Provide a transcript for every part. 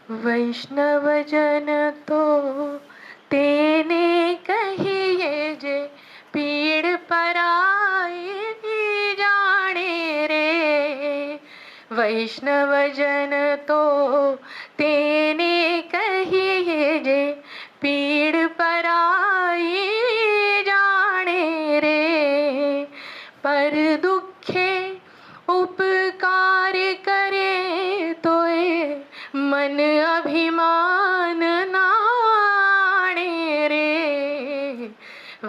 વૈષ્ણવજન તો તેને કહીએ જે પીડ પરાઈ જાણે રે. વૈષ્ણવજન તો તેને કહીએ જે પીડ પરાઈ જાણે રે. પર દુઃખે ઉપકાર કરે તોય મન અભિમાન નાણે રે.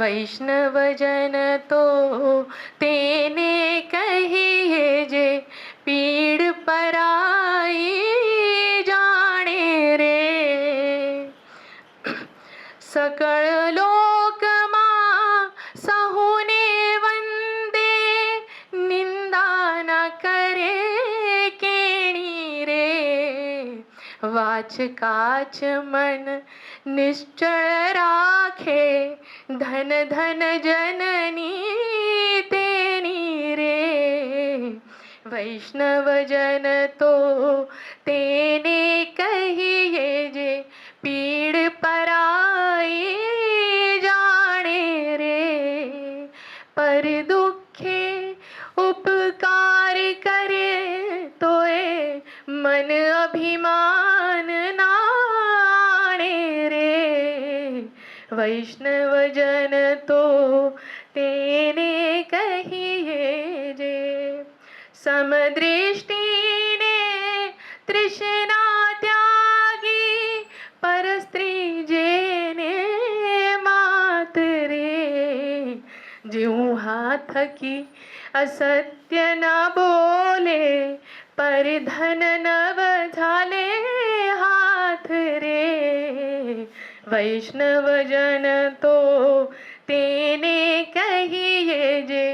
વૈષ્ણવજન તો તેને કહીએ જે પીડ પરાઈ જાણે રે. સકળ લોકમાં સહુને વંદે નિંદા ન કરે કેણી રે. વાચ કાચ મન નિશ્ચળ રાખે ધન ધન જનની તેની રે. વૈષ્ણવજન તો તેને કહીએ જે પીડ પરાઈ જાણે રે. પર દુઃખે ઉપકાર કરે તોય મન અભિમાન નાણે રે. વૈષ્ણવજન તો તેને કહીએ જે સમદૃષ્ટિને તૃષ્ણા ત્યાગી પરસ્ત્રી જેને માત રે. જેવું હાથ થકી અસત્ય ન બોલે પર ધન નવ ઝાલે હાથ રે. વૈષ્ણવજન તો તેને કહીએ જે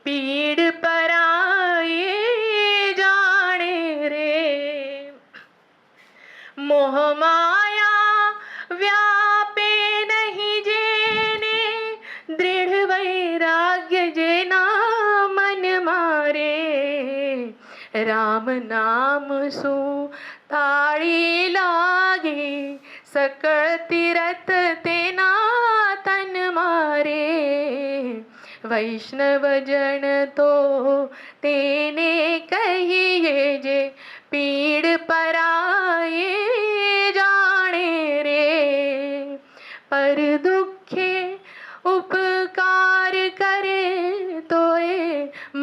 પીડ પરાઈ જાણે રે. મોહ માયા વ્યાપે નહીં જેને દૃઢ વૈરાગ્ય જેના મન મારે. રામ નામ શું તાળી લાગે સકળ તીરથ તેના તન મારે. વૈષ્ણવજન તો તેને કહીએ જે પીડ પરાઈ જાણે રે. પર દુઃખે ઉપકાર કરે તોય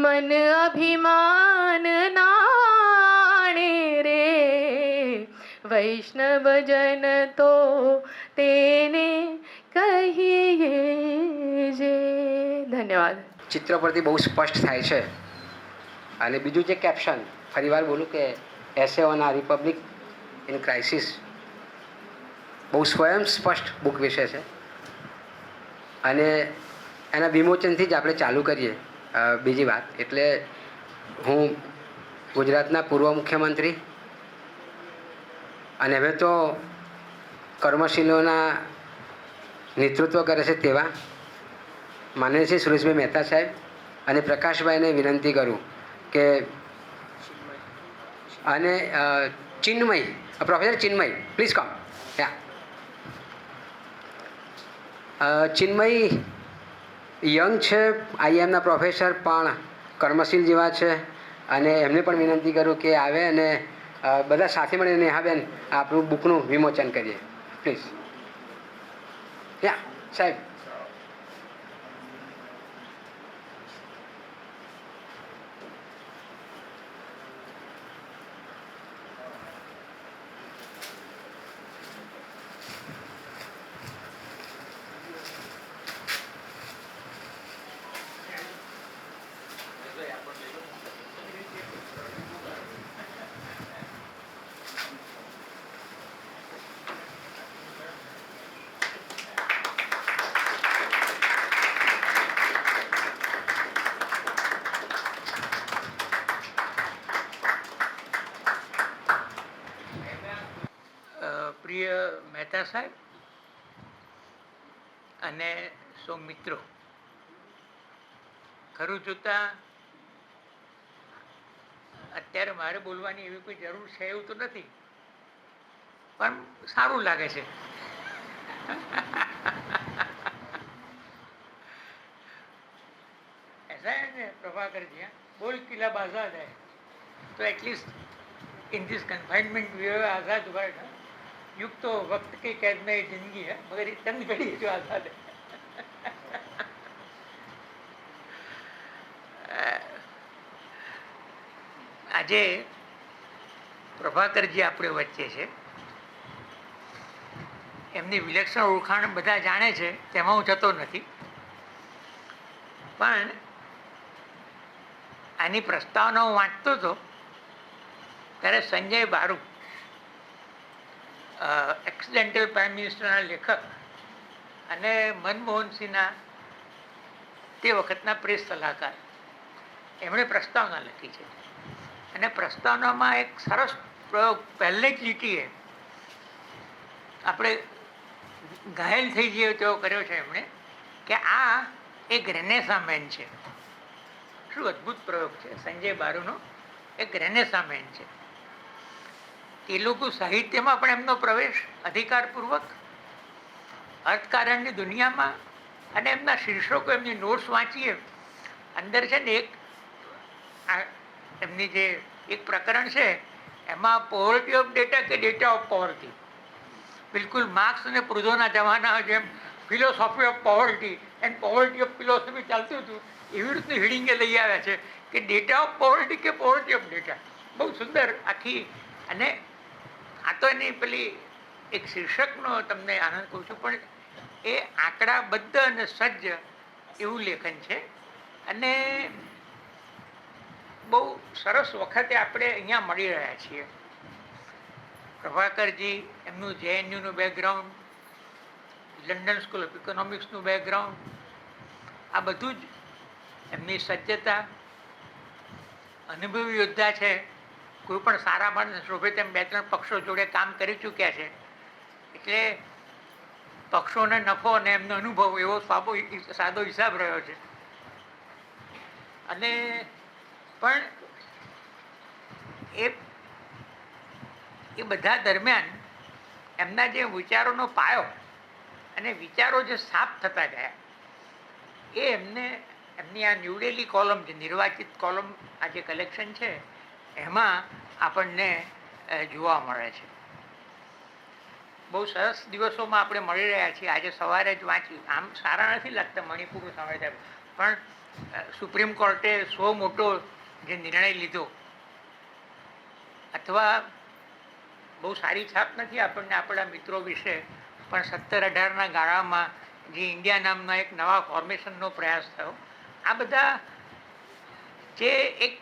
મન અભિમાન નાણે રે. વૈષ્ણવજન તો તેને કહીએ જે. ધન્યવાદ. ચિત્ર પરથી બહુ સ્પષ્ટ થાય છે. અને બીજું જે કેપ્શન ફરીવાર બોલું કે એસે ઓન આ રિપબ્લિક ઇન ક્રાઇસિસ બહુ સ્વયં સ્પષ્ટ બુક વિશે છે. અને એના વિમોચનથી જ આપણે ચાલુ કરીએ. બીજી વાત એટલે હું ગુજરાતના પૂર્વ મુખ્યમંત્રી અને હવે તો કર્મશીલોના નેતૃત્વ કરે છે તેવા માનનીય શ્રી સુરેશભાઈ મહેતા સાહેબ અને પ્રકાશભાઈને વિનંતી કરું કે અને Chinmay professor Chinmay please come. Chinmay young છે, આઈએમના પ્રોફેસર પણ કર્મશીલ જેવા છે અને એમને પણ વિનંતી કરું કે આવે અને બધા સાથે મળીને નેહાબેન આપણું બુકનું વિમોચન કરીએ પ્લીઝ. સાહેબ. પ્રિય મહેતા સાહેબ અને સૌ મિત્રો, ખરું જોતા અત્યારે મારે બોલવાની એવી કોઈ જરૂર છે એવું તો નથી, પણ સારું લાગે છે. ऐसा है ना प्रभाकर जी, बोल किला आजाद है तो at least in this confinement we have आज़ाद वर्ल्ड. युग तो वक्त की कैद में जिंदगी है मगर ये चंद घड़ी जो आज़ाद है. આજે પ્રભાકરજી આપણે વચ્ચે છે. એમની વિલક્ષણ ઓળખાણ બધા જાણે છે, તેમાં હું જતો નથી. પણ આની પ્રસ્તાવના હું વાંચતો હતો ત્યારે સંજય બારુ, એક્સિડેન્ટલ પ્રાઇમ મિનિસ્ટરના લેખક અને મનમોહનસિંહના તે વખતના પ્રેસ સલાહકાર, એમણે પ્રસ્તાવના લખી છે. અને પ્રસ્તાવનામાં એક સરસ પ્રયોગ પહેલે જ લીટીએ આપણે ઘાયલ થઈ જઈએ તેવો કર્યો છે એમણે, કે આ એક રેનેસા મેન છે. શું અદ્ભુત પ્રયોગ છે સંજય બારુનો! એક રેનેસા મેન છે. તેલુગુ સાહિત્યમાં પણ એમનો પ્રવેશ અધિકારપૂર્વક, અર્થકારણની દુનિયામાં, અને એમના શીર્ષકો, એમની નોટ્સ વાંચીએ, અંદર છે ને એક એમની જે એક પ્રકરણ છે એમાં પોવર્ટી ઓફ ડેટા કે ડેટા ઓફ પોવર્ટી, બિલકુલ માર્ક્સ અને પ્રુધોના જમાના જેમ philosophy of poverty and poverty of philosophy ચાલતું હતું, એવી રીતનું હિડિંગે લઈ આવ્યા છે કે ડેટા ઓફ પોવર્ટી કે પોવર્ટી ઓફ ડેટા. બહુ સુંદર આખી. અને આ તો એની પેલી એક શીર્ષકનો તમને આનંદ કહું છું, પણ એ આંકડાબદ્ધ અને સજ્જ એવું લેખન છે. અને બહુ સરસ વખતે આપણે અહીંયા મળી રહ્યા છીએ. પ્રભાકરજી એમનું JNUનું બેકગ્રાઉન્ડ, લંડન સ્કૂલ ઓફ ઇકોનોમિક્સનું બેકગ્રાઉન્ડ, આ બધું જ એમની સજ્જતા, અનુભવી યોદ્ધા છે. કોઈ પણ સારા માણસ શોભે તેમ 2-3 પક્ષો જોડે કામ કરી ચૂક્યા છે. એટલે પક્ષોને નફો અને એમનો અનુભવ એવો સાદો હિસાબ રહ્યો છે. અને પણ એ બધા દરમિયાન એમના જે વિચારોનો પાયો અને વિચારો જે સાફ થતા ગયા, એ એમની આ નીવડેલી કોલમ, જે નિર્વાચિત કોલમ, આ જે કલેક્શન છે એમાં આપણને જોવા મળે છે. બહુ સરસ દિવસોમાં આપણે મળી રહ્યા છીએ. આજે સવારે જ વાંચ્યું, આમ સારા નથી લાગતા મણિપુર સમય, પણ સુપ્રીમ કોર્ટે મોટો જે નિર્ણય લીધો, અથવા બહુ સારી છાપ નથી આપણને આપણા મિત્રો વિશે, પણ 17-18ના ગાળામાં જે ઇન્ડિયા નામના એક નવા ફોર્મેશનનો પ્રયાસ થયો, આ બધા જે એક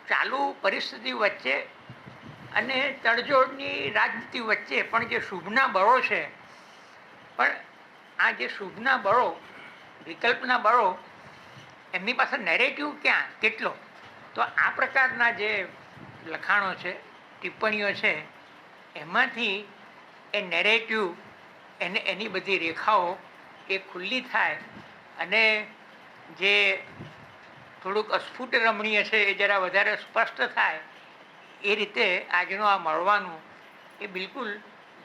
ચાલુ પરિસ્થિતિ વચ્ચે અને તડજોડની રાજનીતિ વચ્ચે પણ જે શુભના બળો છે, પણ આ જે શુભના બળો, વિકલ્પના બળો, એમની પાસે નેરેટિવ ક્યાં, કેટલો? તો આ પ્રકારના જે લખાણો છે, ટિપ્પણીઓ છે, એમાંથી એ નેરેટિવ, એની બધી રેખાઓ એ ખુલ્લી થાય અને જે થોડુંક અસ્ફુટ રમણીય છે એ જરા વધારે સ્પષ્ટ થાય. એ રીતે આજનું આ મળવાનું એ બિલકુલ,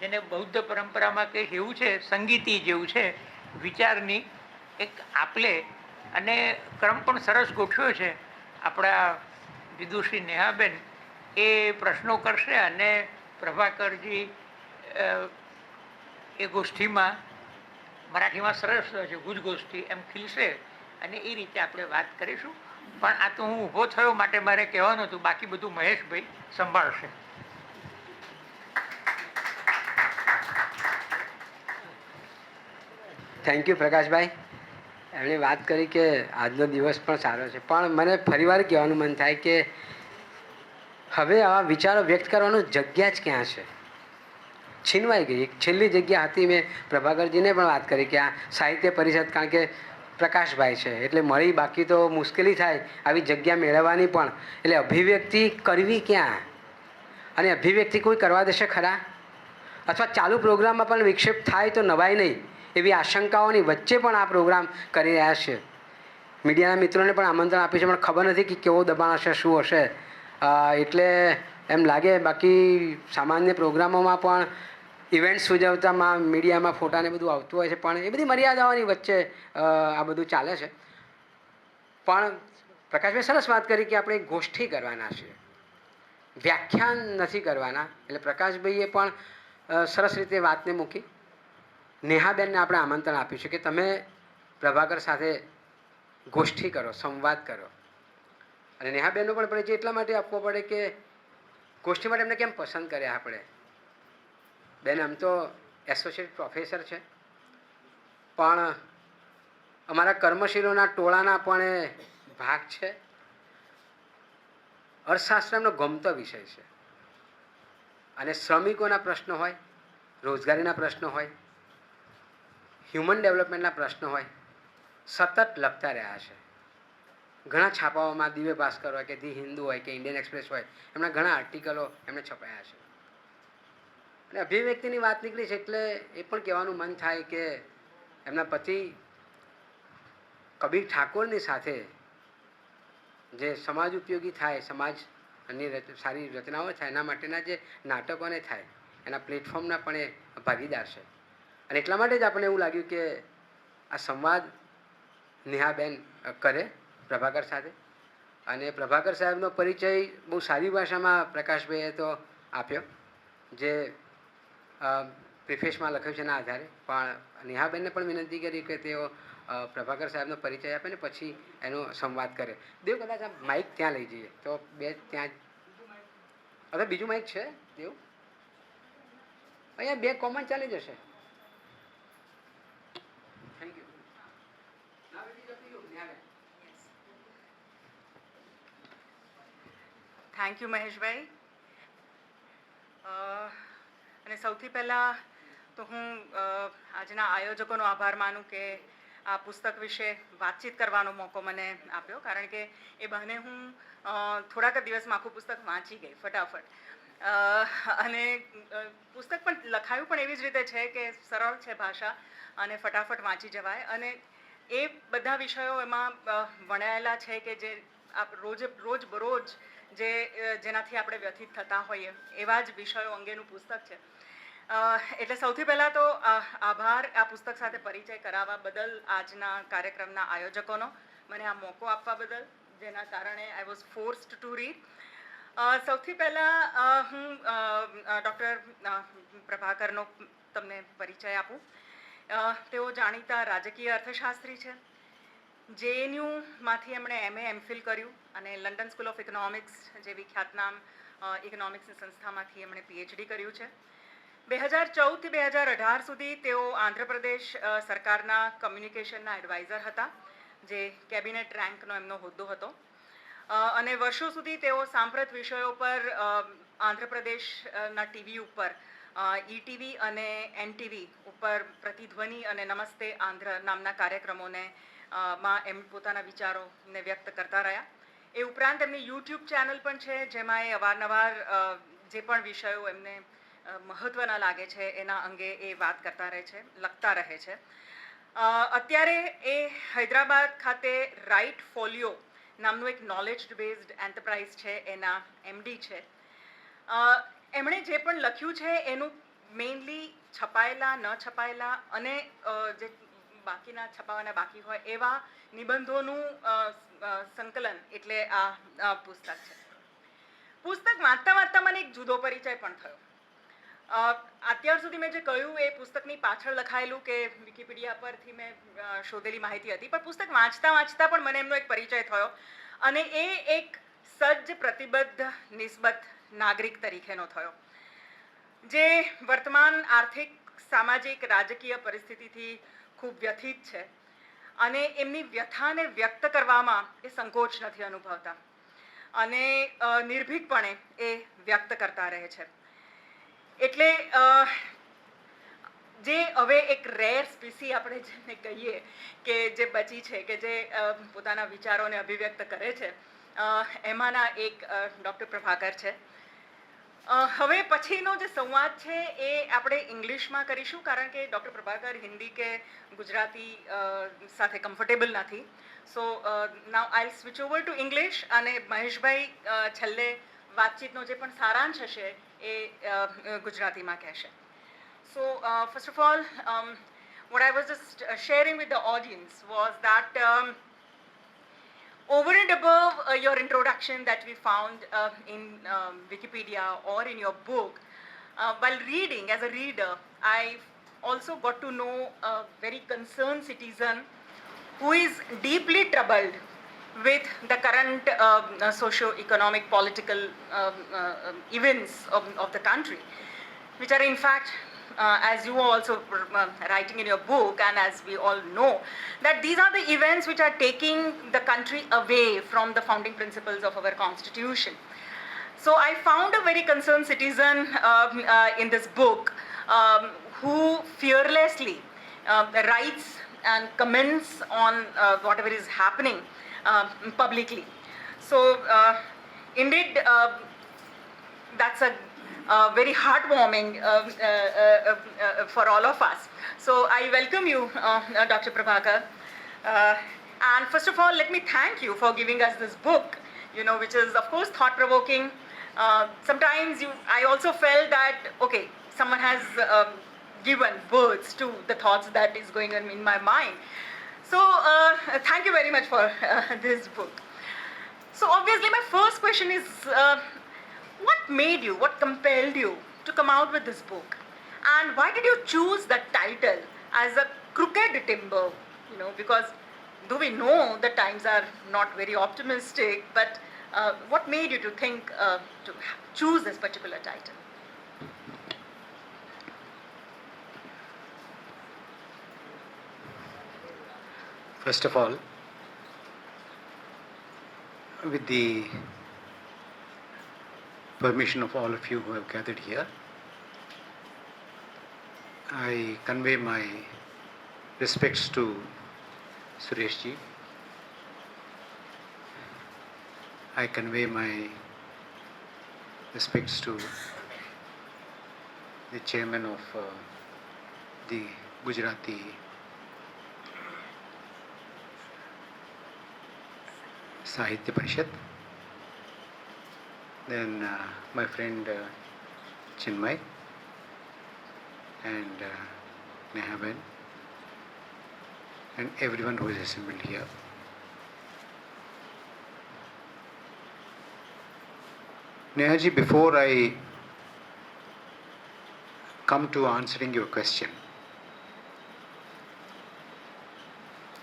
જેને બૌદ્ધ પરંપરામાં કંઈક એવું છે, સંગીતી જેવું છે, વિચારની એક આપલે. અને ક્રમ પણ સરસ ગોઠવ્યો છે. આપણા વિદુષી નેહાબેન એ પ્રશ્નો કરશે અને પ્રભાકરજી એ ગોષ્ઠીમાં, મરાઠીમાં સરસ છે ગુજ ગોષ્ઠી, એમ ખીલશે અને એ રીતે આપણે વાત કરીશું. પણ આ તો હું ઊભો થયો માટે મારે કહેવાનું હતું, બાકી બધું મહેશભાઈ સંભાળશે. Thank you Prakashbhai. એમણે વાત કરી કે આજનો દિવસ પણ સારો છે, પણ મને ફરીવાર કહેવાનું મન થાય કે હવે આવા વિચારો વ્યક્ત કરવાનું જગ્યા જ ક્યાં છે? છીનવાઈ ગઈ. એક છેલ્લી જગ્યા હતી, મેં પ્રભાકરજીને પણ વાત કરી કે આ સાહિત્ય પરિષદ, કારણ કે પ્રકાશભાઈ છે એટલે મળી, બાકી તો મુશ્કેલી થાય આવી જગ્યા મેળવવાની પણ. એટલે અભિવ્યક્તિ કરવી ક્યાં? અને અભિવ્યક્તિ કોઈ કરવા દેશે ખરા? અથવા ચાલુ પ્રોગ્રામમાં પણ વિક્ષેપ થાય તો નવાય નહીં, એવી આશંકાઓની વચ્ચે પણ આ પ્રોગ્રામ કરી રહ્યા છે. મીડિયાના મિત્રોને પણ આમંત્રણ આપ્યું છે, પણ ખબર નથી કે કેવો દબાણ હશે, શું હશે. એટલે એમ લાગે. બાકી સામાન્ય પ્રોગ્રામોમાં પણ ઇવેન્ટ્સ ઉજવતામાં મીડિયામાં ફોટાને બધું આવતું હોય છે, પણ એ બધી મર્યાદાઓની વચ્ચે આ બધું ચાલે છે. પણ પ્રકાશભાઈ સરસ વાત કરી કે આપણે એક ગોષ્ઠી કરવાના છીએ, વ્યાખ્યાન નથી કરવાના. એટલે પ્રકાશભાઈએ પણ સરસ રીતે વાતને મૂકી. નેહાબેનને આપણે આમંત્રણ આપ્યું છે કે તમે પ્રભાકર સાથે ગોષ્ઠી કરો, સંવાદ કરો. અને નેહાબેનનો પણ પરિચય એટલા માટે આપવો પડે કે ગોષ્ઠી માટે એમને કેમ પસંદ કર્યા આપણે. બેન આમ તો એસોસિએટ પ્રોફેસર છે, પણ અમારા કર્મશીલોના ટોળાના પણ એ ભાગ છે. અર્થશાસ્ત્ર એમનો ગમતો વિષય છે અને શ્રમિકોના પ્રશ્નો હોય, રોજગારીના પ્રશ્નો હોય, હ્યુમન ડેવલપમેન્ટના પ્રશ્નો હોય, સતત લખતા રહ્યા છે. ઘણા છાપાઓમાં દિવ્ય ભાસ્કર હોય કે ધી હિન્દુ હોય કે ઇન્ડિયન એક્સપ્રેસ હોય, એમના ઘણા આર્ટિકલો એમણે છપાયા છે. અને અભિવ્યક્તિની વાત નીકળી છે એટલે એ પણ કહેવાનું મન થાય કે એમના પતિ કબીર ઠાકોરની સાથે જે સમાજ ઉપયોગી થાય, સમાજની સારી રચનાઓ થાય, એના માટેના જે નાટકોને થાય, એના પ્લેટફોર્મના પણ એ ભાગીદાર છે. અને એટલા માટે જ આપણને એવું લાગ્યું કે આ સંવાદ નેહાબેન કરે પ્રભાકર સાથે. અને પ્રભાકર સાહેબનો પરિચય બહુ સારી ભાષામાં પ્રકાશભાઈએ તો આપ્યો, જે પ્રિફેસમાં લખ્યું છે એના આધારે. પણ નેહાબેનને પણ વિનંતી કરી કે તેઓ પ્રભાકર સાહેબનો પરિચય આપે ને પછી એનો સંવાદ કરે. દેવ કદાચ આ માઇક ત્યાં લઈ જઈએ તો બે ત્યાં હવે બીજું માઇક છે દેવ, અહીંયા બે કોમન ચાલી જશે. Thank you. થેન્ક યુ મહેશભાઈ. અને સૌથી પહેલાં તો હું આજના આયોજકોનો આભાર માનું કે આ પુસ્તક વિશે વાતચીત કરવાનો મોકો મને આપ્યો, કારણ કે એ બહાને હું થોડાક જ દિવસમાં આખું પુસ્તક વાંચી ગઈ ફટાફટ. અને પુસ્તક પણ લખાયું પણ એવી જ રીતે છે કે સરળ છે ભાષા અને ફટાફટ વાંચી જવાય. અને એ બધા વિષયો એમાં વણાયેલા છે કે જે રોજ જેનાથી આપણે વ્યથિત થતા હોઈએ એવા જ વિષયો અંગેનું પુસ્તક છે. એટલે સૌથી પહેલાં તો આભાર આ પુસ્તક સાથે પરિચય કરાવવા બદલ આજના કાર્યક્રમના આયોજકોનો, મને આ મોકો આપવા બદલ, જેના કારણે I was forced to read. સૌથી પહેલાં હું ડૉક્ટર પ્રભાકરનો તમને પરિચય આપું. તેઓ જાણીતા રાજકીય અર્થશાસ્ત્રી છે. JNUમાંથી એમણે MA MPhil કર્યું અને લંડન સ્કૂલ ઓફ ઇકોનોમિક્સ જેવી ખ્યાતનામ ઇકોનોમિક્સની સંસ્થામાંથી એમણે PhD કર્યું છે. 2014 થી 2018 સુધી તેઓ આંધ્રપ્રદેશ સરકારના કમ્યુનિકેશનના એડવાઇઝર હતા, જે કેબિનેટ રેન્કનો એમનો હોદ્દો હતો. અને વર્ષો સુધી તેઓ સાંપ્રત વિષયો પર આંધ્રપ્રદેશના ટીવી ઉપર ETV અને NTV ઉપર પ્રતિધ્વનિ અને નમસ્તે આંધ્ર નામના કાર્યક્રમોને માં એમ પોતાના વિચારોને વ્યક્ત કરતા રહ્યા. એ ઉપરાંત એમની YouTube ચેનલ પણ છે, જેમાં એ અવારનવાર જે પણ વિષયો એમને મહત્ત્વના લાગે છે એના અંગે એ વાત કરતા રહે છે, લખતા રહે છે. અત્યારે એ હૈદરાબાદ ખાતે રાઇટ ફોલિયો નામનું એક નોલેજ બેઝડ એન્ટરપ્રાઇઝ છે એના MD છે. એમણે જે પણ લખ્યું છે એનું મેઇનલી છપાયેલા, ન છપાયેલા અને જે બાકીના છપાવાના બાકી હોય એવા નિબંધોનું સંકલન એટલે આ પુસ્તક છે. પુસ્તક વાંચતા વાંચતા મને એક જુદો પરિચય પણ થયો. અત્યાર સુધી મેં જે કહ્યું એ પુસ્તકની પાછળ લખાયેલું કે વિકિપીડિયા પરથી મેં શોધેલી માહિતી હતી, પણ પુસ્તક વાંચતા વાંચતા પણ મને એમનો એક પરિચય થયો અને એ એક સજ્જ પ્રતિબદ્ધ નિસ્બત નાગરિક તરીકેનો થયો, જે વર્તમાન આર્થિક, સામાજિક, રાજકીય પરિસ્થિતિથી ખૂબ વ્યથિત છે અને એમની વ્યથાને વ્યક્ત કરવામાં એ સંકોચ નથી અનુભવતા અને નિર્ભીકપણે એ વ્યક્ત કરતા રહે છે. એટલે જે હવે એક રેર સ્પીસી આપણે જેને કહીએ કે જે બચી છે, કે જે પોતાના વિચારોને અભિવ્યક્ત કરે છે, એમાંના એક ડૉક્ટર પ્રભાકર છે. હવે પછીનો જે સંવાદ છે એ આપણે ઇંગ્લિશમાં કરીશું, કારણ કે ડૉક્ટર પ્રભાકર હિન્દી કે ગુજરાતી સાથે કમ્ફર્ટેબલ નથી. સો નાઉ આઈ સ્વિચ ઓવર ટુ ઇંગ્લિશ અને મહેશભાઈ છેલ્લે વાતચીતનો જે પણ સારાંશ હશે એ ગુજરાતીમાં કહેશે. So first of all, what I was just sharing with the audience was that over and above your introduction that we found in Wikipedia or in your book, while reading as a reader, I also got to know a very concerned citizen who is deeply troubled with the current socio-economic political events of the country, which are in fact, as you are also writing in your book and as we all know, that these are the events which are taking the country away from the founding principles of our constitution. So I found a very concerned citizen in this book who fearlessly writes and comments on whatever is happening publicly. So indeed, that's a very heartwarming for all of us. So I welcome you, Dr. Prabhakar. And first of all, let me thank you for giving us this book, which is of course thought-provoking. Sometimes I also felt that, okay, someone has given words to the thoughts that is going on in my mind. So thank you very much for this book. So obviously my first question is, what made you, what compelled you to come out with this book? And why did you choose that title as a crooked timber? Because though we know the times are not very optimistic, but what made you to think to choose this particular title? First of all, with the permission of all of you who have gathered here, I convey my respects to Suresh ji. I convey my respects to the chairman of the Gujarati Sahitya Parishad, then my friend Chinmay and Neha and everyone who is assembled here. Neha ji, before I come to answering your question,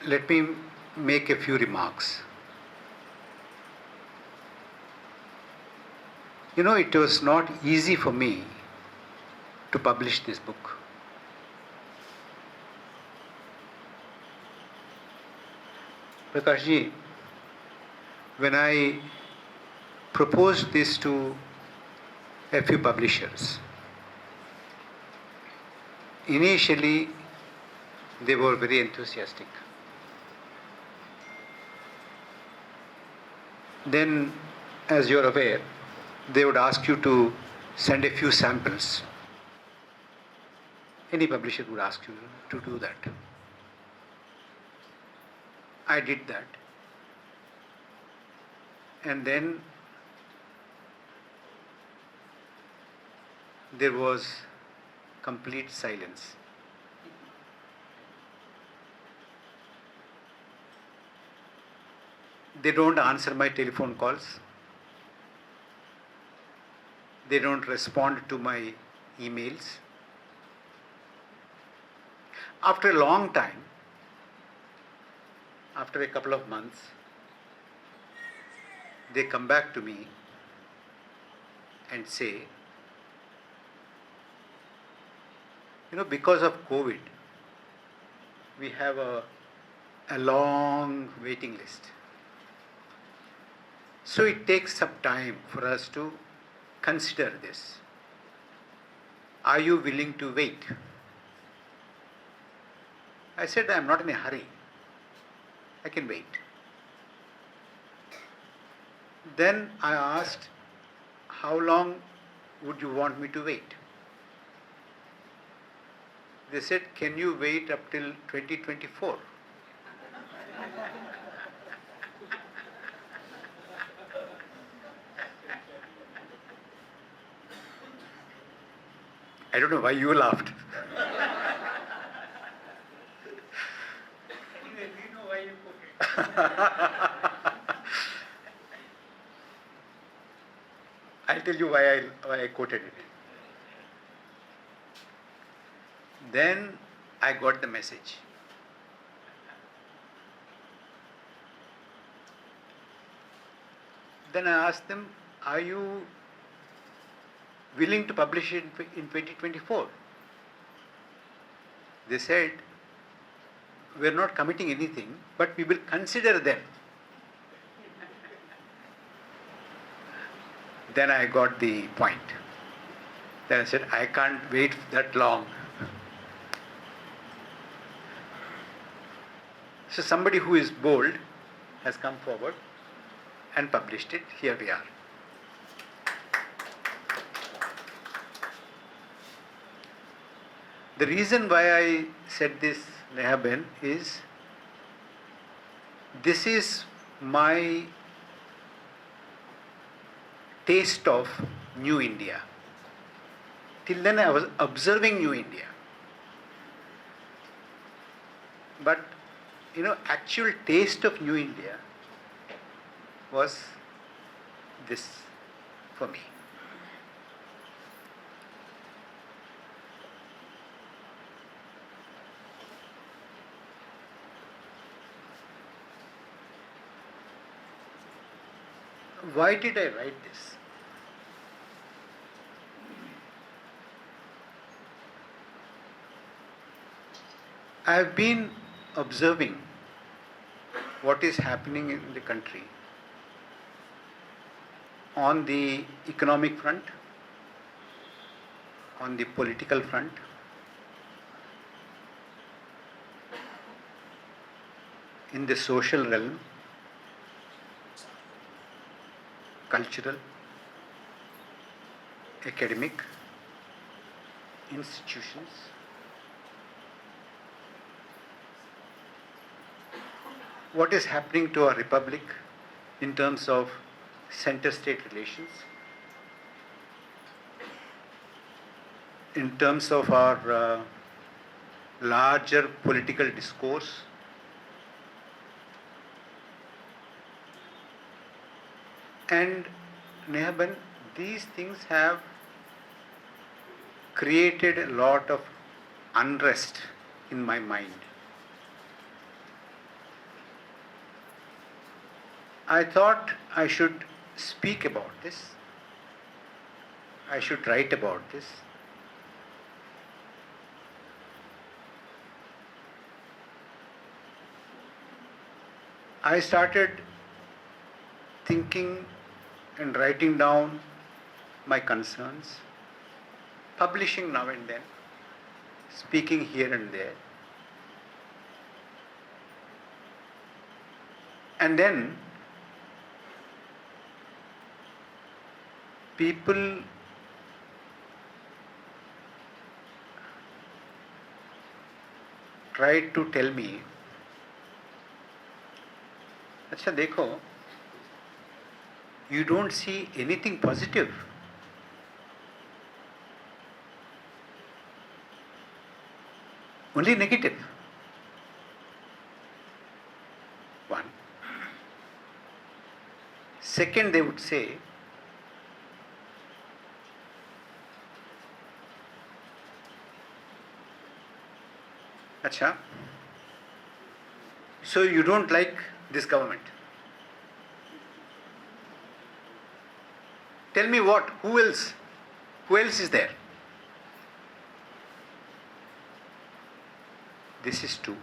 let me make a few remarks. It was not easy for me to publish this book. Prakash ji, when I proposed this to a few publishers, initially they were very enthusiastic. Then, as you are aware, they would ask you to send a few samples. Any publisher would ask you to do that. I did that. And then there was complete silence. They don't answer my telephone calls. They don't respond to my emails. After a long time, after a couple of months, they come back to me and say, because of COVID, we have a long waiting list. So it takes some time for us to consider this. Are you willing to wait? I said, I am not in a hurry. I can wait. Then I asked, how long would you want me to wait? They said, can you wait up till 2024? I don't know why you laughed. Anyway, we know why you put it. I'll tell you why I quoted it. Then I got the message. Then I asked them, are you willing to publish it in 2024? They said, we're not committing anything, but we will consider them. Then I got the point. Then I said, I can't wait that long. So somebody who is bold has come forward and published it. Here we are. The reason why I said this, Neha Ben, is this is my taste of New India. Till then I was observing New India. But, actual taste of New India was this for me. Why did I write this? I have been observing what is happening in the country on the economic front, on the political front, in the social realm, cultural, academic, institutions. What is happening to our republic in terms of center-state relations, in terms of our larger political discourse, and Nehaban, these things have created a lot of unrest in my mind. I thought I should speak about this. I should write about this. I started thinking and writing down my concerns, publishing now and then, speaking here and there. And then people tried to tell me, अच्छा देखो, you don't see anything positive. Only negative. One. Second, they would say, Acha, so you don't like this government? Tell me what? Who else? Who else is there? This is two.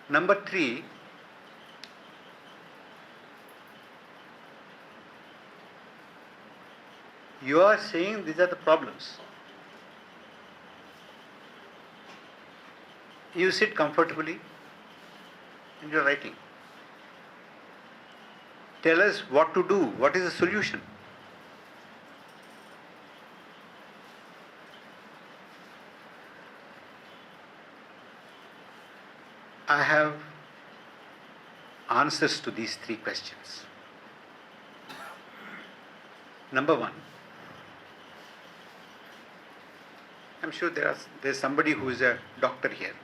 Number three, you are saying these are the problems. You sit comfortably and you are writing. Tell us what to do. What is the solution? I have answers to these three questions. Number one, I'm sure there's somebody who is a doctor here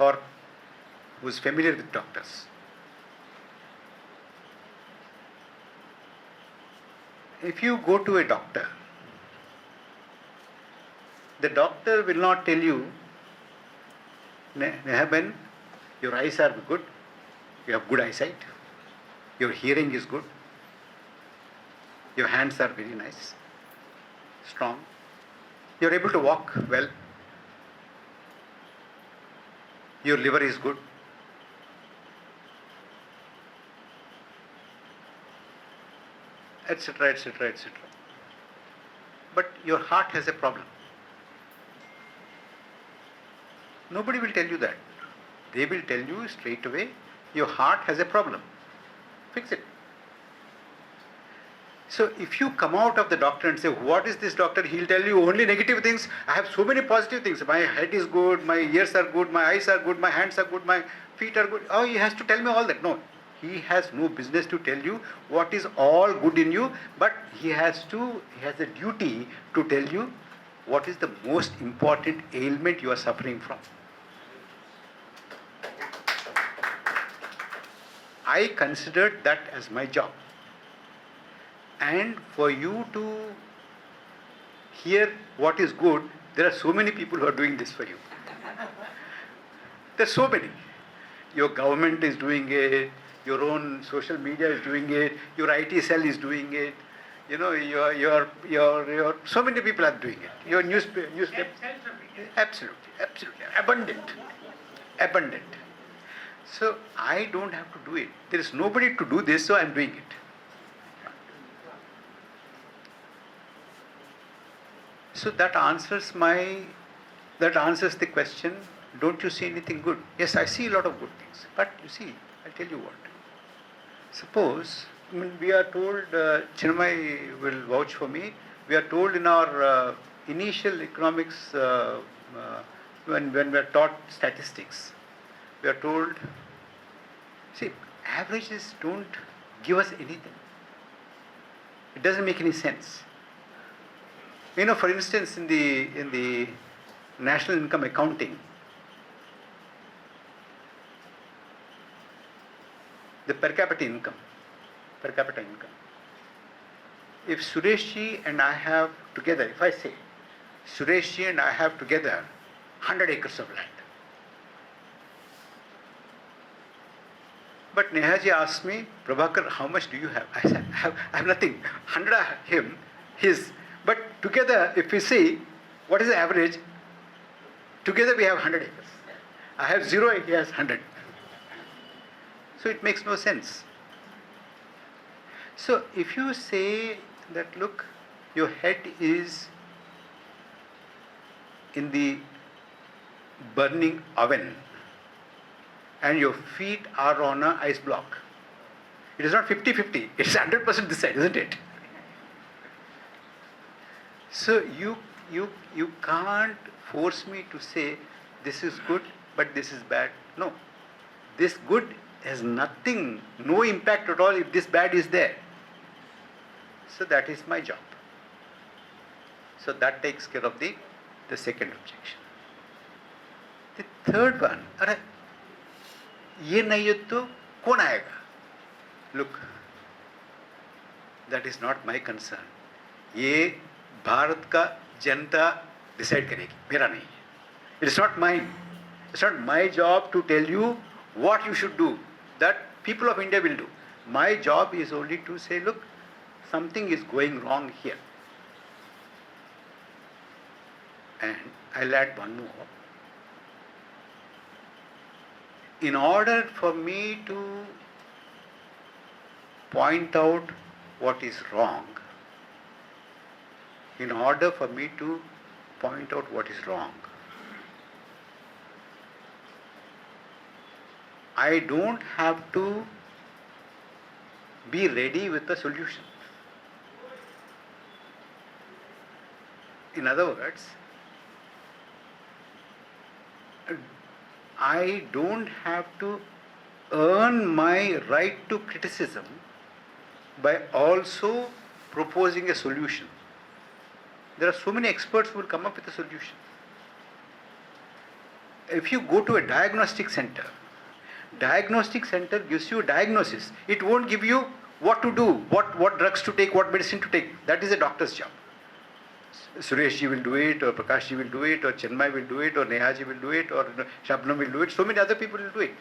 or who is familiar with doctors. If you go to a doctor, the doctor will not tell you, Neha Ben, your eyes are good, you have good eyesight, your hearing is good, your hands are very nice, strong, you're able to walk well, your liver is good. Etc., etc., etc. But your heart has a problem. Nobody will tell you that. They will tell you straight away, your heart has a problem. Fix it. So if you come out of the doctor and say, what is this doctor? He'll tell you only negative things. I have so many positive things. My head is good, my ears are good, my eyes are good, my hands are good, my feet are good. Oh, he has to tell me all that. No. He has no business to tell you what is all good in you, but he has a duty to tell you what is the most important ailment you are suffering from. I considered that as my job. And for you to hear what is good, there are so many people who are doing this for you. There are so many. Your government is doing it, your own social media is doing it, your IT cell is doing it, you know, your so many people are doing it. Your newspaper, absolutely, abundant. So I don't have to do it. There is nobody to do this, so I am doing it. So that answers the question, don't you see anything good? Yes, I see a lot of good things. But you see, I'll tell you what. Suppose, we are told, Chinmay will vouch for me, we are told in our initial economics, when we are taught statistics, we are told, see, averages don't give us anything. It doesn't make any sense. You know, for instance, in the national income accounting, the per capita income. If Suresh ji and I have together, if I say, Suresh ji and I have together 100 acres of land. But Neha ji asked me, Prabhakar, how much do you have? I said, I have nothing. 100 are his. But together, if we see, what is the average? Together we have 100 acres. I have 0, he has 100. So it makes no sense. So if you say that, look, your head is in the burning oven and your feet are on an ice block, it is not 50-50, it's 100% this side, isn't it? So you can't force me to say this is good but this is bad. No. This good has nothing, no impact at all if this bad is there. So that is my job. So that takes care of the second objection. The third one, अरे ये नहीं है तो कौन आएगा? Look, that is not my concern. ये भारत का जनता decide करेगी, मेरा नहीं है. It is not mine. It's not my job to tell you what you should do. That people of India will do. My job is only to say, look, something is going wrong here. And I'll add one more. In order for me to point out what is wrong, I don't have to be ready with the solution. In other words, I don't have to earn my right to criticism by also proposing a solution. There are so many experts who will come up with a solution. If you go to a diagnostic center gives you a diagnosis. It won't give you what to do, what drugs to take, what medicine to take. That is a doctor's job. Suresh ji will do it, or Prakash ji will do it, or Chinmay will do it, or Neha ji will do it, or Shabnam will do it. So many other people will do it.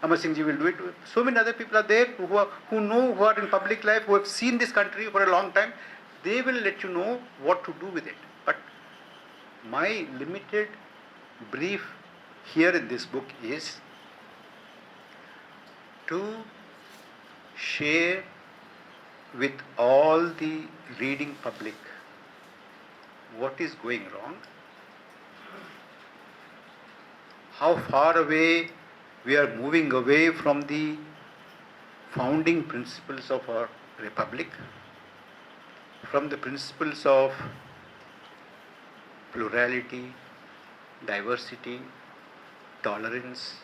Amar Singh ji will do it. So many other people are there who know, who are in public life, who have seen this country for a long time. They will let you know what to do with it. But my limited brief here in this book is to share with all the reading public what is going wrong, how far away we are moving away from the founding principles of our republic, from the principles of plurality, diversity, tolerance.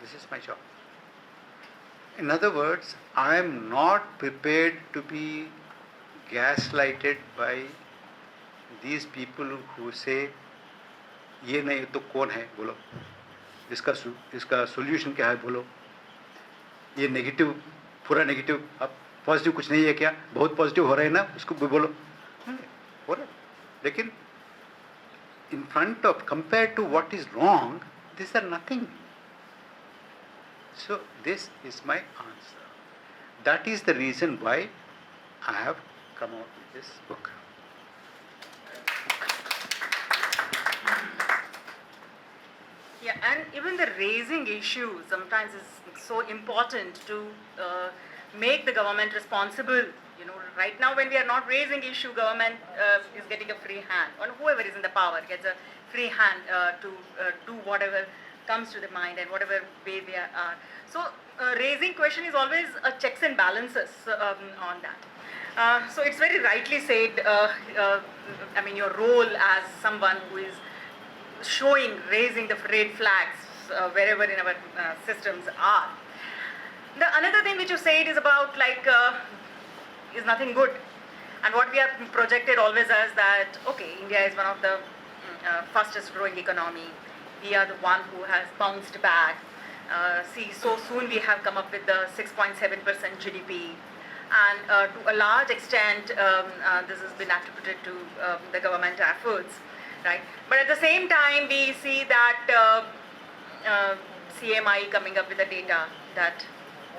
This is my job. In other words, I am not prepared to be gaslighted by these people who say, ये नहीं तो कौन है बोलो, इसका solution क्या है बोलो, ये नेगेटिव पूरा नेगेटिव, अब पॉजिटिव कुछ नहीं है क्या, बहुत पॉजिटिव हो रहा है ना, उसको भी बोलो, हो रहा है. लेकिन in front of, compared to what is wrong, these are nothing. So this is my answer. That is the reason why I have come out with this book. Yeah, and even the raising issue sometimes is so important to make the government responsible. You know, right now when we are not raising issue, government is getting a free hand, or whoever is in the power gets a free hand to do whatever comes to the mind and whatever way they are. So raising question is always a checks and balances on that. So it's very rightly said, I mean, your role as someone who is showing, raising the red flags wherever in our systems are. The another thing which you said is about like, is nothing good. And what we have projected always as that, okay, India is one of the fastest growing economy. We are the one who has bounced back. See, so soon we have come up with the 6.7% GDP. And to a large extent, this has been attributed to the government efforts, right? But at the same time, we see that CMI coming up with the data that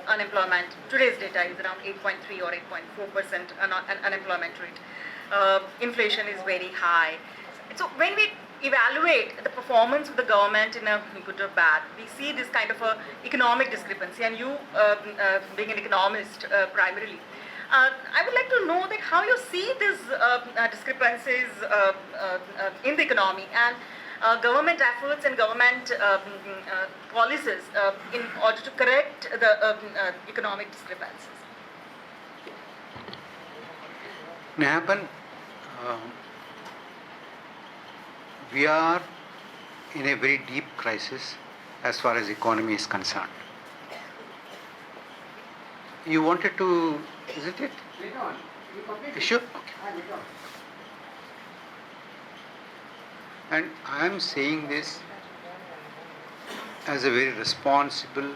unemployment, today's data is around 8.3 or 8.4% unemployment rate. Inflation is very high. So when we evaluate the performance of the government in a good or bad, we see this kind of a economic discrepancy. And you, being an economist primarily, I would like to know that how you see these discrepancies in the economy and government efforts and government policies in order to correct the economic discrepancies. Neha, we are in a very deep crisis as far as economy is concerned. You wanted to, isn't it? Sure. Okay. And I am saying this as a very responsible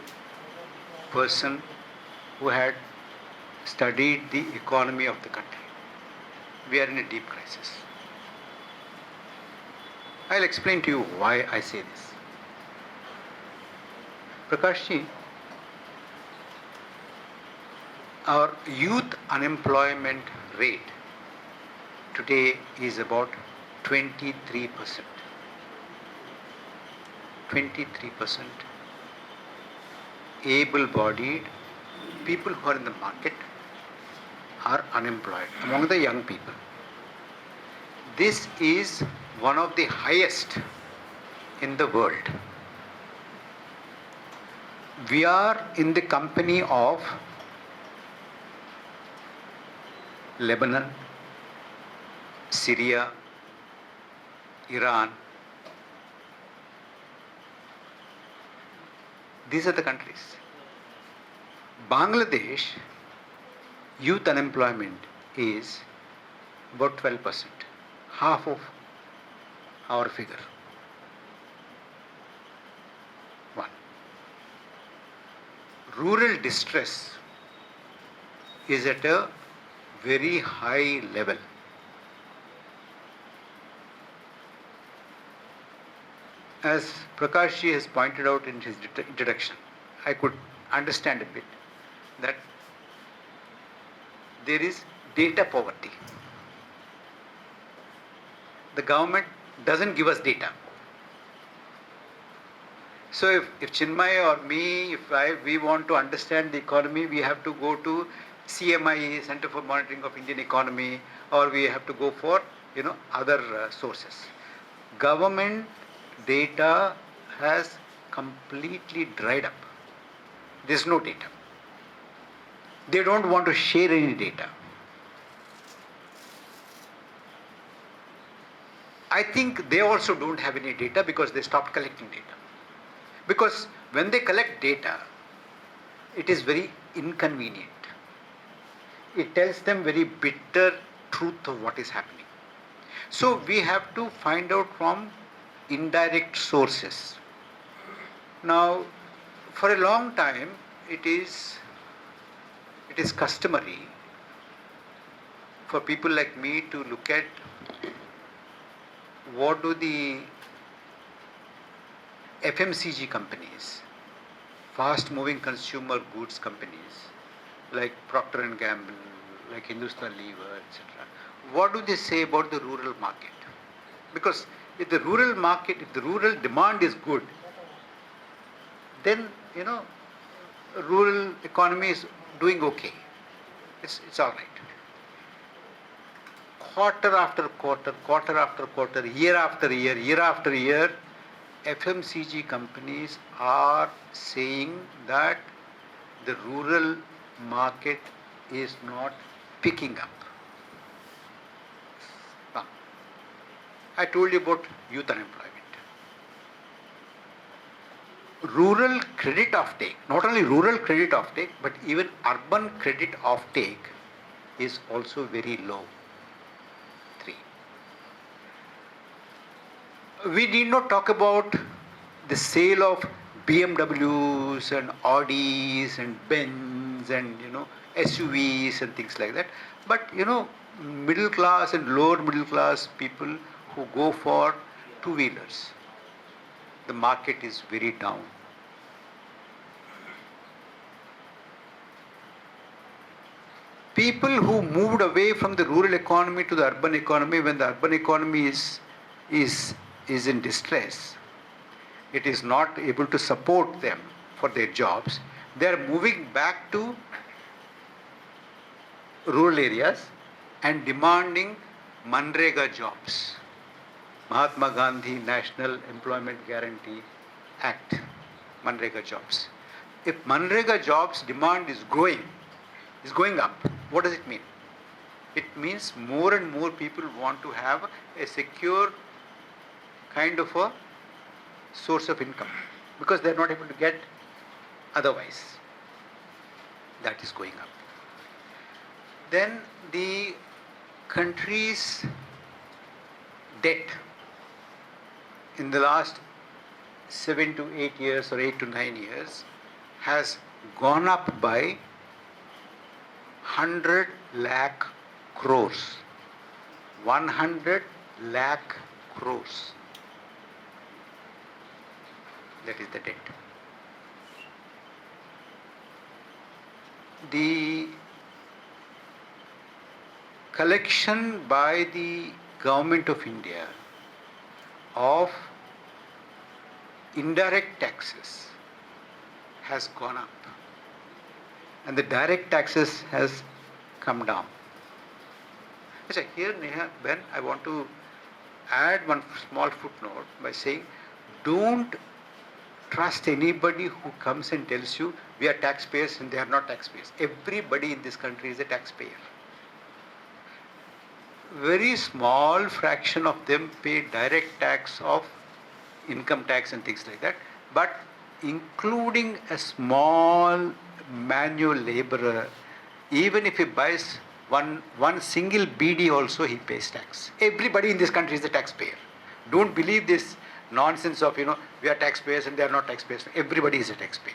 person who had studied the economy of the country. We are in a deep crisis. I'll explain to you why I say this. Prakash ji, our youth unemployment rate today is about 23%. 23% able-bodied people who are in the market are unemployed among the young people. This is one of the highest in the world. We are in the company of Lebanon, Syria, Iran. These are the countries. Bangladesh youth unemployment is about 12%, half of our figure. One. Rural distress is at a very high level. As Prakash ji has pointed out in his introduction, I could understand a bit that there is data poverty. The government doesn't give us data. So if Chinmay or me, we want to understand the economy, we have to go to CMI, Center for Monitoring of Indian Economy, or we have to go for other sources. Government data has completely dried up. There's no data. They don't want to share any data. I think they also don't have any data because they stopped collecting data. Because when they collect data, it is very inconvenient. It tells them very bitter truth of what is happening. So we have to find out from indirect sources. Now, for a long time, it is customary for people like me to look at what do the FMCG companies, fast-moving consumer goods companies, like Procter and Gamble, like Hindustan Lever, etc. What do they say about the rural market? Because if the rural market, if the rural demand is good, then rural economy is doing okay. It's all right. Quarter after quarter, year after year, FMCG companies are saying that the rural market is not picking up. Now, I told you about youth unemployment. Rural credit offtake, not only rural credit offtake, but even urban credit offtake is also very low. 3. We need not talk about the sale of BMWs and Audis and Benz and SUVs and things like that. But middle class and lower middle class people who go for two-wheelers, the market is very down. People who moved away from the rural economy to the urban economy, when the urban economy is in distress, it is not able to support them for their jobs, they are moving back to rural areas and demanding Manrega jobs. Mahatma Gandhi National Employment Guarantee Act, Manrega jobs. If Manrega jobs demand is going up, what does it mean? It means more and more people want to have a secure kind of a source of income because they are not able to get otherwise. That is going up. Then the country's debt in the last 7 to 8 years or 8 to 9 years has gone up by 100 lakh crores. 100 lakh crores. That is the debt. The collection by the Government of India of indirect taxes has gone up and the direct taxes has come down. Here, Neha, Ben, I want to add one small footnote by saying, don't trust anybody who comes and tells you we are taxpayers and they are not taxpayers. Everybody in this country is a taxpayer. Very small fraction of them pay direct tax of income tax and things like that, but including a small manual laborer, even if he buys one single BD also he pays tax. Everybody in this country is a taxpayer. Don't believe this nonsense of, we are taxpayers and they are not taxpayers. Everybody is a taxpayer.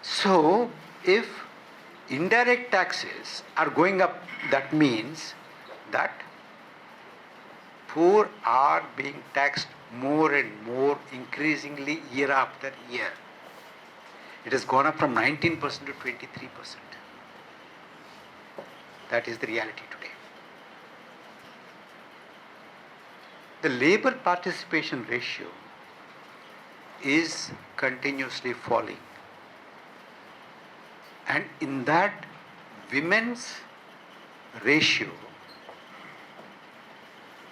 So, if indirect taxes are going up, that means that poor are being taxed more and more, increasingly year after year. It has gone up from 19% to 23%. That is the reality today. The labor participation ratio is continuously falling. And in that, women's ratio,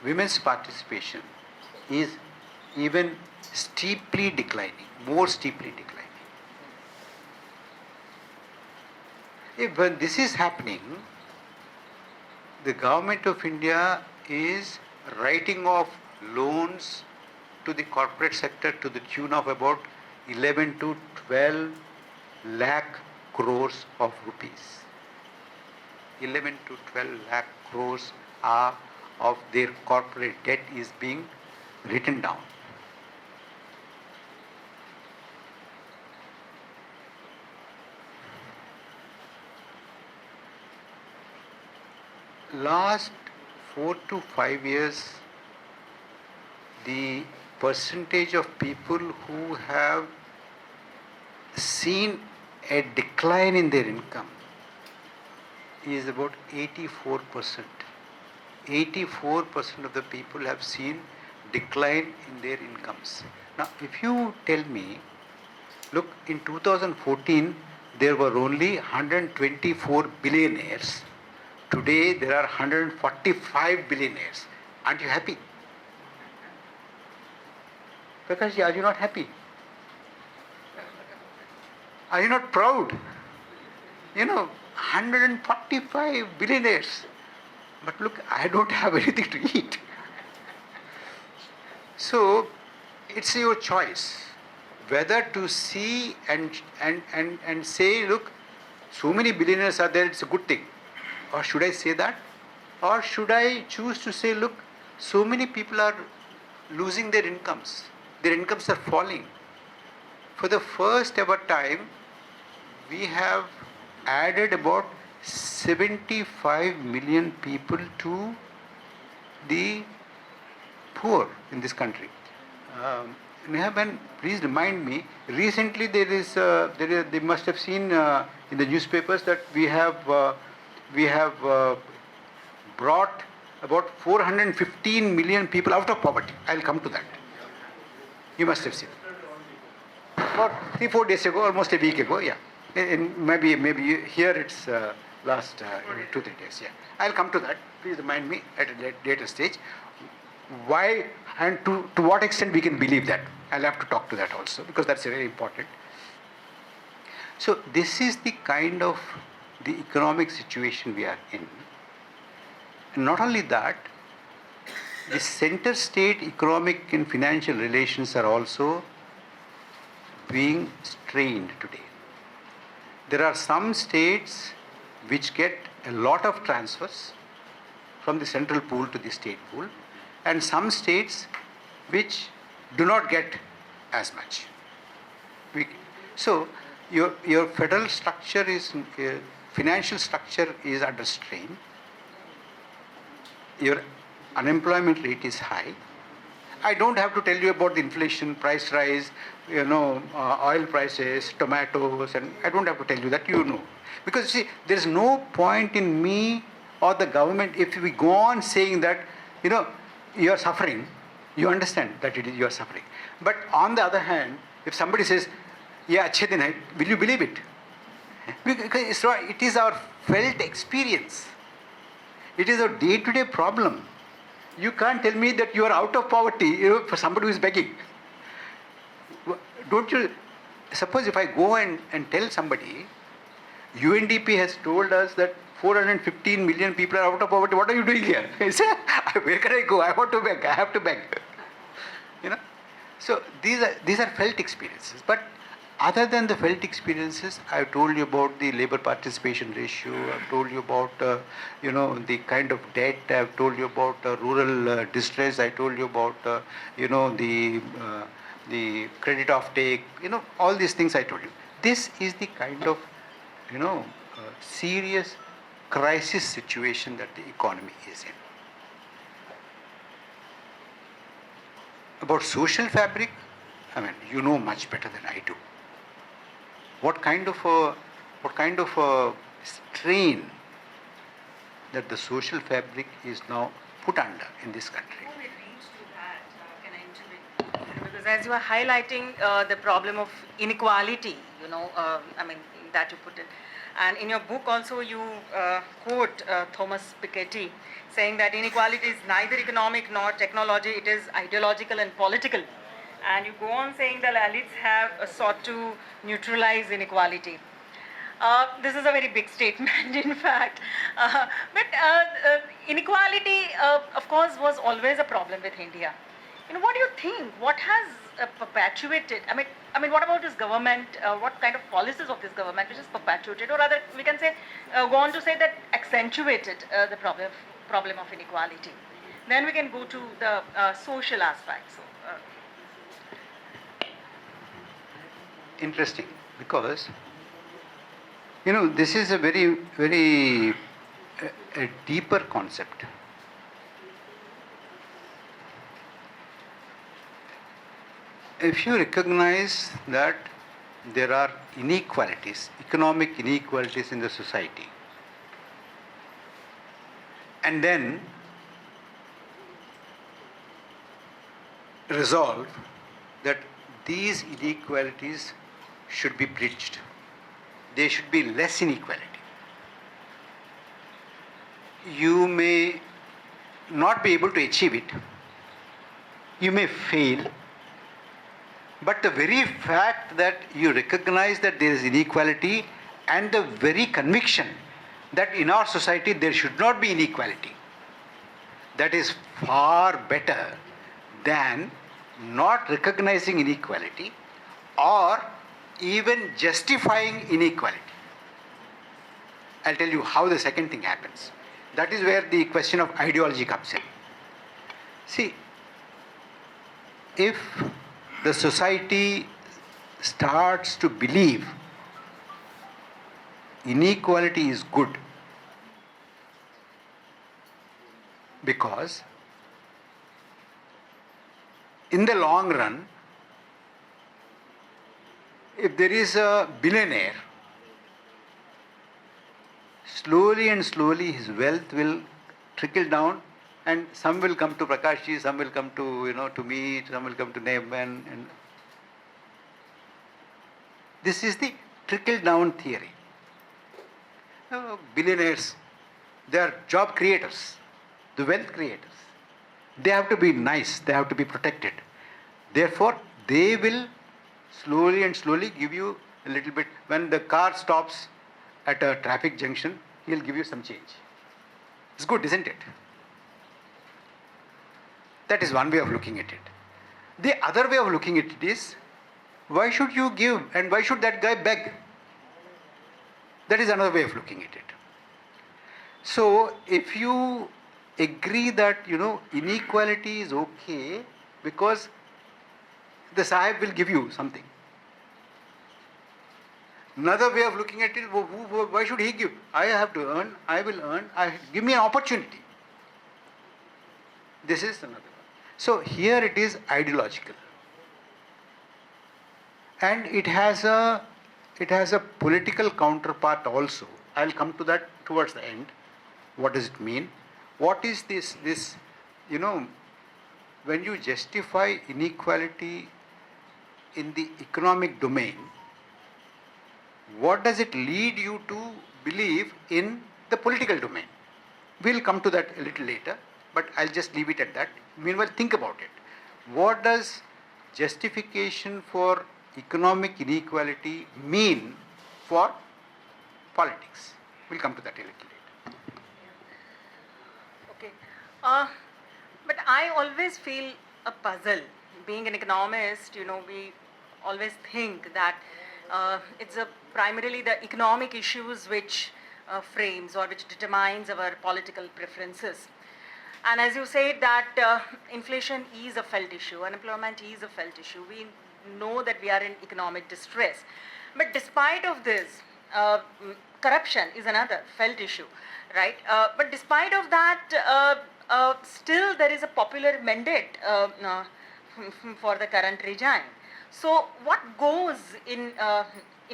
women's participation is even steeply declining, more steeply declining. When this is happening, the government of India is writing off loans to the corporate sector to the tune of about 11 to 12 lakh crores of rupees. 11 to 12 lakh crores of their corporate debt is being written down. Last 4 to 5 years, the percentage of people who have seen a decline in their income is about 84%. 84% of the people have seen decline in their incomes. Now, if you tell me, look, in 2014, there were only 124 billionaires. Today, there are 145 billionaires. Aren't you happy? Prakash, are you not happy? Are you not proud? 145 billionaires. But look, I don't have anything to eat. So, it's your choice whether to see and say, look, so many billionaires are there, it's a good thing. Or should I say that? Or should I choose to say, look, so many people are losing their incomes. Their incomes are falling. For the first ever time, we have added about 75 million people to the poor in this country. Neha, please remind me. Recently, they must have seen in the newspapers that we have brought about 415 million people out of poverty. I'll come to that. You must have seen. About 3-4 days ago, almost a week ago, yeah. Maybe here it's last 2-3 days, yeah. I'll come to that. Please remind me at a later stage. Why and to what extent we can believe that. I'll have to talk to that also because that's very important. So this is the kind of the economic situation we are in. And not only that, the center-state economic and financial relations are also being strained today. There are some states which get a lot of transfers from the central pool to the state pool, and some states which do not get as much. So your federal structure is, financial structure is under strain. Your unemployment rate is high. I don't have to tell you about the inflation, price rise, oil prices, tomatoes, and I don't have to tell you that, you know. Because see, there is no point in me or the government, if we go on saying that, you are suffering, you understand that you are suffering. But on the other hand, if somebody says, yeah, achhe din hai, will you believe it? Because it is our felt experience. It is a day-to-day problem. You can't tell me that you are out of poverty, for somebody who is begging. Don't you, suppose if I go and tell somebody, UNDP has told us that 415 million people are out of poverty, what are you doing here? He said, where can I go? I want to beg, I have to beg. So these are felt experiences. But other than the felt experiences, I've told you about the labor participation ratio. I've told you about the kind of debt. I've told you about rural distress. I told you about the credit offtake. All these things I told you. This is the kind of serious crisis situation that the economy is in. About social fabric, I mean, you know much better than I do. What kind of a strain that the social fabric is now put under in this country. Before we reach to that, can I intervene? Because as you are highlighting the problem of inequality, that you put in, and in your book also you quote Thomas Piketty saying that inequality is neither economic nor technology, it is ideological and political. And you go on saying that elites have sought to neutralize inequality. This is a very big statement, in fact. But inequality, of course, was always a problem with India. What do you think? What has perpetuated? I mean, what about this government? What kind of policies of this government which is perpetuated, or rather, we can say, go on to say that accentuated the problem of inequality? Then we can go to the social aspects. So, interesting, because this is a very, very a deeper concept. If you recognize that there are inequalities, economic inequalities in the society, and then resolve that these inequalities should be bridged, there should be less inequality. You may not be able to achieve it, you may fail, but the very fact that you recognize that there is inequality and the very conviction that in our society there should not be inequality, that is far better than not recognizing inequality or even justifying inequality. I'll tell you how the second thing happens. That is where the question of ideology comes in. See, if the society starts to believe inequality is good because in the long run, if there is a billionaire, slowly and slowly his wealth will trickle down, and some will come to Prakash, some will come to to me, some will come to Neha. And this is the trickle down theory. Billionaires, they are job creators, the wealth creators. They have to be nice, they have to be protected. Therefore, they will slowly and slowly give you a little bit. When the car stops at a traffic junction, he'll give you some change. It's good, isn't it? That is one way of looking at it. The other way of looking at it is, why should you give and why should that guy beg? That is another way of looking at it. So, if you agree that inequality is okay because the Sahib will give you something. Another way of looking at it, why should he give? I have to earn, I will earn, give me an opportunity. This is another one. So here it is ideological. And it has a political counterpart also. I'll come to that towards the end. What does it mean? What is this, when you justify inequality in the economic domain, what does it lead you to believe in the political domain? We'll come to that a little later, but I'll just leave it at that. Meanwhile, think about it. What does justification for economic inequality mean for politics? We'll come to that a little later. okay. But I always feel a puzzle. Being an economist, we always think that It's primarily the economic issues which frames or which determines our political preferences. And as you said that inflation is a felt issue, unemployment is a felt issue. We know that we are in economic distress. But despite of this, corruption is another felt issue, right? But despite of that, still there is a popular mandate for the current regime. So what goes in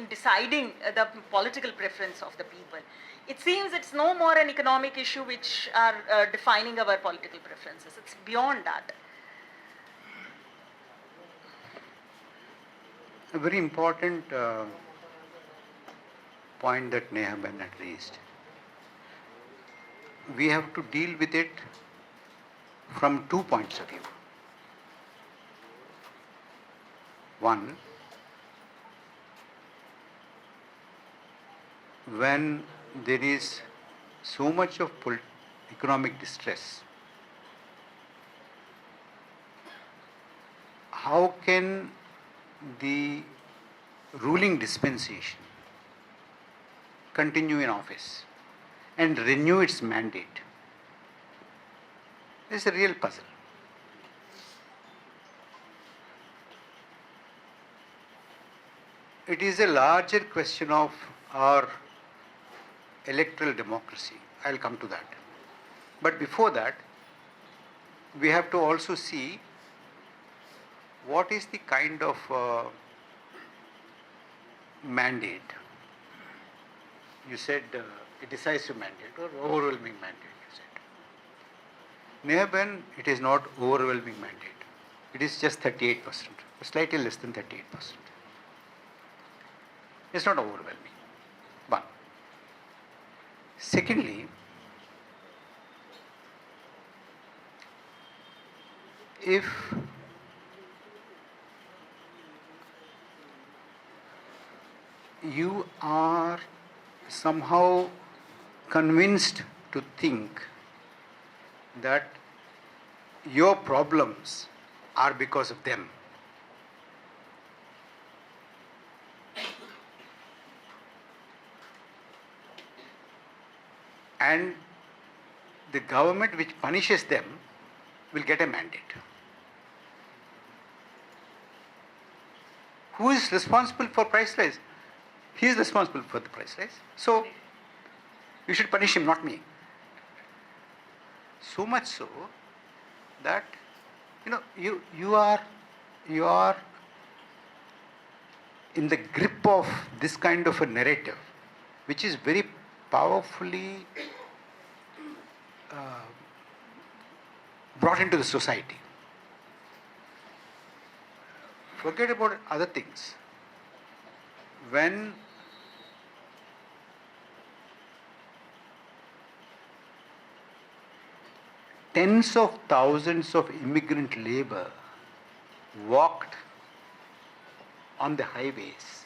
deciding the political preference of the people? It seems it's no more an economic issue which are defining our political preferences. It's beyond that. A very important point that Neha had raised. We have to deal with it from 2 points of view. One, when there is so much of economic distress, how can the ruling dispensation continue in office and renew its mandate? This is a real puzzle. It is a larger question of our electoral democracy. I'll come to that. But before that, we have to also see what is the kind of mandate. You said a decisive mandate or overwhelming mandate, you said. Neha, it is not overwhelming mandate. It is just 38%, slightly less than 38%. It's not overwhelming. One. Secondly, if you are somehow convinced to think that your problems are because of them, and the government which punishes them will get a mandate. Who is responsible for price rise? He is responsible for the price rise. So, you should punish him, not me. So much so that, you are in the grip of this kind of a narrative, which is very powerfully brought into the society. Forget about other things. When tens of thousands of immigrant labor walked on the highways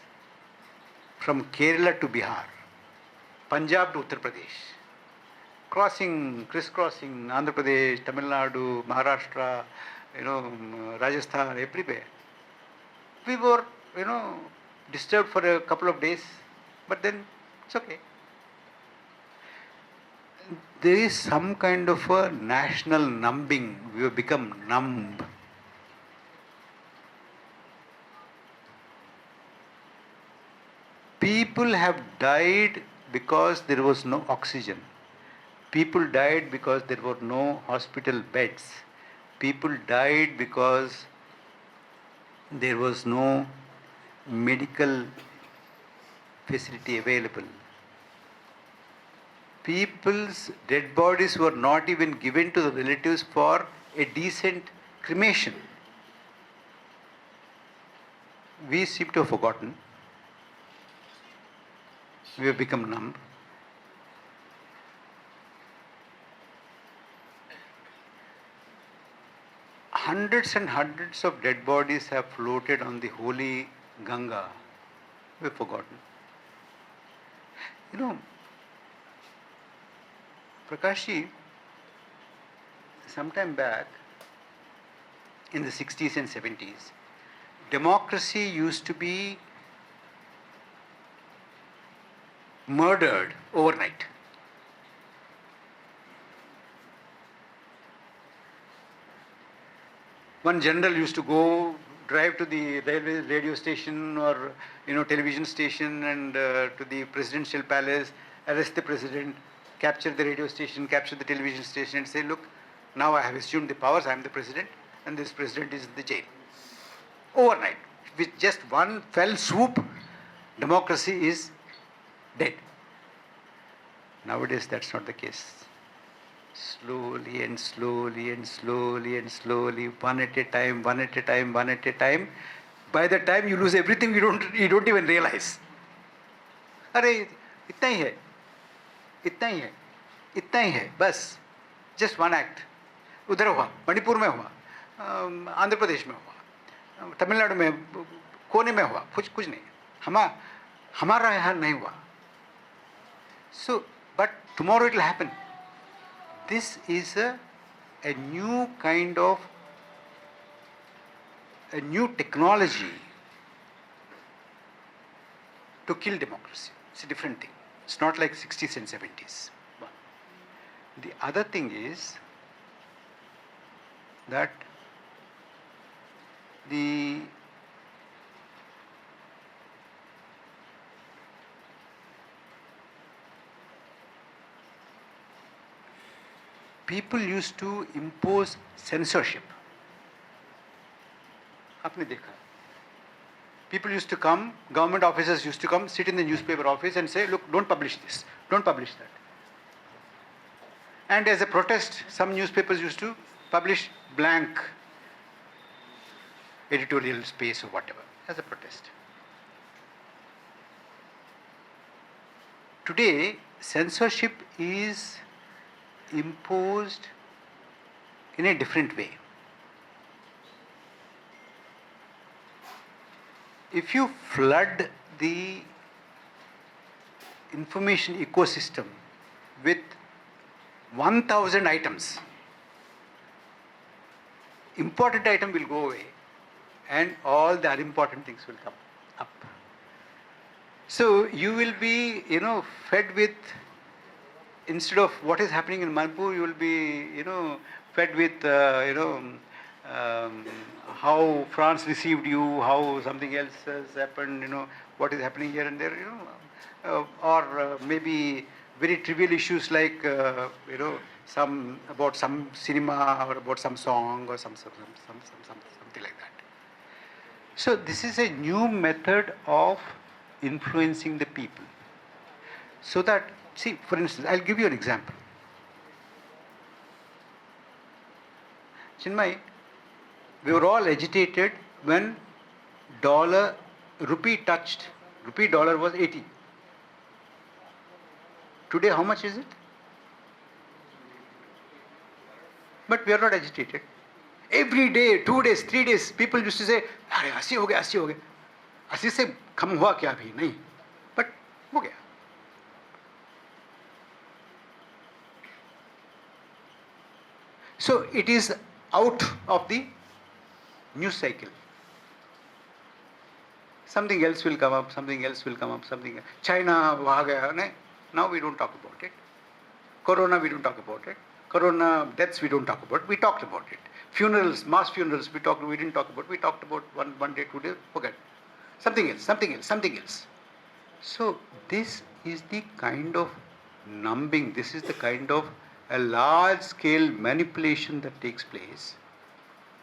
from Kerala to Bihar, Punjab to Uttar Pradesh, crisscrossing Andhra Pradesh, Tamil Nadu, Maharashtra, Rajasthan, everywhere. We were, disturbed for a couple of days, but then it's okay. There is some kind of a national numbing. We have become numb. People have died because there was no oxygen. People died because there were no hospital beds. People died because there was no medical facility available. People's dead bodies were not even given to the relatives for a decent cremation. We seem to have forgotten. We have become numb. Hundreds and hundreds of dead bodies have floated on the holy Ganga. We have forgotten. Prakash, sometime back in the 60s and 70s, democracy used to be murdered overnight. One general used to go drive to the railway radio station or television station and to the presidential palace, arrest the president, capture the radio station, capture the television station, and say, look, now I have assumed the powers, I am the president, and this president is in the jail. Overnight, with just one fell swoop, democracy is dead. Nowadays, that's not the case. Slowly and slowly and slowly and slowly, one at a time, one at a time, one at a time. By the time you lose everything, you don't even realize. अरे इतना ही है, इतना ही है, इतना ही है, बस. Just one act. उधर हुआ, मणिपुर में हुआ, आंध्र प्रदेश में हुआ, तमिलनाडु में कोने में हुआ, कुछ नहीं. हमारा यहाँ नहीं हुआ. So, but tomorrow it will happen. This is a new kind of, a new technology to kill democracy. It's a different thing. It's not like 60s and 70s. The other thing is that the people used to impose censorship. आपने देखा. People used to come, government officers used to come, sit in the newspaper office and say, look, don't publish this, don't publish that. And as a protest, some newspapers used to publish blank editorial space or whatever, as a protest. Today, censorship is imposed in a different way. If you flood the information ecosystem with 1,000 items, important item will go away and all the unimportant things will come up. So you will be, fed with, instead of what is happening in Manipur, you will be, fed with, how France received you, how something else has happened, what is happening here and there, or maybe very trivial issues like, about some cinema or about some song or something like that. So this is a new method of influencing the people. So that, see, for instance, I'll give you an example. Chinmay, we were all agitated when rupee dollar was 80. Today, how much is it? But we are not agitated. Every day, 2 days, 3 days, people used to say, "Arey, 80 हो गया, 80 हो गया." 80 से कम हुआ क्या अभी? नहीं. But हो गया. So it is out of the news cycle. Something else will come up, something else will come up, something else. China, वहाँ गया, now we don't talk about it. Corona, we don't talk about it. Corona deaths, we don't talk about it. We talked about it. Funerals, mass funerals, we didn't talk about it. We talked about one day, 2 days, forget. Something else. So this is the kind of numbing, this is the kind of a large scale manipulation that takes place.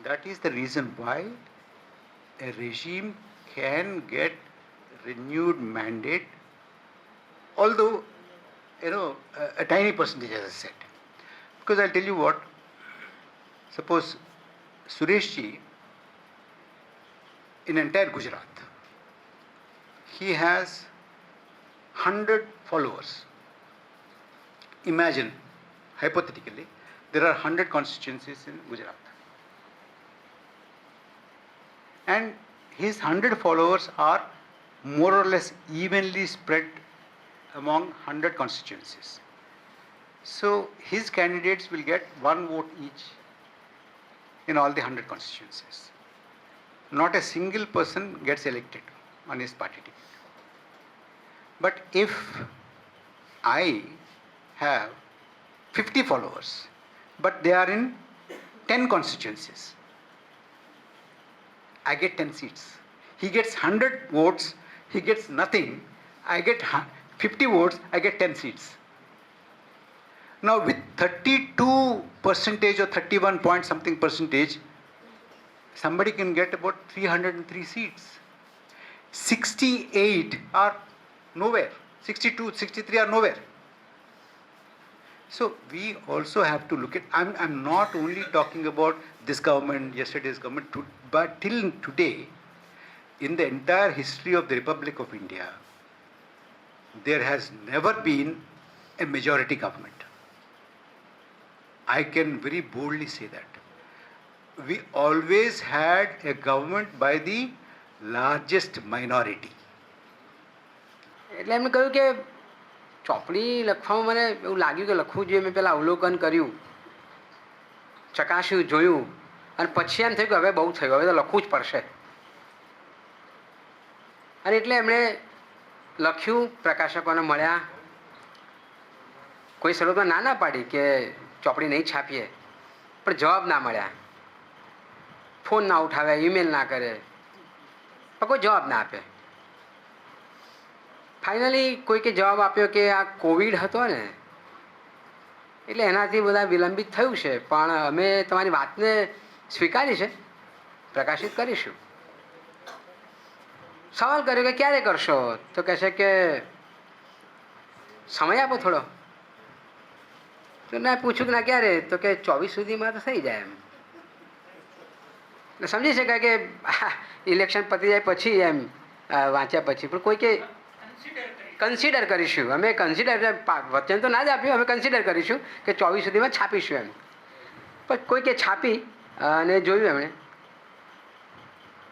That is the reason why a regime can get renewed mandate, although, a tiny percentage, as I said. Because I'll tell you what, suppose Suresh ji, in entire Gujarat, he has 100 followers. Imagine, hypothetically, there are 100 constituencies in Gujarat. And his 100 followers are more or less evenly spread among 100 constituencies. So his candidates will get 1 vote each in all the 100 constituencies. Not a single person gets elected on his party ticket. But if I have 50 followers, but they are in 10 constituencies. I get 10 seats. He gets 100 votes, he gets nothing. I get 50 votes, I get 10 seats. Now with 32 percentage or 31 point something percentage, somebody can get about 303 seats. 68 are nowhere. 62, 63 are nowhere. So we also have to look at, I'm not only talking about this government, yesterday's government, but till today, in the entire history of the Republic of India, there has never been a majority government. I can very boldly say that. We always had a government by the largest minority. એટલે એમને કહ્યું કે ચોપડી લખવામાં મને એવું લાગ્યું કે લખવું જોઈએ. મેં પહેલાં અવલોકન કર્યું, ચકાસ્યું, જોયું, અને પછી એમ થયું કે હવે બહુ થયું, હવે તો લખવું જ પડશે. અને એટલે એમણે લખ્યું, પ્રકાશકોને મળ્યા. કોઈ શરૂઆતમાં ના પાડી કે ચોપડી નહીં છાપીએ, પણ જવાબ ના મળ્યા. ફોન ના ઉઠાવે, ઈમેલ ના કરે, પણ કોઈ જવાબ ના આપે. ફાઇનલી કોઈકે જવાબ આપ્યો કે આ કોવિડ હતો ને, એટલે એનાથી બધા વિલંબિત થયું છે, પણ અમે તમારી વાતને સ્વીકારી છે, પ્રકાશિત કરીશું. સવાલ કર્યો કે ક્યારે કરશો? તો કહે છે કે સમય આપો થોડો. તો ના પૂછ્યું કે ના ક્યારે? તો કે 24 સુધીમાં તો થઈ જાય એમ. એટલે સમજી શકાય કે ઇલેક્શન પતી જાય પછી એમ વાંચ્યા પછી. પણ કોઈ કે કન્સિડર કરીશું, અમે કન્સિડર, વચન તો ના જ આપ્યું, અમે કન્સિડર કરીશું કે 24 સુધીમાં છાપીશું એમ. પણ કોઈ કે છાપી અને જોયું એમણે.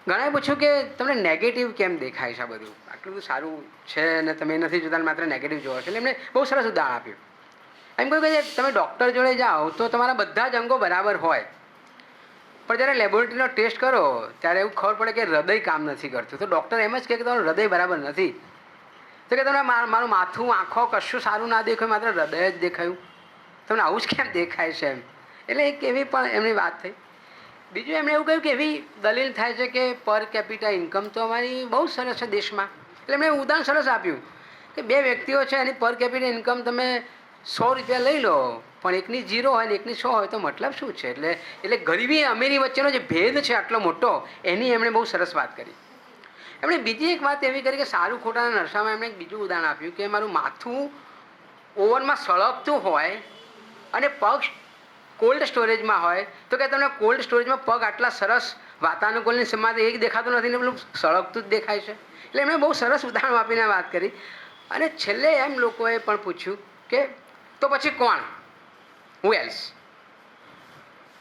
ઘણાએ પૂછ્યું કે તમને નેગેટિવ કેમ દેખાય છે? આ બધું આટલું બધું સારું છે અને તમે નથી જોતા, માત્ર નેગેટિવ જોવો છો. એટલે એમણે બહુ સરસ ઉદાહરણ આપ્યું. એમ કહ્યું કે તમે ડૉક્ટર જોડે જાઓ તો તમારા બધા જ અંગો બરાબર હોય, પણ જ્યારે લેબોરેટરીનો ટેસ્ટ કરો ત્યારે એવું ખબર પડે કે હૃદય કામ નથી કરતું. તો ડૉક્ટર એમ જ કહે કે તમારું હૃદય બરાબર નથી. તો કે તમને મારું માથું, આંખો કશું સારું ના દેખાયું, માત્ર હૃદય જ દેખાયું. તમને આવું જ કેમ દેખાય છે એમ? એટલે એક એવી પણ એમની વાત થઈ. બીજું એમણે એવું કહ્યું કે એવી દલીલ થાય છે કે પર કેપિટા ઇન્કમ તો અમારી બહુ સરસ છે દેશમાં. એટલે એમણે ઉદાહરણ સરસ આપ્યું કે બે વ્યક્તિઓ છે, એની પર કેપિટા ઇન્કમ તમે 100 રૂપિયા લઈ લો, પણ એકની 0 હોય ને એકની 100 હોય તો મતલબ શું છે? એટલે ગરીબી અમીરી વચ્ચેનો જે ભેદ છે આટલો મોટો, એની એમણે બહુ સરસ વાત કરી. એમણે બીજી એક વાત એવી કરી કે સારું ખોટાના નરસામાં એમણે એક બીજું ઉદાહરણ આપ્યું કે મારું માથું ઓવનમાં સળગતું હોય અને પગ કોલ્ડ સ્ટોરેજમાં હોય, તો કે તમને કોલ્ડ સ્ટોરેજમાં પગ આટલા સરસ વાતાનુકૂળની સમાધિ એક દેખાતું નથી ને પેલું સળગતું જ દેખાય છે. એટલે એમણે બહુ સરસ ઉદાહરણ આપીને વાત કરી. અને છેલ્લે એમ લોકોએ પણ પૂછ્યું કે તો પછી કોણ? હુ એલ્સ?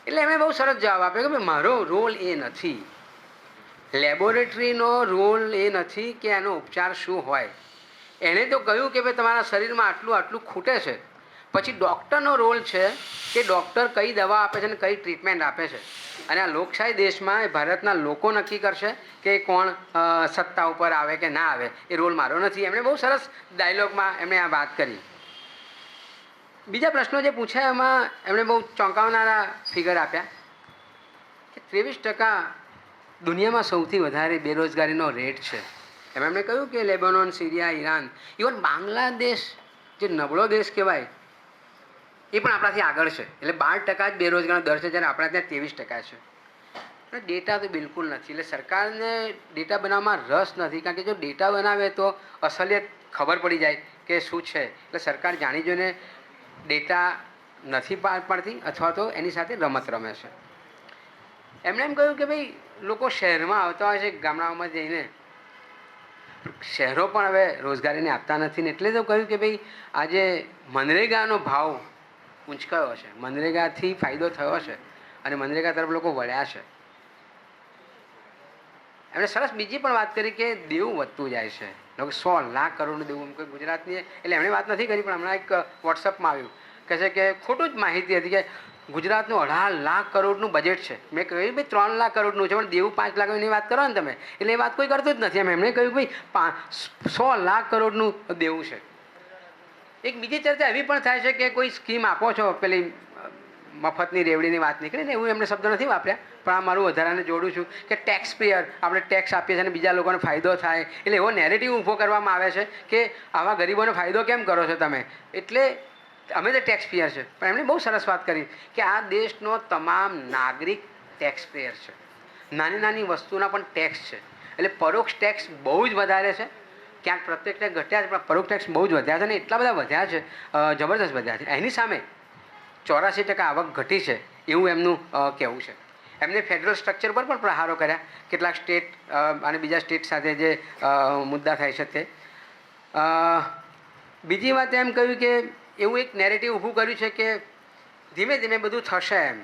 એટલે એમણે બહુ સરસ જવાબ આપ્યો કે ભાઈ મારો રોલ એ નથી, લેબોરેટરીનો રોલ એ નથી કે એનો ઉપચાર શું હોય. એણે તો કહ્યું કે ભાઈ તમારા શરીરમાં આટલું આટલું ખૂટે છે. પછી ડૉક્ટરનો રોલ છે કે ડૉક્ટર કઈ દવા આપે છે અને કઈ ટ્રીટમેન્ટ આપે છે. અને આ લોકશાહી દેશમાં ભારતના લોકો નક્કી કરશે કે કોણ સત્તા ઉપર આવે કે ના આવે. એ રોલ મારો નથી. એમણે બહુ સરસ ડાયલોગમાં એમણે આ વાત કરી. બીજા પ્રશ્નો જે પૂછાય એમાં એમણે બહુ ચોંકાવનારા ફિગર આપ્યા કે 23% દુનિયામાં સૌથી વધારે બેરોજગારીનો રેટ છે. એમ એમણે કહ્યું કે Lebanon, Syria, Iran, even Bangladesh જે નબળો દેશ કહેવાય એ પણ આપણાથી આગળ છે. એટલે 12% જ બેરોજગારીનો દર છે, જ્યારે આપણા ત્યાં 23% છે. અને ડેટા તો બિલકુલ નથી. એટલે સરકારને ડેટા બનાવવામાં રસ નથી, કારણ કે જો ડેટા બનાવે તો અસલિયત ખબર પડી જાય કે શું છે. એટલે સરકાર જાણી જોઈને ડેટા નથી પાર પાડતી અથવા તો એની સાથે રમત રમે છે. એમણે એમ કહ્યું કે ભાઈ લોકો શહેરમાં આવતા હોય છે ગામડાઓમાં જઈને, શહેરો પણ હવે રોજગારીને આપતા નથી ને, એટલે તો કહ્યું કે ભાઈ આજે મનરેગાનો ભાવ ઊંચકાયો છે, મનરેગાથી ફાયદો થયો છે અને મનરેગા તરફ લોકો વળ્યા છે. એમણે સરસ બીજી પણ વાત કરી કે દેવું વધતું જાય છે. લોકો 100 લાખ કરોડનું દેવું કોઈ ગુજરાતની, એટલે એમણે વાત નથી કરી પણ હમણાં એક વોટ્સઅપમાં આવ્યું કહે છે કે ખોટું જ માહિતી હતી કે ગુજરાતનું 18 લાખ કરોડનું બજેટ છે. મેં કહ્યું ભાઈ 3 લાખ કરોડનું છે, પણ દેવું 5 લાખની વાત કરો ને તમે, એટલે એ વાત કોઈ કરતું જ નથી. એમણે કહ્યું ભાઈ 100 લાખ કરોડનું દેવું છે. એક બીજી ચર્ચા એવી પણ થાય છે કે કોઈ સ્કીમ આપો છો, પેલી મફતની રેવડીની વાત નીકળી ને, એવું એમને શબ્દ નથી વાપર્યા, પણ આ મારું વધારાને જોડું છું કે ટેક્સ પેયર, આપણે ટેક્સ આપીએ છીએ અને બીજા લોકોને ફાયદો થાય, એટલે એવો નેરેટિવ ઊભો કરવામાં આવે છે કે આવા ગરીબોને ફાયદો કેમ કરો છો તમે, એટલે અમે તો ટેક્સ પેયર છે. પણ એમણે બહુ સરસ વાત કરી કે આ દેશનો તમામ નાગરિક ટેક્સ પેયર છે. નાની નાની વસ્તુના પણ ટેક્સ છે, એટલે પરોક્ષ ટેક્સ બહુ જ વધારે છે. ક્યાંક પ્રત્યક્ષ ટેક્સ ઘટ્યા છે, પણ પરોક્ષ ટેક્સ બહુ જ વધ્યા છે અને એટલા બધા વધ્યા છે, જબરદસ્ત વધ્યા છે. એની સામે 84% આવક ઘટી છે એવું એમનું કહેવું છે. એમને ફેડરલ સ્ટ્રક્ચર પર પણ પ્રહારો કર્યા, કેટલાક સ્ટેટ અને બીજા સ્ટેટ સાથે જે મુદ્દા થાય છે તે. બીજી વાત એમ કહ્યું કે એવું એક નેરેટિવ ઊભું કર્યું છે કે ધીમે ધીમે બધું થશે એમ.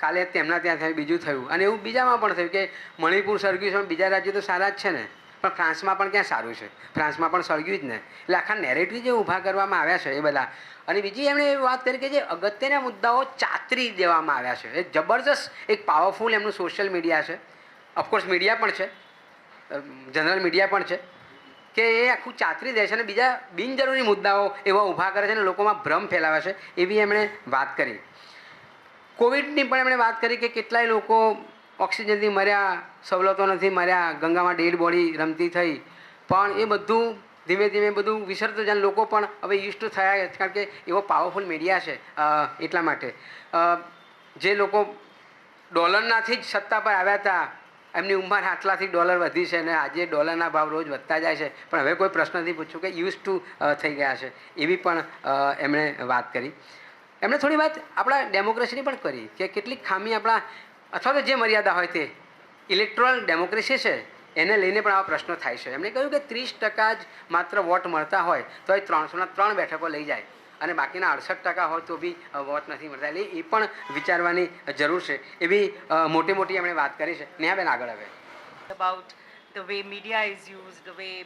કાલે તેમના ત્યાં થયું, બીજું થયું, અને એવું બીજામાં પણ થયું કે મણિપુર સળગ્યું છે, બીજા રાજ્યો તો સારા જ છે ને, પણ ફ્રાન્સમાં પણ ક્યાં સારું છે, ફ્રાન્સમાં પણ સળગ્યું જ ને. એટલે આખા નેરેટિવ જે ઊભા કરવામાં આવ્યા છે એ બધા. અને બીજી એમણે એવી વાત કરી કે જે અગત્યના મુદ્દાઓ ચાતરી દેવામાં આવ્યા છે. એ જબરજસ્ત એક પાવરફુલ એમનું સોશિયલ મીડિયા છે, ઓફકોર્સ મીડિયા પણ છે, જનરલ મીડિયા પણ છે, કે એ આખું ચાતરી દે છે અને બીજા બિનજરૂરી મુદ્દાઓ એવા ઊભા કરે છે અને લોકોમાં ભ્રમ ફેલાવે છે, એવી એમણે વાત કરી. કોવિડની પણ એમણે વાત કરી કે કેટલાય લોકો ઓક્સિજનથી મર્યા, સવલતો નથી મર્યા, ગંગામાં ડેડ બોડી રમતી થઈ, પણ એ બધું ધીમે ધીમે બધું વિસરતું જાય. લોકો પણ હવે યુઝ ટુ થયા, કારણ કે એવો પાવરફુલ મીડિયા છે. એટલા માટે જે લોકો ડોલરનાથી જ સત્તા પર આવ્યા હતા, એમની ઉંમર આટલાથી ડોલર વધી છે અને આજે ડોલરના ભાવ રોજ વધતા જાય છે, પણ હવે કોઈ પ્રશ્ન નથી પૂછ્યું કે યુઝ ટુ થઈ ગયા છે, એવી પણ એમણે વાત કરી. એમણે થોડી વાત આપણા ડેમોક્રેસીની પણ કરી કે કેટલીક ખામી આપણા, અથવા તો જે મર્યાદા હોય તે ઇલેક્ટોરલ ડેમોક્રેસી છે એને લઈને પણ આવા પ્રશ્નો થાય છે. એમણે કહ્યું કે 30% જ માત્ર વોટ મળતા હોય તો એ 303 બેઠકો લઈ જાય, અને બાકીના 68% હોય તો બી વોટ નથી મળતા. એટલે એ પણ વિચારવાની જરૂર છે. એવી મોટી મોટી એમણે વાત કરી છે. નેહાબેન આગળ આવે. About the way media is used, the way,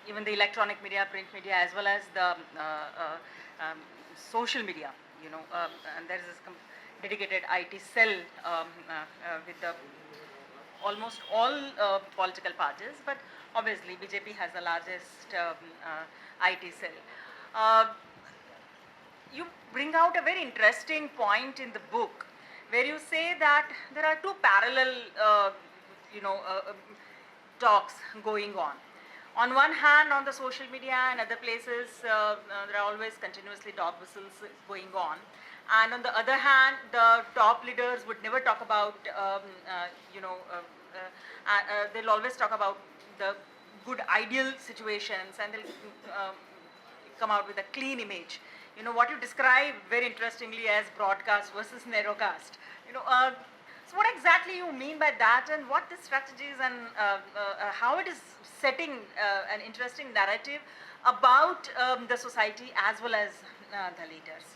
even the electronic media, print media, as well as the social media, and there is this dedicated IT cell with the almost all political parties, but obviously BJP has the largest IT cell. You bring out a very interesting point in the book where you say that there are two parallel talks going on. On one hand, on the social media and other places, there are always continuously dog whistles going on. And on the other hand, the top leaders would never talk about, they'll always talk about the good ideal situations, and they'll come out with a clean image. What you describe very interestingly as broadcast versus narrowcast. So what exactly you mean by that, and what the strategies and how it is setting an interesting narrative about the society as well as the leaders?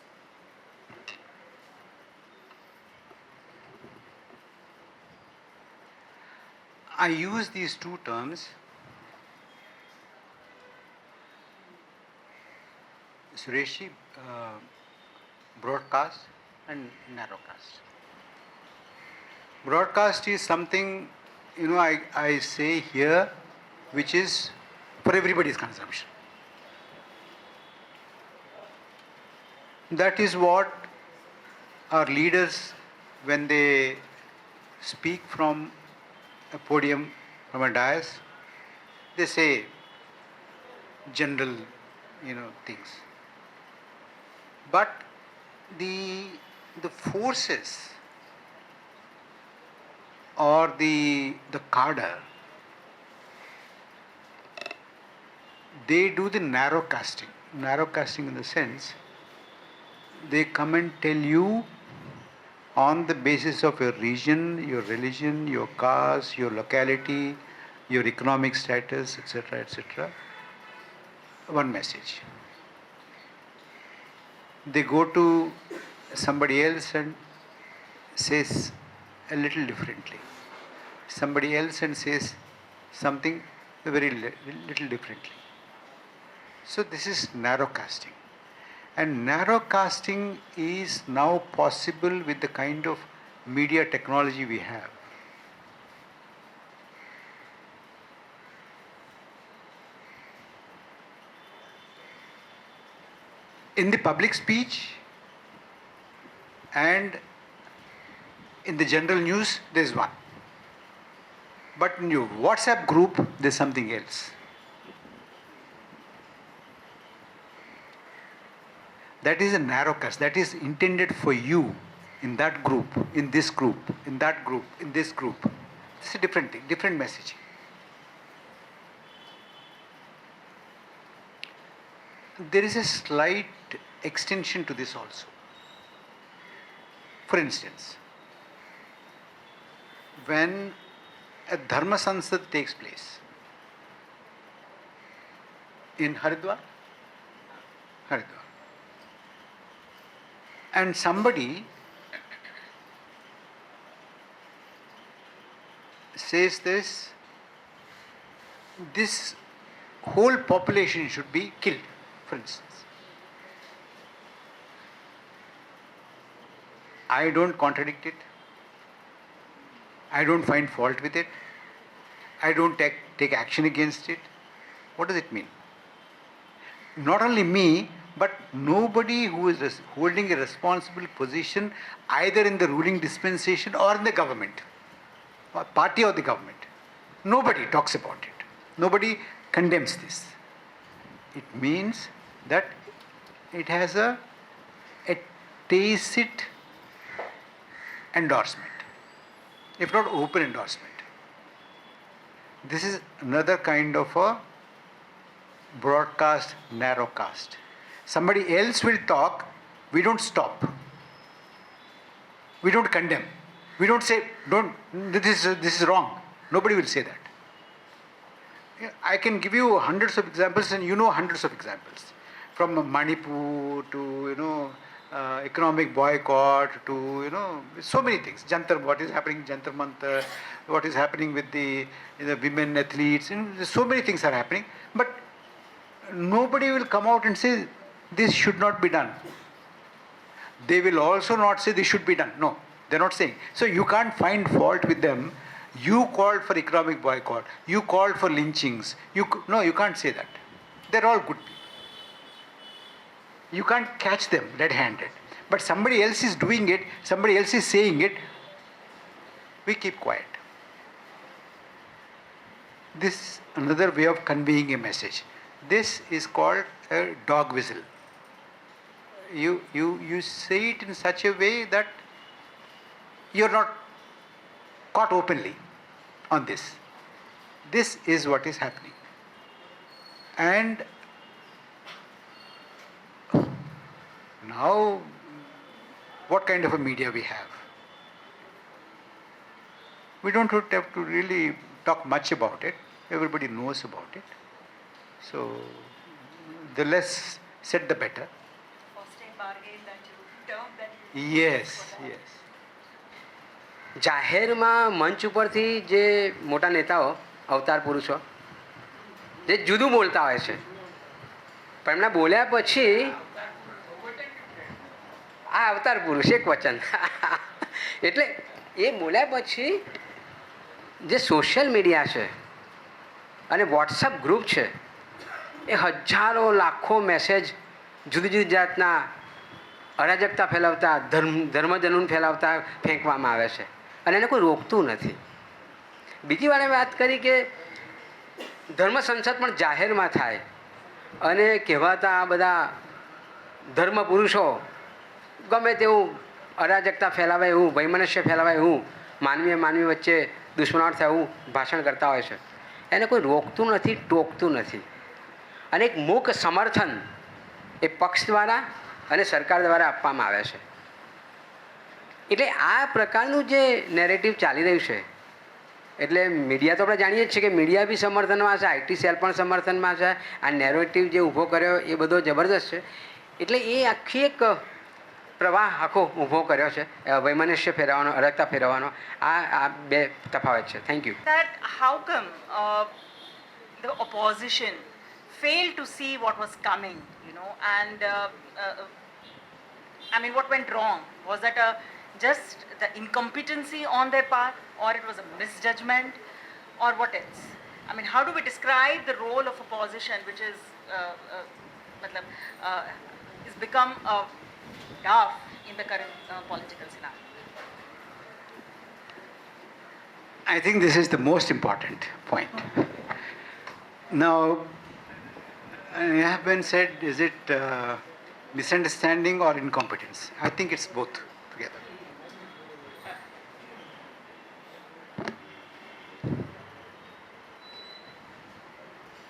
I use these two terms, Suresh, broadcast and narrowcast. Broadcast is something, I say here, which is for everybody's consumption. That is what our leaders, when they speak from a podium, from a dais, they say general, things. But the forces or the cadre, they do the narrowcasting. Narrowcasting in the sense, they come and tell you on the basis of your region, your religion, your caste, your locality, your economic status, etc., one message. They go to somebody else and says a little differently. Somebody else and says something very little differently. So this is narrowcasting. And narrowcasting is now possible with the kind of media technology we have. in the public speech and in the general news, there is one. But in your WhatsApp group, there is something else. That is a narrow cast. That is intended for you in that group, in this group, in that group, in this group. It's a different thing, different messaging. There is a slight extension to this also. For instance, when a Dharma Sansad takes place in Haridwar, and somebody says this whole population should be killed, for instance. I don't contradict it. I don't find fault with it. I don't take action against it. What does it mean? Not only me, but nobody who is holding a responsible position either in the ruling dispensation or in the government, or party or the government. Nobody talks about it. Nobody condemns this. It means that it has a tacit endorsement, if not open endorsement. This is another kind of a broadcast, narrowcast. Somebody else will talk, we don't stop. We don't condemn. We don't say, this is wrong. Nobody will say that. I can give you hundreds of examples, and you know hundreds of examples. From Manipur to, economic boycott to, so many things. Jantar, what is happening in Jantar Mantar, what is happening with the women athletes, so many things are happening. But nobody will come out and say, this should not be done. They will also not say this should be done. No, they're not saying. So you can't find fault with them. You called for economic boycott. You called for lynchings. No, you can't say that. They're all good people. You can't catch them red-handed. But somebody else is doing it, somebody else is saying it, we keep quiet. This is another way of conveying a message. This is called a dog whistle. You say it in such a way that you're not caught openly on this. This is what is happening. And now, what kind of a media we have? We don't have to really talk much about it. Everybody knows about it. So, the less said, the better. Yes, yes. જાહેરમાં મંચ ઉપરથી જે મોટા નેતાઓ અવતાર પુરુષો જે જુદું બોલતા હોય છે, પણ એમના બોલ્યા પછી આ અવતાર પુરુષ એક વચન એટલે એ બોલ્યા પછી જે સોશિયલ મીડિયા છે અને વોટ્સઅપ ગ્રુપ છે એ હજારો લાખો મેસેજ જુદી જુદી જાતના અરાજકતા ફેલાવતા ધર્મજનૂન ફેલાવતા ફેંકવામાં આવે છે અને એને કોઈ રોકતું નથી. બીજી વાર વાત કરી કે ધર્મ સંસદ પણ જાહેરમાં થાય અને કહેવાતા આ બધા ધર્મ પુરુષો ગમે તેવું અરાજકતા ફેલાવે એવું, વૈમનસ્ય ફેલાવે એવું, માનવી વચ્ચે દુશ્મનાવટ થાય એવું ભાષણ કરતા હોય છે. એને કોઈ રોકતું નથી, ટોકતું નથી. અને એક મૂક સમર્થન એ પક્ષ દ્વારા અને સરકાર દ્વારા આપવામાં આવે છે. એટલે આ પ્રકારનું જે નેરેટિવ ચાલી રહ્યું છે, એટલે મીડિયા તો આપણે જાણીએ જ છીએ કે મીડિયા બી સમર્થનમાં છે, આઈટી સેલ પણ સમર્થનમાં છે. આ નેરેટિવ જે ઊભો કર્યો એ બધો જબરદસ્ત છે. એટલે એ આખી એક પ્રવાહ આખો ઊભો કર્યો છે વૈમનસ્ય ફેરવવાનો, અરાજકતા ફેરવવાનો. આ બે તફાવત છે. Thank you. That how come the opposition failed to see what was coming, and I mean, what went wrong? Was that just the incompetency on their part, or it was a misjudgment, or what else? I mean, how do we describe the role of opposition, which is is become a dove in the current political scenario? I think this is the most important point. Now, it has been said, is it misunderstanding or incompetence? I think it's both together.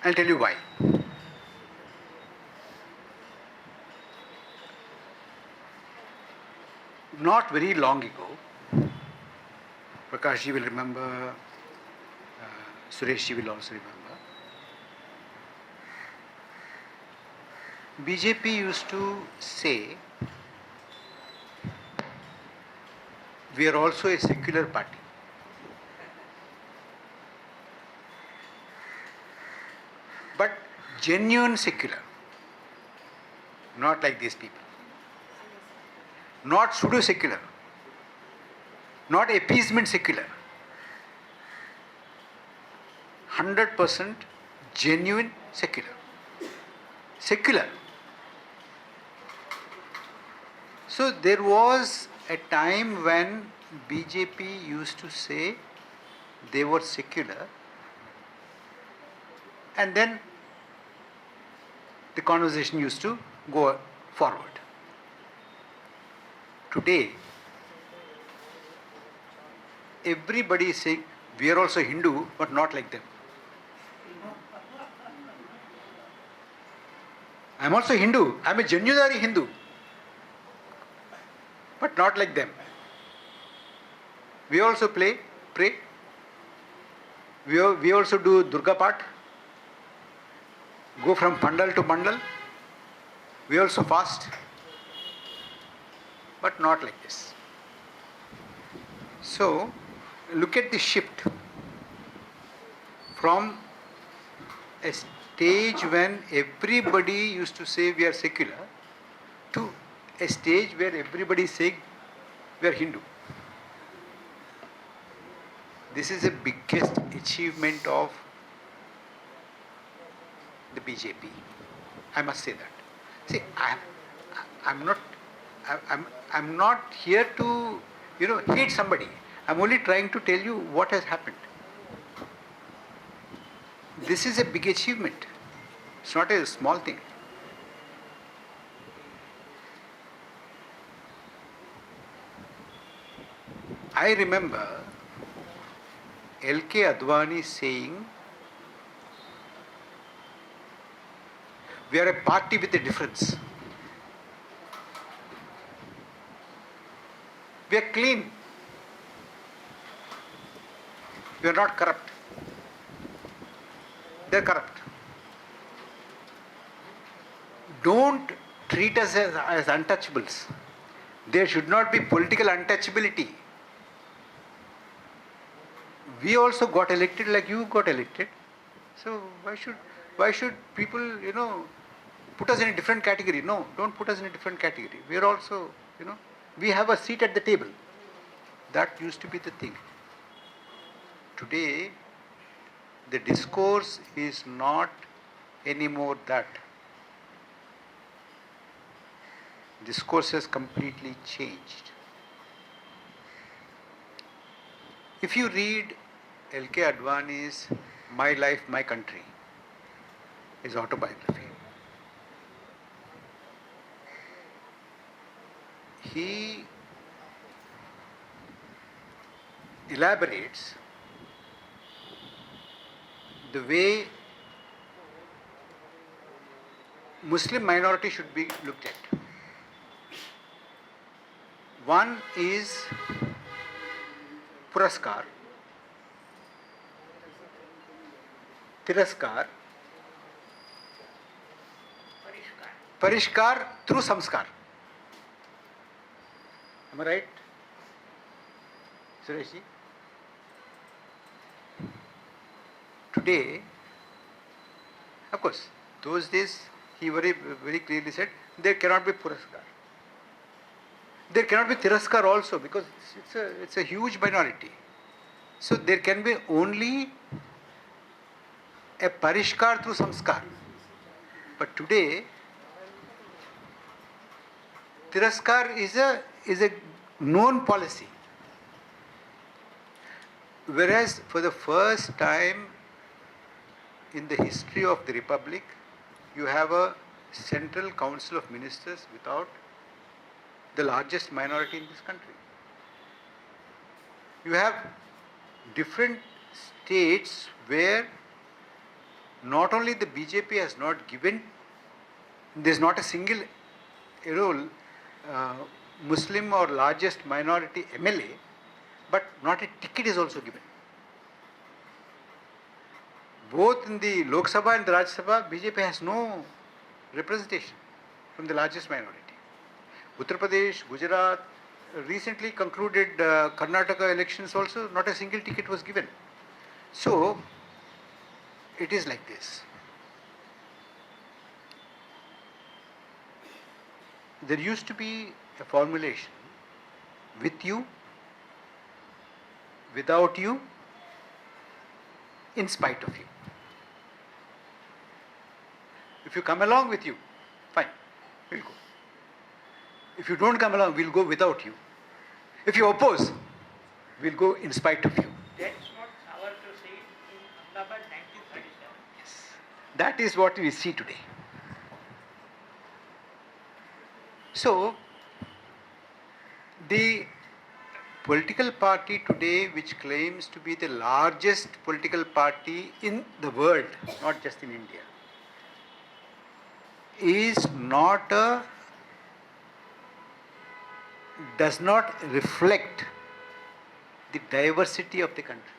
I'll tell you why. Not very long ago, Prakash ji will remember, Suresh ji will also remember. BJP used to say, we are also a secular party. But genuine secular, not like these people. Not pseudo secular, not appeasement secular. 100% genuine secular. Secular. So there was a time when BJP used to say they were secular, and then the conversation used to go forward. Today, everybody is saying, we are also Hindu, but not like them. I am also Hindu, I am a genuine Hindu, but not like them. We also pray, we also do Durga Path, go from Pandal to Mandal, we also fast, but not like this. So, look at the shift from a stage when everybody used to say we are secular to a stage where everybody is saying we are Hindu. This is the biggest achievement of the BJP. I must say that. See, I'm not here to, hate somebody. I'm only trying to tell you what has happened. This is a big achievement. It's not a small thing. I remember L.K. Advani saying, we are a party with a difference. We are clean. We are not corrupt. They are corrupt. Don't treat us as untouchables. There should not be political untouchability. We also got elected like you got elected. So why should people, put us in a different category? No, don't put us in a different category. We are also, we have a seat at the table. That used to be the thing. Today, the discourse is not anymore that. Discourse has completely changed. If you read L.K. Advani's My Life, My Country, his autobiography, he elaborates the way Muslim minority should be looked at. One is Puraskar, Tiraskar, Parishkar through Samskar. Am I right, Suresh ji? Today, of course, those days he very, very clearly said there cannot be Puraskar. There cannot be Tiraskar also because it's a huge minority. So there can be only a Parishkar through Samskar. But today, Tiraskar is a known policy. Whereas for the first time in the history of the Republic, you have a Central Council of Ministers without the largest minority in this country. You have different states where not only the BJP has not given, there's not a single Muslim or largest minority MLA, but not a ticket is also given. Both in the Lok Sabha and the Rajya Sabha, BJP has no representation from the largest minority. Uttar Pradesh, Gujarat, recently concluded Karnataka elections also, not a single ticket was given. So, it is like this. There used to be a formulation: with you, without you, in spite of you. If you come along with you, fine, we'll go. If you don't come along, we'll go without you. If you oppose, we'll go in spite of you. That's what our to say in Ahmedabad 1937. Yes. That is what we see today. So, the political party today, which claims to be the largest political party in the world, not just in India, does not reflect the diversity of the country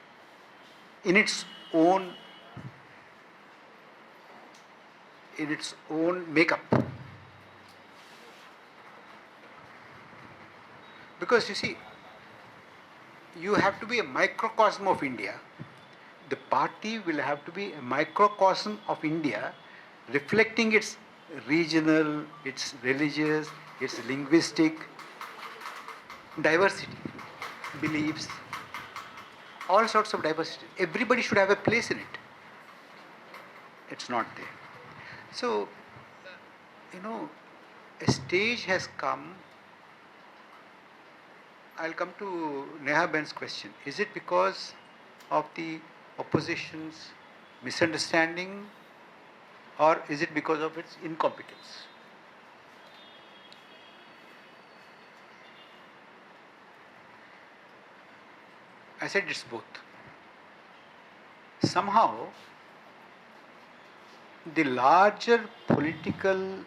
in its own makeup. Because you see, you have to be a microcosm of India. The party will have to be a microcosm of India, reflecting its regional, its religious, its linguistic diversity, beliefs, all sorts of diversity. Everybody should have a place in it. It's not there. So, a stage has come. I'll come to Neha Ben's question. Is it because of the opposition's misunderstanding, or is it because of its incompetence? I said it's both. Somehow, the larger political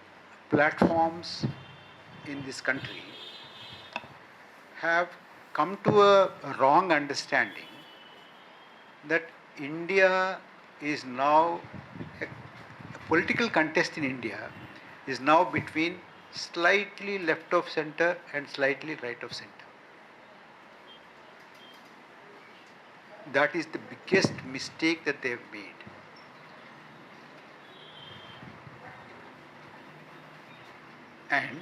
platforms in this country have come to a wrong understanding that India is now, a political contest in India is now between slightly left of center and slightly right of center. That is the biggest mistake that they have made. And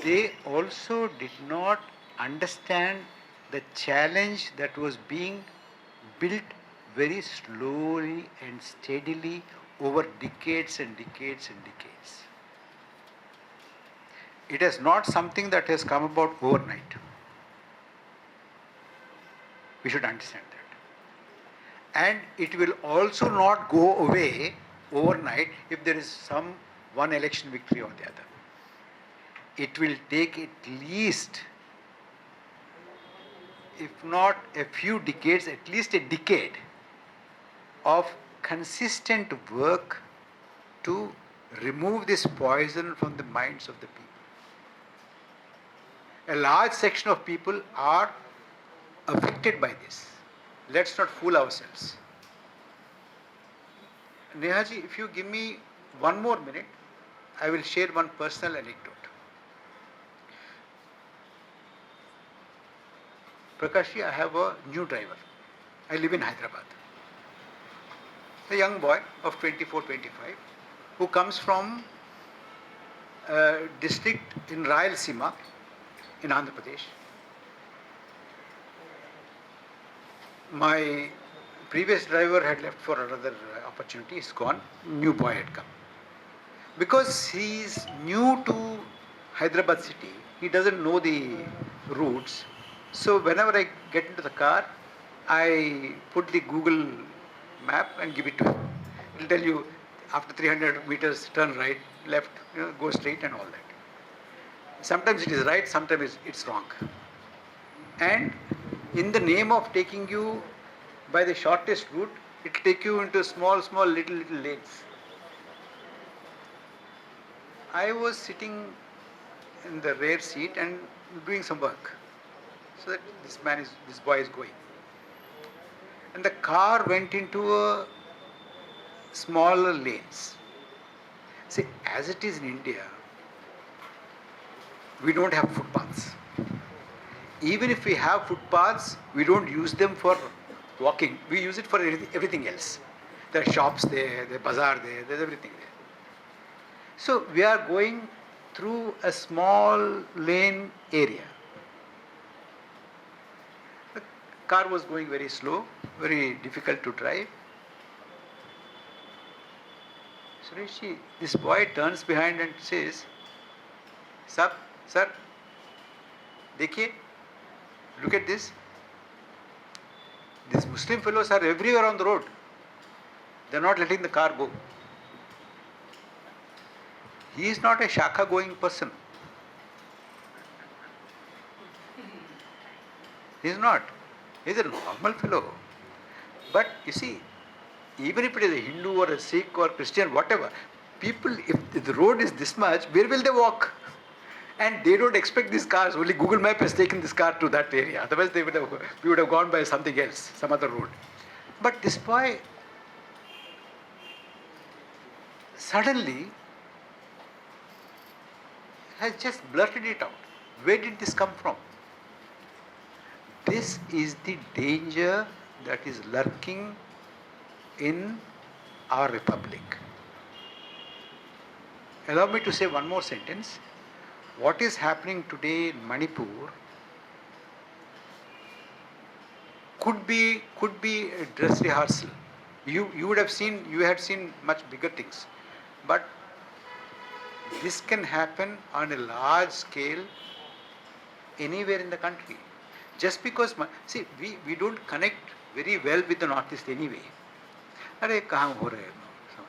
they also did not understand the challenge that was being built very slowly and steadily over decades and decades and decades. It is not something that has come about overnight. We should understand that. And it will also not go away overnight if there is some one election victory or the other. It will take at least, if not a few decades, at least a decade of consistent work to remove this poison from the minds of the people. A large section of people are affected by this. Let's not fool ourselves. Nehaji, if you give me one more minute, I will share one personal anecdote. Prakashji, I have a new driver. I live in Hyderabad. A young boy of 24, 25, who comes from a district in Rayalaseema in Andhra Pradesh. My previous driver had left for another opportunity, he's gone, new boy had come. Because he is new to Hyderabad city. He doesn't know the routes. So whenever I get into the car, I put the Google map and give it to him. It will tell you after 300 meters turn right, left, go straight and all that. Sometimes it is right, sometimes it's wrong. And in the name of taking you by the shortest route, it will take you into small little lanes. I was sitting in the rear seat and doing some work. So that this boy is going. And the car went into a smaller lanes. See, as it is in India, we don't have footpaths. Even if we have footpaths, we don't use them for walking. We use it for everything else. There are shops there, there's bazaar there, there's everything there. So we are going through a small lane area. The car was going very slow, very difficult to drive. Suresh, this boy turns behind and says, Sir, dekhiye, look at this. These Muslim fellows are everywhere on the road. They are not letting the car go. He is not a shakha going person. He is not. He is a normal fellow. But you see, even if it is a Hindu or a Sikh or Christian, whatever, people, if the road is this much, where will they walk? And they don't expect these cars. Only Google Map has taken this car to that area. Otherwise, we would have gone by something else, some other road. But this boy suddenly has just blurted it out. Where did this come from? This is the danger that is lurking in our republic. Allow me to say one more sentence. What is happening today in Manipur could be a dress rehearsal. You had seen much bigger things, but this can happen on a large scale anywhere in the country. Just because, see, we don't connect very well with the Northeast anyway. Arey, kahan ho rahe hai?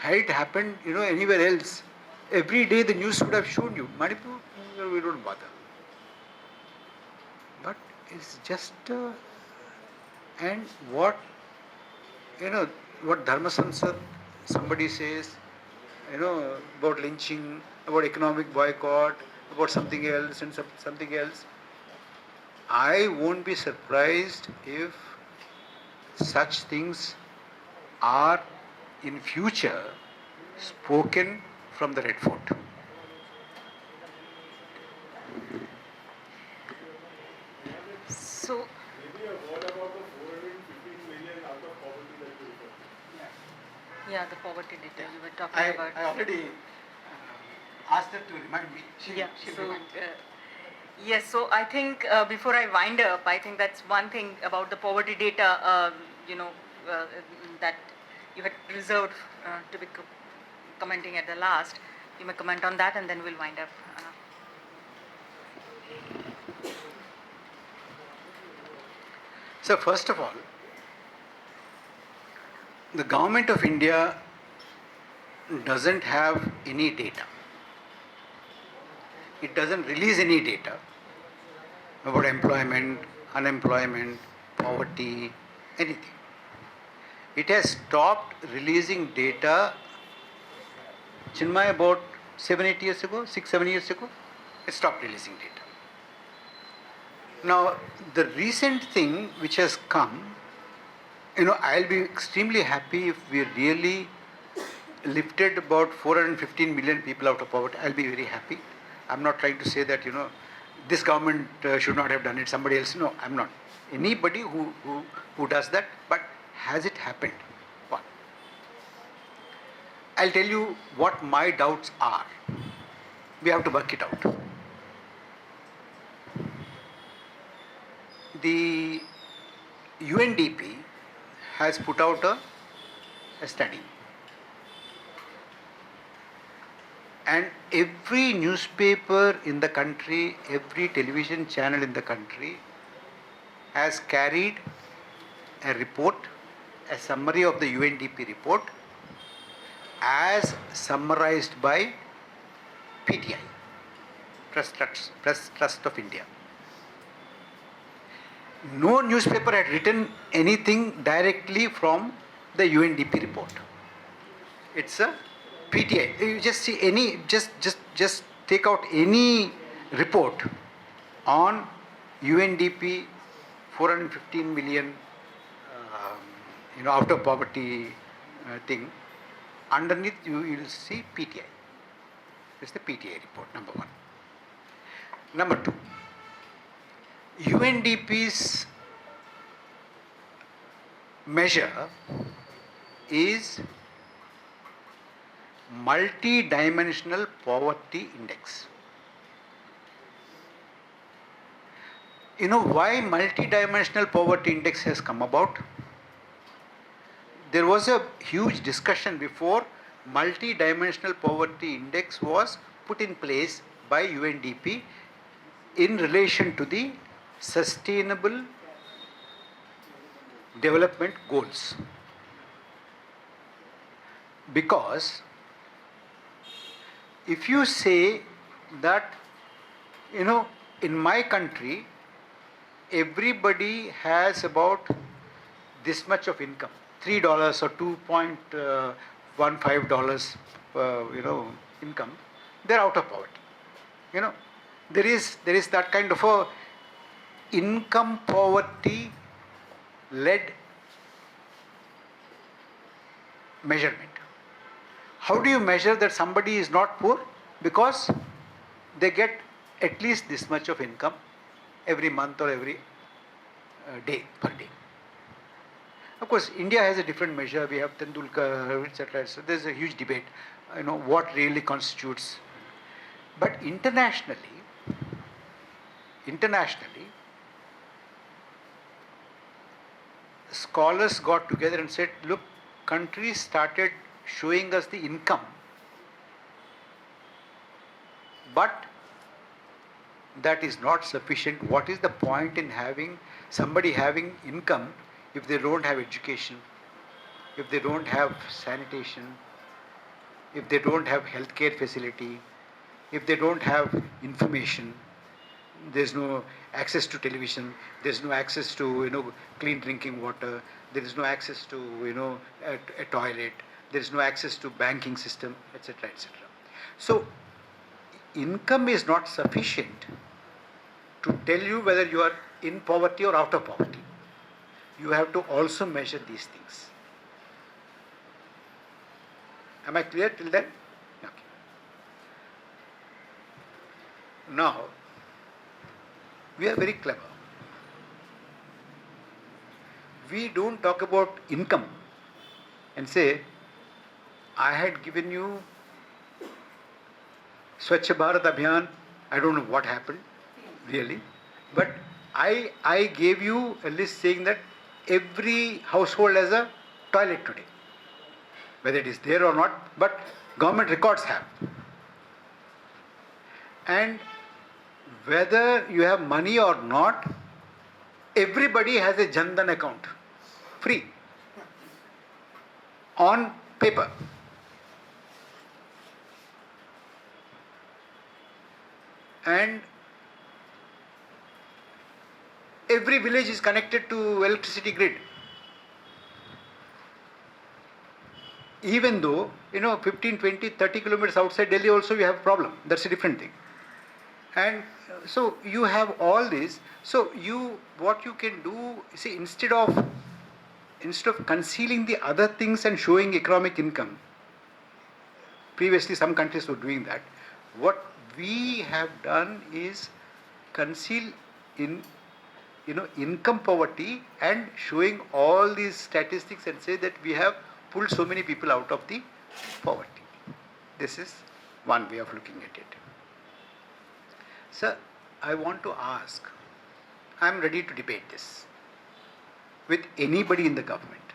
Had it happened, anywhere else, every day the news would have shown you. Manipur, we don't bother. But it's just, and what Dharma Sansad, somebody says, about lynching, about economic boycott, about something else and something else. I won't be surprised if such things are in future spoken from the Red Fort. So, maybe a word about the 415 million out of poverty that you refer. yeah, the poverty data you were talking about. I already asked her to remind me. Yes, so I think before I wind up, I think that's one thing about the poverty data, that you had reserved to be commenting at the last. You may comment on that and then we'll wind up. So first of all, the government of India doesn't have any data. It doesn't release any data about employment, unemployment, poverty, anything. It has stopped releasing data, Chinmay, about 6-7 years ago, it stopped releasing data. Now, the recent thing which has come, I'll be extremely happy if we really lifted about 415 million people out of poverty. I'll be very happy. I'm not trying to say that, this government should not have done it, somebody else. No, I'm not. Anybody who does that, but has it happened? One. I'll tell you what my doubts are. We have to work it out. The UNDP has put out a study. And every newspaper in the country, every television channel in the country has carried a report, a summary of the UNDP report as summarized by PTI, Press Trust of India. No newspaper had written anything directly from the UNDP report. It's a PTI. You just see any, just take out any report on UNDP 415 million, out of poverty thing. Underneath you will see PTI. It's the PTI report, number one. Number two, UNDP's measure is multi-dimensional poverty index. You know why multi-dimensional poverty index has come about? There was a huge discussion before multi-dimensional poverty index was put in place by UNDP in relation to the sustainable development goals. Because if you say that, in my country, everybody has about this much of income, $3 or $2.15, income, they're out of poverty. There is that kind of a income poverty led measurement. How do you measure that somebody is not poor? Because they get at least this much of income every month or every day, per day. Of course, India has a different measure. We have Tendulkar, etc. So there's a huge debate, what really constitutes. But internationally, scholars got together and said, look, countries started showing us the income, but that is not sufficient. What is the point in having somebody having income if they don't have education, if they don't have sanitation, if they don't have healthcare facility, if they don't have information? There's no access to television, there's no access to clean drinking water, there is no access to a toilet, there is no access to banking system, etc., etc. So income is not sufficient to tell you whether you are in poverty or out of poverty. You have to also measure these things. Am I clear till then? Okay. Now, we are very clever. We don't talk about income and say, I had given you Swachh Bharat Abhiyan, I don't know what happened, really, but I gave you a list saying that every household has a toilet today. Whether it is there or not, but government records have. And whether you have money or not, everybody has a Jan Dhan account, free, on paper. And every village is connected to electricity grid. Even though, 15, 20, 30 kilometers outside Delhi also you have a problem. That's a different thing. And so you have all this. So what you can do, see, instead of concealing the other things and showing economic income, previously some countries were doing that. What we have done is conceal income poverty and showing all these statistics and say that we have pulled so many people out of the poverty. This is one way of looking at it. Sir, I want to ask, I am ready to debate this with anybody in the government.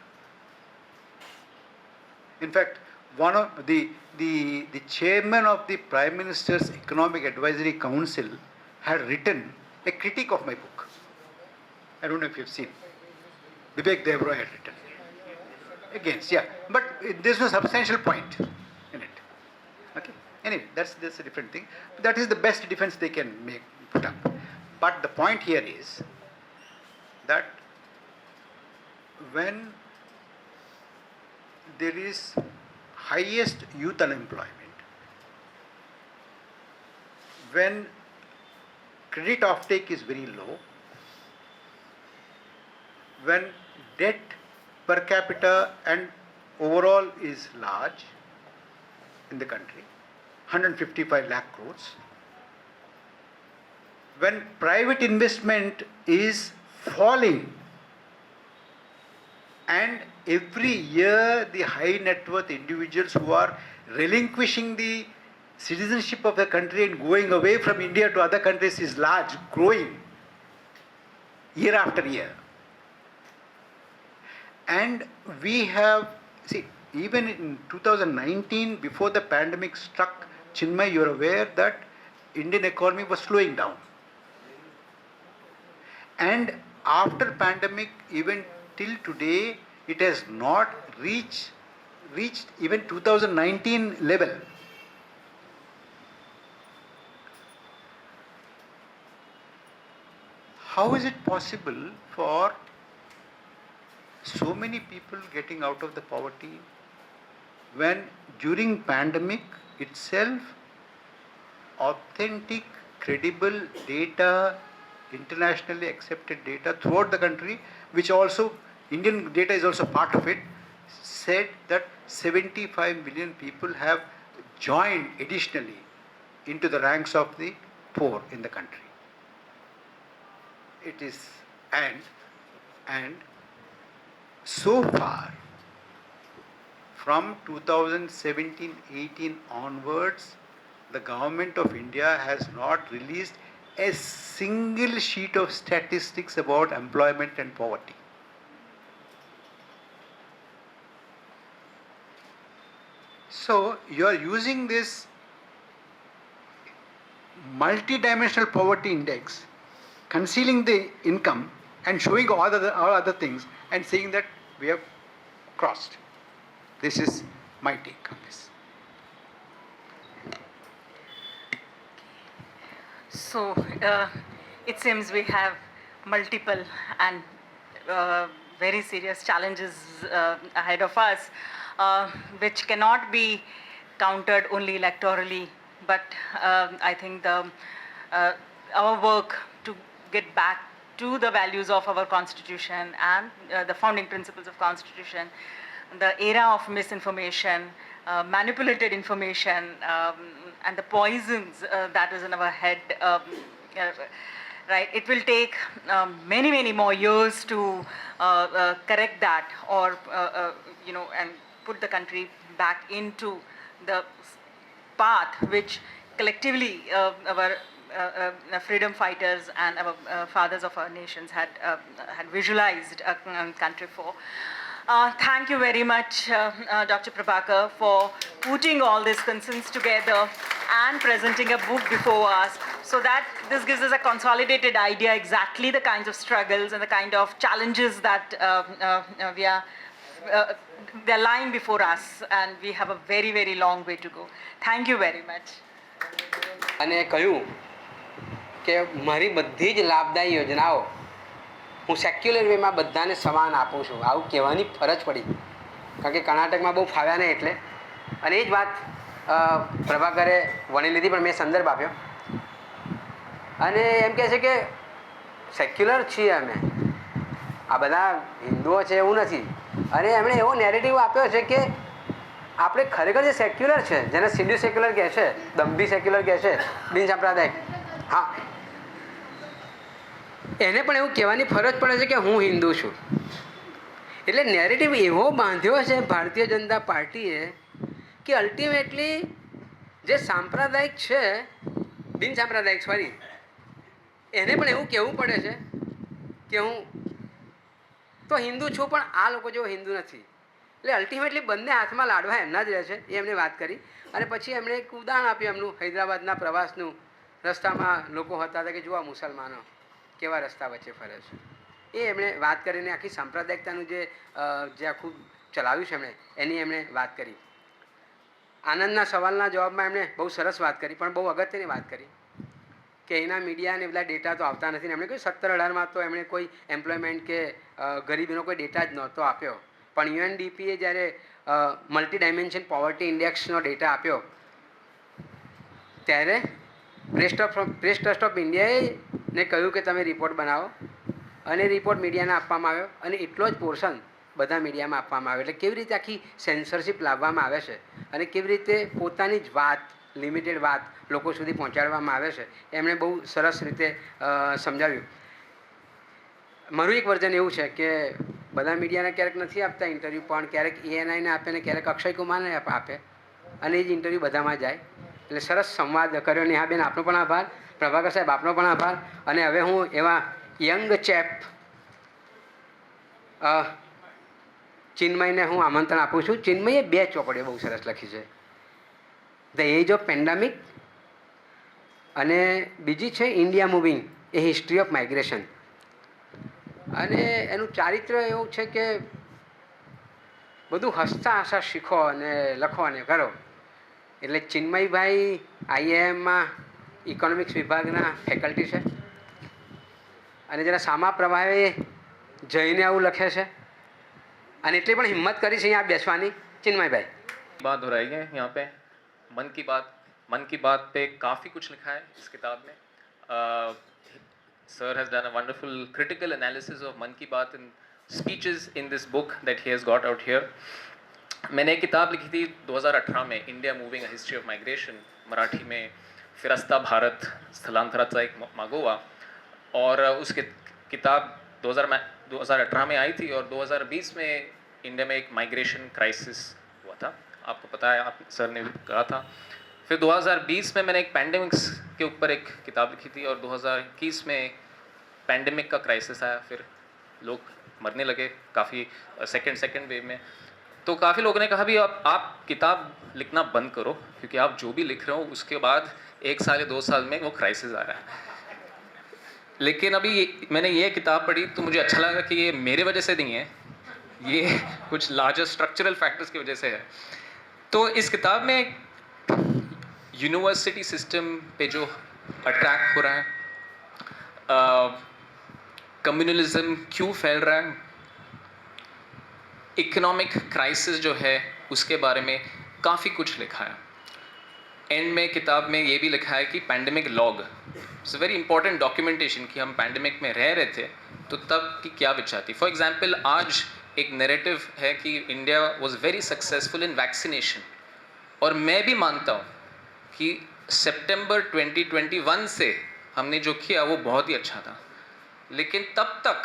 In fact, one of the chairman of the Prime Minister's Economic Advisory Council had written a critique of my book. I don't know if you've seen. Vivek Devroy had written. Against, yeah. But there's no substantial point in it. Okay. Anyway, that's a different thing. That is the best defense they can put up. But the point here is that when there is highest youth unemployment, when credit offtake is very low, when debt per capita and overall is large in the country, 155 lakh crores, when private investment is falling, and every year the high net worth individuals who are relinquishing the citizenship of the country and going away from India to other countries is large, growing year after year. And we have, see, even in 2019, before the pandemic struck, Chinmay, you are aware that Indian economy was slowing down. And after pandemic, even till today, it has not reached even 2019 level. How is it possible for so many people getting out of the poverty when during pandemic itself authentic, credible data, internationally accepted data throughout the country, which also Indian data is also part of it, said that 75 million people have joined additionally into the ranks of the poor in the country. It is, and so far from 2017-18 onwards, the government of India has not released a single sheet of statistics about employment and poverty. So you are using this multi-dimensional poverty index, concealing the income and showing all other things and saying that we have crossed. This is my take on this. So it seems we have multiple and very serious challenges ahead of us, which cannot be countered only electorally, but I think our work to get back to the values of our constitution and the founding principles of constitution, the era of misinformation, manipulated information, and the poisons that is in our head, right? It will take many more years to correct that, or and put the country back into the path which collectively our freedom fighters and our fathers of our nations had visualized a country for. Thank you very much, Dr. Prabhakar, for putting all these concerns together and presenting a book before us, so that this gives us a consolidated idea exactly the kinds of struggles and the kind of challenges that they're lying before us, and we have a very long way to go. Thank you very much. અને કહ્યું કે મારી બધી જ લાભદાયી યોજનાઓ હું secular વેમાં બધાને સમાન આપું છું, આવું કહેવાની ફરજ પડી, કારણ કે કર્ણાટકમાં બહુ ફાવ્યા નહીં એટલે. અને એ જ વાત પ્રભાકરે વણી લીધી, પણ મેં સંદર્ભ આપ્યો અને એમ કહે છે કે સેક્યુલર છીએ અમે, આ બધા હિન્દુઓ છે એવું નથી. અને એમણે એવો નેરેટિવ આપ્યો છે કે આપણે ખરેખર જે સેક્યુલર છે, જેને સીડ્યુ સેક્યુલર કહે છે, દંભી સેક્યુલર કહે છે, બિન સાંપ્રદાયિક, હા, એને પણ એવું કહેવાની ફરજ પડે છે કે હું હિન્દુ છું. એટલે નેરેટિવ એવો બાંધ્યો છે ભારતીય જનતા પાર્ટીએ કે અલ્ટિમેટલી જે સાંપ્રદાયિક છે, બિન સાંપ્રદાયિક સોરી, એને પણ એવું કહેવું પડે છે કે હું તો હિન્દુ છું, પણ આ લોકો જેવો હિન્દુ નથી. એટલે અલ્ટિમેટલી બંને હાથમાં લાડવા એમના જ રહે છે એ એમણે વાત કરી. અને પછી એમણે એક ઉદાહરણ આપ્યું એમનું હૈદરાબાદના પ્રવાસનું. રસ્તામાં લોકો હતા કે જુઓ મુસલમાનો કેવા રસ્તા વચ્ચે ફરે છે. એ એમણે વાત કરીને આખી સાંપ્રદાયિકતાનું જે આખું ચલાવ્યું છે એમણે એની એમણે વાત કરી. આનંદના સવાલના જવાબમાં એમણે બહુ સરસ વાત કરી, પણ બહુ અગત્યની વાત કરી કે એના મીડિયાને બધા ડેટા તો આવતા નથી. એમણે કહ્યું 17-18માં તો એમણે કોઈ એમ્પ્લોયમેન્ટ કે ગરીબીનો કોઈ ડેટા જ નહોતો આપ્યો. પણ યુએનડીપીએ જ્યારે મલ્ટી ડાયમેન્શન પોવર્ટી ઇન્ડેક્સનો ડેટા આપ્યો ત્યારે પ્રેસ ટ્રસ્ટ ઓફ ઇન્ડિયાએ કહ્યું કે તમે રિપોર્ટ બનાવો, અને રિપોર્ટ મીડિયાને આપવામાં આવ્યો, અને એટલો જ પોર્શન બધા મીડિયામાં આપવામાં આવ્યો. એટલે કેવી રીતે આખી સેન્સરશિપ લાવવામાં આવે છે અને કેવી રીતે પોતાની જ વાત, લિમિટેડ વાત લોકો સુધી પહોંચાડવામાં આવે છે, એમણે બહુ સરસ રીતે સમજાવ્યું. મારું એક વર્ઝન એવું છે કે બધા મીડિયાને ક્યારેક નથી આપતા ઇન્ટરવ્યૂ, પણ ક્યારેક એએનઆઈને આપે ને ક્યારેક અક્ષય કુમારને આપે, અને એ જ ઇન્ટરવ્યૂ બધામાં જાય. એટલે સરસ સંવાદ કર્યો. નેહાબેન આપનો પણ આભાર, પ્રભાકર સાહેબ આપનો પણ આભાર. અને હવે હું એવા યંગ ચેપ ચિન્મયને હું આમંત્રણ આપું છું. ચિન્મયે 2 ચોપડીઓ બહુ સરસ લખી છે, ધ એજ ઓફ પેન્ડેમિક અને બીજી છે India moving, A history of migration. અને એનું ચારિત્ર એવું છે કે બધું હસતા હસતા શીખો અને લખો અને કરો. એટલે ચિન્મયભાઈ આઈઆઈએમમાં ઇકોનોમિક્સ વિભાગના ફેકલ્ટી છે, અને જરા સામા પ્રભાવે જઈને આવું લખે છે, અને એટલી પણ હિંમત કરી છે અહીંયા બેસવાની. ચિન્મયભાઈ, बात दोहराई है यहाँ पे मन की बात पे काफ़ी कुछ लिखा है इस किताब में. Sir has done a wonderful critical analysis of मन की बात and speeches in this book that he has got out here. मैंने एक किताब लिखी थी 2018 में, India moving a history of migration, Marathi में फिरस्ता भारत, स्थलांतराचा एक मागोवा. और उस किताब 2018 में आई थी, और 2020 में इंडिया में एक माइग्रेशन क्राइसिस हुआ था, आपको पता है, आप सर ने भी कहा था. फिर 2020 में मैंने एक पैंडेमिक्स के ऊपर एक किताब लिखी थी, और 2021 में पैंडेमिक का क्राइसिस आया, फिर लोग मरने लगे काफ़ी सेकेंड वेव में. तो काफ़ी लोगों ने कहा भी आप किताब लिखना बंद करो, क्योंकि आप जो भी लिख रहे हो उसके बाद 1 साल या 2 साल में वो क्राइसिस आ रहा है. लेकिन अभी मैंने ये किताब पढ़ी तो मुझे अच्छा लगा कि ये मेरे वजह से नहीं है, ये कुछ लार्जर स्ट्रक्चरल फैक्टर्स की वजह से है. तो इस किताब में यूनिवर्सिटी सिस्टम पे जो अट्रैक्ट हो रहा है, कम्युनलिज्म क्यों फैल रहा है, इकोनॉमिक क्राइसिस जो है उसके बारे में काफ़ी कुछ लिखा है. एंड में किताब में ये भी लिखा है कि pandemic log, it's very important documentation, कि हम पैंडेमिक में रह रहे थे तो तब की क्या विचार थी. फॉर एग्जांपल आज एक नैरेटिव है कि India was very successful in vaccination, और मैं भी मानता हूँ कि सितंबर 2021 से हमने जो किया वो बहुत ही अच्छा था, लेकिन तब तक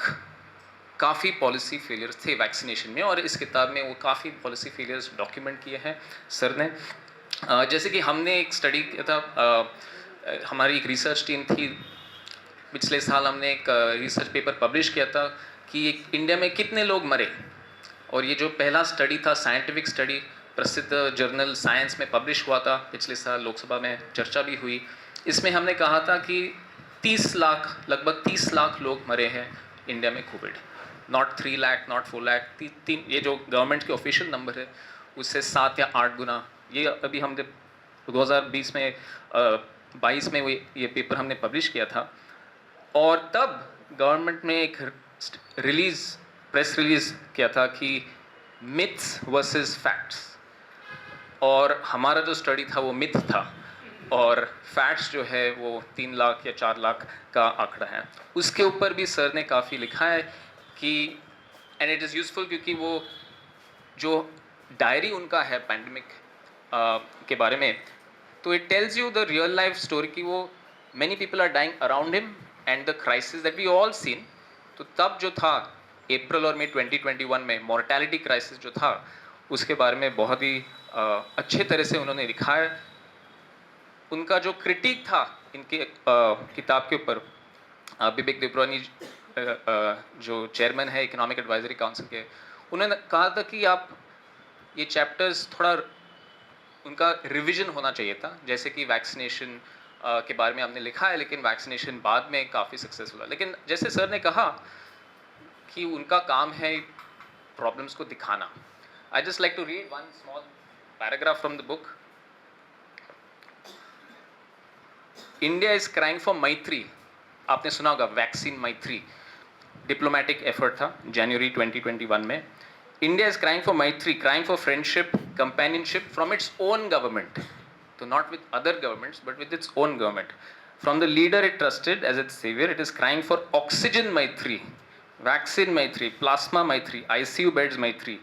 काफ़ी पॉलिसी फेलियर्स थे वैक्सीनेशन में, और इस किताब में वो काफ़ी पॉलिसी फेलियर्स डॉक्यूमेंट किए हैं सर ने. जैसे कि हमने एक स्टडी किया था, हमारी एक रिसर्च टीम थी, पिछले साल हमने एक रिसर्च पेपर पब्लिश किया था कि इंडिया में कितने लोग मरे, और ये जो पहला स्टडी था, साइंटिफिक स्टडी, प्रसिद्ध जर्नल साइंस में पब्लिश हुआ था पिछले साल, लोकसभा में चर्चा भी हुई. इसमें हमने कहा था कि 30 लाख, लगभग 30 लाख लोग मरे हैं इंडिया में Covid, not 3 lakh, not 4 lakh, ये जो गवर्नमेंट के ऑफिशियल नंबर है उससे 7 या 8 गुना. ये अभी हमने 2020 में 22 में ये पेपर हमने पब्लिश किया था, और तब गवर्नमेंट ने एक प्रेस रिलीज़ किया था कि मिथ्स वर्सेस फैक्ट्स, और हमारा जो स्टडी था वो मिथ था, और फैक्ट्स जो है वो 3 लाख या 4 लाख का आंकड़ा है. उसके ऊपर भी सर ने काफ़ी लिखा है कि, एंड इट इज़ यूज़फुल, क्योंकि वो जो डायरी उनका है पैंडमिक के बारे में, तो it tells you the real life story कि वो many people are dying around him and the crisis that we all seen. तो तब जो था अप्रैल और मई 2021 में मॉर्टेलिटी क्राइसिस जो था, उसके बारे में बहुत ही अच्छे तरह से उन्होंने लिखा है. उनका जो क्रिटिक था इनके किताब के ऊपर, बिबेक देवपुरानी जो चेयरमैन है इकोनॉमिक एडवाइजरी काउंसिल के, उन्होंने कहा था कि आप ये चैप्टर्स थोड़ा उनका रिवीजन होना चाहिए था, जैसे कि वैक्सीनेशन के बारे में हमने लिखा है, लेकिन वैक्सीनेशन बाद में काफ़ी सक्सेसफुल है। लेकिन जैसे सर ने कहा कि उनका काम है प्रॉब्लम्स को दिखाना। I just like to read one small paragraph from the book. India is crying for maitri. आपने सुना होगा वैक्सीन मैत्री, डिप्लोमेटिक एफर्ट था जनवरी 2021 में। इंडिया इज क्राइंग फॉर मैत्री, crying for friendship, companionship from its own government, तो not with other governments but with its own government. From the leader it trusted as its savior, it is crying for oxygen maitri, vaccine maitri, plasma maitri, ICU beds maitri,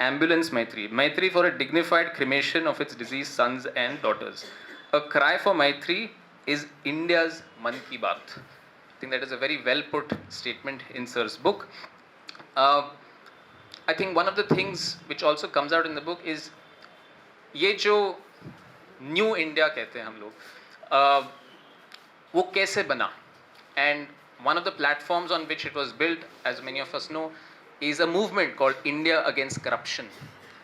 ambulance maitri, maitri for a dignified cremation of its deceased sons and daughters. A cry for maitri is India's Man Ki Baat. I think that is a very well put statement in sir's book. I think one of the things which also comes out in the book is ये जो new India कहते हैं हम लोग, वो कैसे बना, and one of the platforms on which it was built, as many of us know, is a movement called India against corruption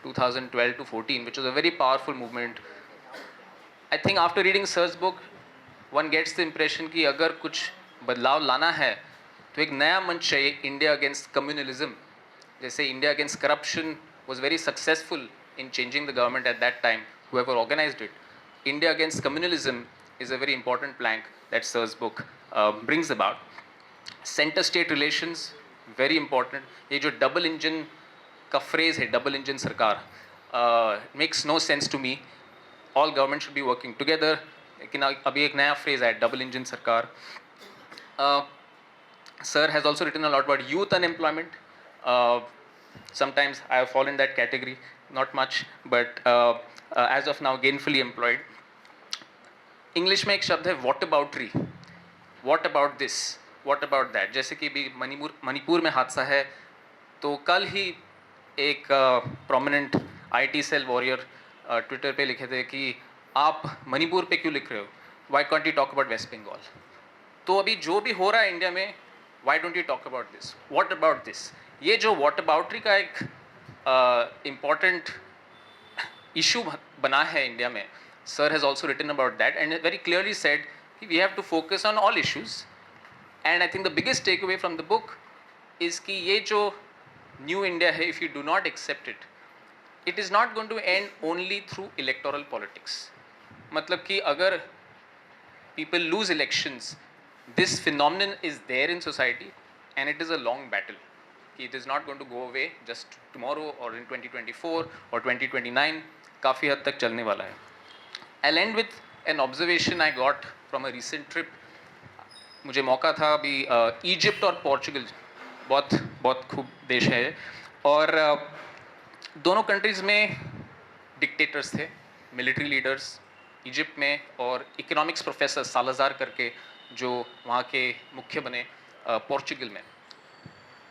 2012 to 14, which was a very powerful movement. I think after reading Sir's book, one gets the impression कि अगर कुछ बदलाव लाना है तो एक नया मंच चाहिए, इंडिया अगेंस्ट कम्युनलिज्म। जैसे India against corruption was very successful in changing the government at that time, whoever organized it. India against communalism is a very important plank that Sir's book brings about. Center state relations, very important. ये जो double engine का phrase है, double engine सरकार, makes no sense to me. All governments should be working together. लेकिन अभी एक नया phrase है, double engine सरकार. Sir has also written a lot about youth unemployment. Sometimes I have fallen in that category, not much, but as of now gainfully employed. English में एक शब्द है whataboutery, what about this, what about that. जैसे कि भी मणिपुर में हादसा है, तो कल ही एक prominent IT cell warrior Twitter पे लिखे थे कि आप मणिपुर पे क्यों लिख रहे हो, why can't you talk about West Bengal. तो अभी जो भी हो रहा है इंडिया में, why don't you talk about this, what about this. ये जो वॉट अबाउटरी का एक इम्पॉर्टेंट इशू बना है इंडिया में, Sir has also written about that and very clearly said we have to focus on all issues. And I think the biggest takeaway from the book is कि ये जो new India है, if you do not accept it, it is not going to end only through electoral politics. मतलब कि अगर people lose elections, this phenomenon is there in society and it is a long battle. It is not going to go away just tomorrow or in 2024 or 2029, काफ़ी हद तक चलने वाला है। I'll end with an observation I got from a recent trip. मुझे मौका था अभी इजिप्ट और पोर्चुगल, बहुत खूब देश है, और दोनों कंट्रीज़ में डिक्टेटर्स थे, मिलिट्री लीडर्स इजिप्ट में, और इकोनॉमिक्स प्रोफेसर सालाजार करके जो वहाँ के मुख्य बने पोर्चुगल में।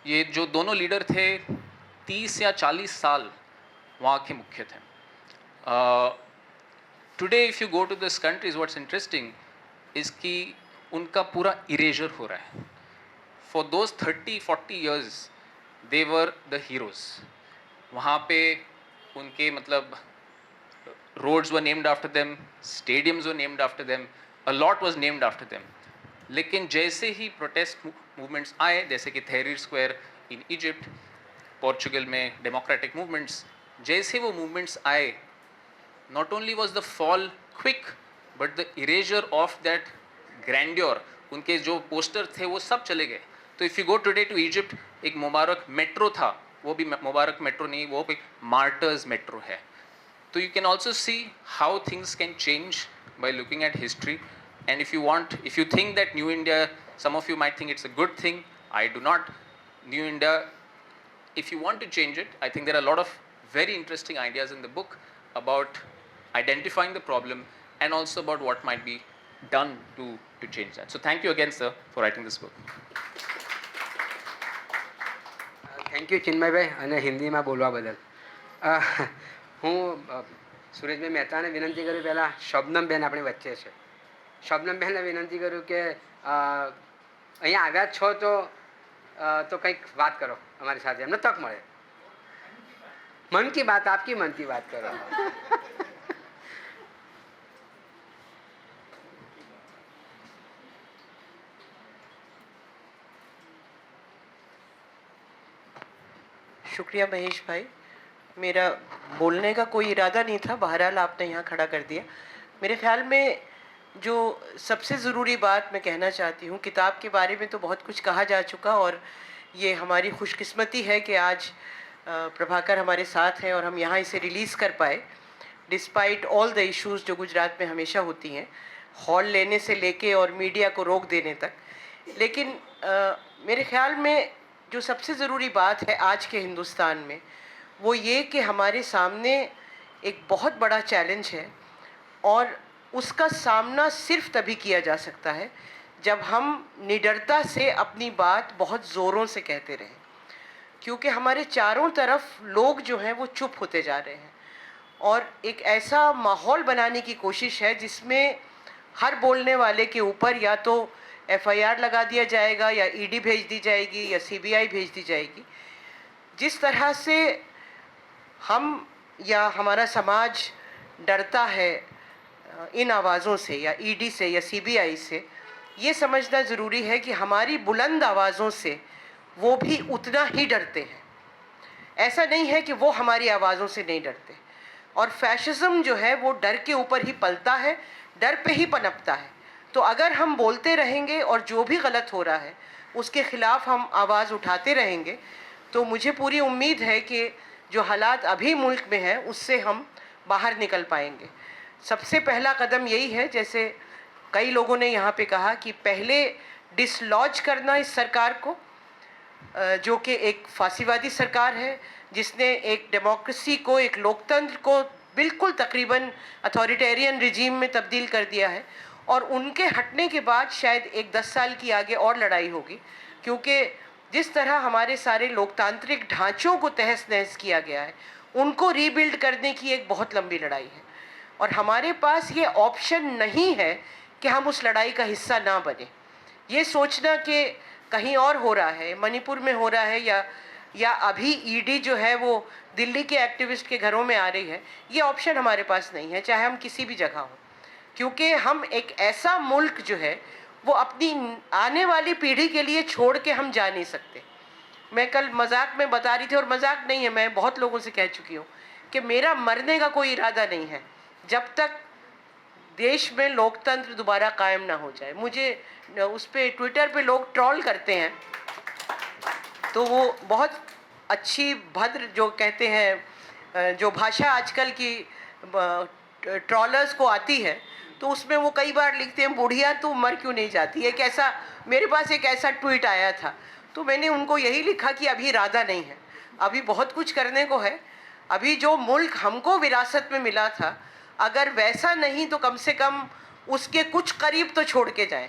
ये जो दोनों लीडर थे 30 या 40 साल वहाँ के मुख्य थे। Today if you go to this countries, what's interesting is कि उनका पूरा इरेजर हो रहा है। For those 30-40 years they were the heroes. वहाँ पे उनके मतलब roads were named after them, stadiums were named after them, a lot was named after them. लेकिन जैसे ही protest movements आए, जैसे कि tahrir square in Egypt, Portugal में democratic movements, जैसे वो movements आए, not only was the fall quick but the erasure of that grandeur, उनके जो पोस्टर थे वो सब चले गए। तो if you go today to Egypt, एक मुबारक मेट्रो था, वो भी मुबारक मेट्रो नहीं, वो भी मार्टर्स मेट्रो है। तो you can also see how things can change by looking at history. And if you think that New India, some of you might think it's a good thing, I do not. New India, if you want to change it, I think there are a lot of very interesting ideas in the book about identifying the problem and also about what might be done to change that. So thank you again, sir, for writing this book. Thank you ચિન્મયભાઈ, અને હિન્દીમાં બોલવા બદલ. હું સુરેશભાઈ મહેતાને વિનંતી કરું, પહેલાં શબનમબેન આપણી વચ્ચે છે, શબનમબેનને વિનંતી કરું કે અહીંયા આવ્યા જ છો તો કંઈક વાત કરો અમારી સાથે, એમને તક મળે. मन की बात आपकी मन की बात करो. शुक्रिया महेश भाई. मेरा बोलने का कोई इरादा नहीं था, बहरहाल आपने यहाँ खड़ा कर दिया. मेरे ख्याल में जो सबसे ज़रूरी बात मैं कहना चाहती हूँ, किताब के बारे में तो बहुत कुछ कहा जा चुका और ये हमारी खुशकिस्मती है कि आज प्रभाकर हमारे साथ हैं और हम यहाँ इसे रिलीज़ कर पाए डिस्पाइट ऑल द इश्यूज़ जो गुजरात में हमेशा होती हैं, हॉल लेने से लेके और मीडिया को रोक देने तक. लेकिन मेरे ख्याल में जो सबसे ज़रूरी बात है आज के हिंदुस्तान में वो ये कि हमारे सामने एक बहुत बड़ा चैलेंज है और उसका सामना सिर्फ तभी किया जा सकता है जब हम निडरता से अपनी बात बहुत ज़ोरों से कहते रहें, क्योंकि हमारे चारों तरफ लोग जो हैं वो चुप होते जा रहे हैं और एक ऐसा माहौल बनाने की कोशिश है जिसमें हर बोलने वाले के ऊपर या तो FIR लगा दिया जाएगा या ED भेज दी जाएगी या CBI भेज दी जाएगी. जिस तरह से हम या हमारा समाज डरता है इन आवाज़ों से या ED से या CBI से, ये समझना ज़रूरी है कि हमारी बुलंद आवाज़ों से वो भी उतना ही डरते हैं. ऐसा नहीं है कि वो हमारी आवाज़ों से नहीं डरते. और फैशिज़्म जो है वो डर के ऊपर ही पलता है, डर पे ही पनपता है. तो अगर हम बोलते रहेंगे और जो भी गलत हो रहा है उसके ख़िलाफ़ हम आवाज़ उठाते रहेंगे तो मुझे पूरी उम्मीद है कि जो हालात अभी मुल्क में हैं उससे हम बाहर निकल पाएंगे. सबसे पहला कदम यही है, जैसे कई लोगों ने यहाँ पे कहा, कि पहले डिसलॉज करना इस सरकार को, जो कि एक फांसीवादी सरकार है जिसने एक डेमोक्रेसी को, एक लोकतंत्र को बिल्कुल तकरीबन अथॉरिटेरियन रिजीम में तब्दील कर दिया है. और उनके हटने के बाद शायद एक 10 साल की आगे और लड़ाई होगी, क्योंकि जिस तरह हमारे सारे लोकतांत्रिक ढांचों को तहस नहस किया गया है उनको रीबिल्ड करने की एक बहुत लंबी लड़ाई है. और हमारे पास ये ऑप्शन नहीं है कि हम उस लड़ाई का हिस्सा ना बने. ये सोचना कि कहीं और हो रहा है, मणिपुर में हो रहा है या अभी ED जो है वो दिल्ली के एक्टिविस्ट के घरों में आ रही है, ये ऑप्शन हमारे पास नहीं है, चाहे हम किसी भी जगह हों. क्योंकि हम एक ऐसा मुल्क जो है वो अपनी आने वाली पीढ़ी के लिए छोड़ के हम जा नहीं सकते. मैं कल मजाक में बता रही थी, और मजाक नहीं है, मैं बहुत लोगों से कह चुकी हूँ कि मेरा मरने का कोई इरादा नहीं है जब तक देश में लोकतंत्र दोबारा कायम ना हो जाए. मुझे उस पर ट्विटर पे लोग ट्रोल करते हैं, तो वो बहुत अच्छी भद्र जो कहते हैं जो भाषा आजकल की ट्रोलर्स को आती है, तो उसमें वो कई बार लिखते हैं, बुढ़िया तू मर क्यों नहीं जाती. एक ऐसा मेरे पास एक ऐसा ट्वीट आया था, तो मैंने उनको यही लिखा कि अभी इरादा नहीं है, अभी बहुत कुछ करने को है. अभी जो मुल्क हमको विरासत में मिला था, अगर वैसा नहीं तो कम से कम उसके कुछ करीब तो छोड़ के जाएं.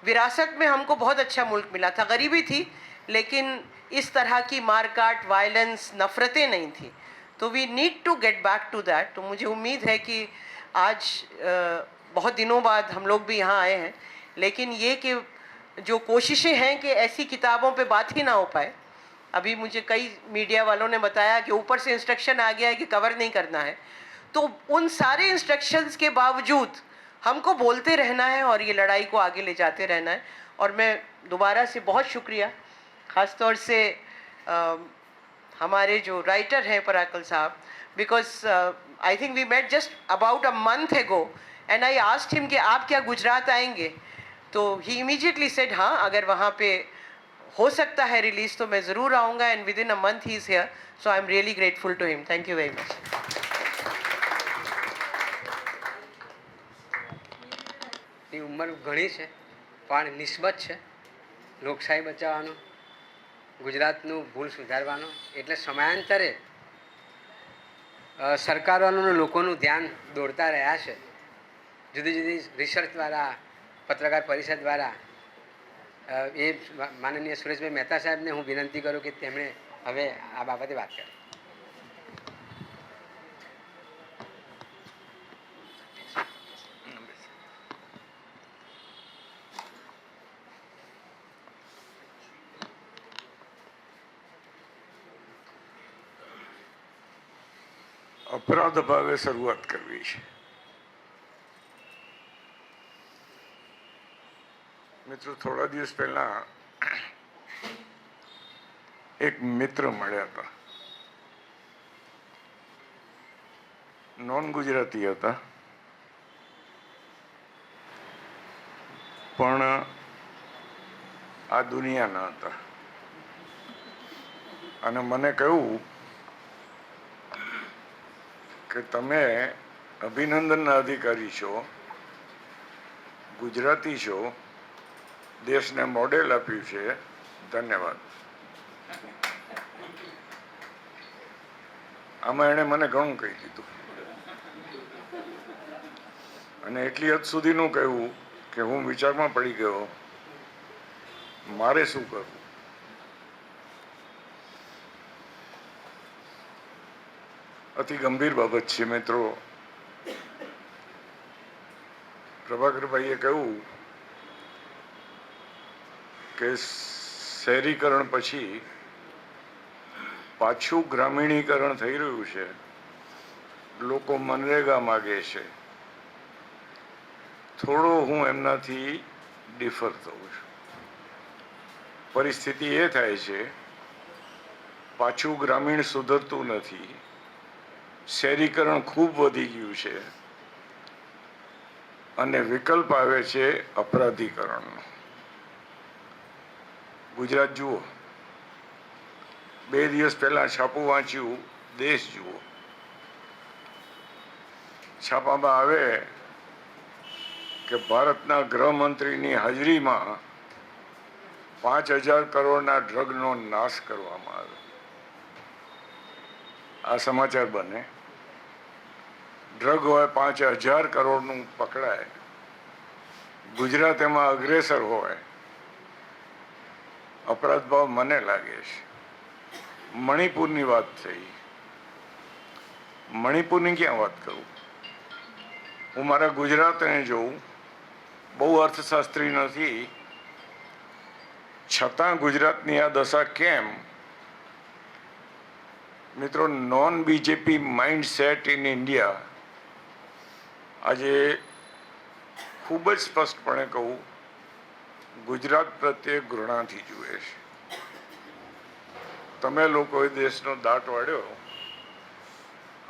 विरासत में हमको बहुत अच्छा मुल्क मिला था, गरीबी थी लेकिन इस तरह की मारकाट, वायलेंस, नफ़रतें नहीं थी. तो we need to get back to that. तो मुझे उम्मीद है कि आज बहुत दिनों बाद हम लोग भी यहाँ आए हैं, लेकिन ये कि जो कोशिशें हैं कि ऐसी किताबों पे बात ही ना हो पाए. अभी मुझे कई मीडिया वालों ने बताया कि ऊपर से इंस्ट्रक्शन आ गया है कि कवर नहीं करना है. तो उन सारे इंस्ट्रक्शंस के बावजूद हमको बोलते रहना है और ये लड़ाई को आगे ले जाते रहना है. और मैं दोबारा से बहुत शुक्रिया, ख़ास तौर से हमारे जो राइटर हैं पराकल साहब, because I think we met just about a month ago and I asked him कि आप क्या गुजरात आएंगे, तो ही इमीडिएटली सेड हाँ, अगर वहाँ पे हो सकता है रिलीज़ तो मैं ज़रूर आऊँगा. And within a month ही is here, so I am really grateful to him. Thank you very much. ની ઉંમર ઘણી છે પણ નિસ્બત છે. લોકશાહી બચાવવાનો, ગુજરાતનું ભૂલ સુધારવાનો, એટલે સમયાંતરે સરકારોનું લોકોનું ધ્યાન દોરતા રહ્યા છે. જુદી જુદી રિસર્ચ દ્વારા, પત્રકાર પરિષદ દ્વારા. એ માનનીય સુરેશભાઈ મહેતા સાહેબને હું વિનંતી કરું કે તેમણે હવે આ બાબતે વાત કરે. પ્રાદભાવે શરૂઆત કરવી છે. મિત્રો, થોડા દિવસ પહેલા એક મિત્ર મળ્યા હતા. નોન ગુજરાતી હતા, પણ આ દુનિયાના હતા. અને મને કહ્યું કે તમે અભિનંદનના અધિકારી છો, ગુજરાતી છો, દેશને મોડેલ આપ્યું છે, ધન્યવાદ. આમાં એણે મને ઘણું કહી દીધું અને એટલી હદ સુધીનું કહ્યું કે હું વિચારમાં પડી ગયો, મારે શું કરવું. અતિ ગંભીર બાબત છે મિત્રો. પ્રભાકરભાઈએ કહ્યું કે શહેરીકરણ પછી પાછું ગ્રામીણીકરણ થઈ રહ્યું છે. લોકો મનરેગા માગે છે. થોડો હું એમનાથી ડિફર થઉં છું. પરિસ્થિતિ એ થાય છે, પાછું ગ્રામીણ સુધરતું નથી, શહેરીકરણ ખૂબ વધી ગયું છે અને વિકલ્પ આવે છે અપરાધીકરણનો. ગુજરાત જુઓ, 2 દિવસ પહેલા છાપું વાંચ્યું, દેશ જુઓ. છાપામાં આવે કે ભારતના ગૃહમંત્રીની હાજરીમાં 5,000 કરોડના ડ્રગનો નાશ કરવામાં આવ્યો. આ સમાચાર બને. ડ્રગ હોય 5,000 કરોડનું પકડાય, ગુજરાત એમાં અગ્રેસર હોય. અપરાધ ભાવ મને લાગે છે. મણિપુરની વાત થઈ. મણિપુરની ક્યાં વાત કરું? હું મારા ગુજરાતને જોઉં, બહુ અર્થશાસ્ત્રી નથી, છતાં ગુજરાતની આ દશા કેમ? મિત્રો, non BJP mind set in India આજે ખૂબ જ સ્પષ્ટપણે કહું, ગુજરાત પ્રત્યે ઘૃણાથી જુએ છે. તમે લોકોએ દેશનો દાટ વાળ્યો,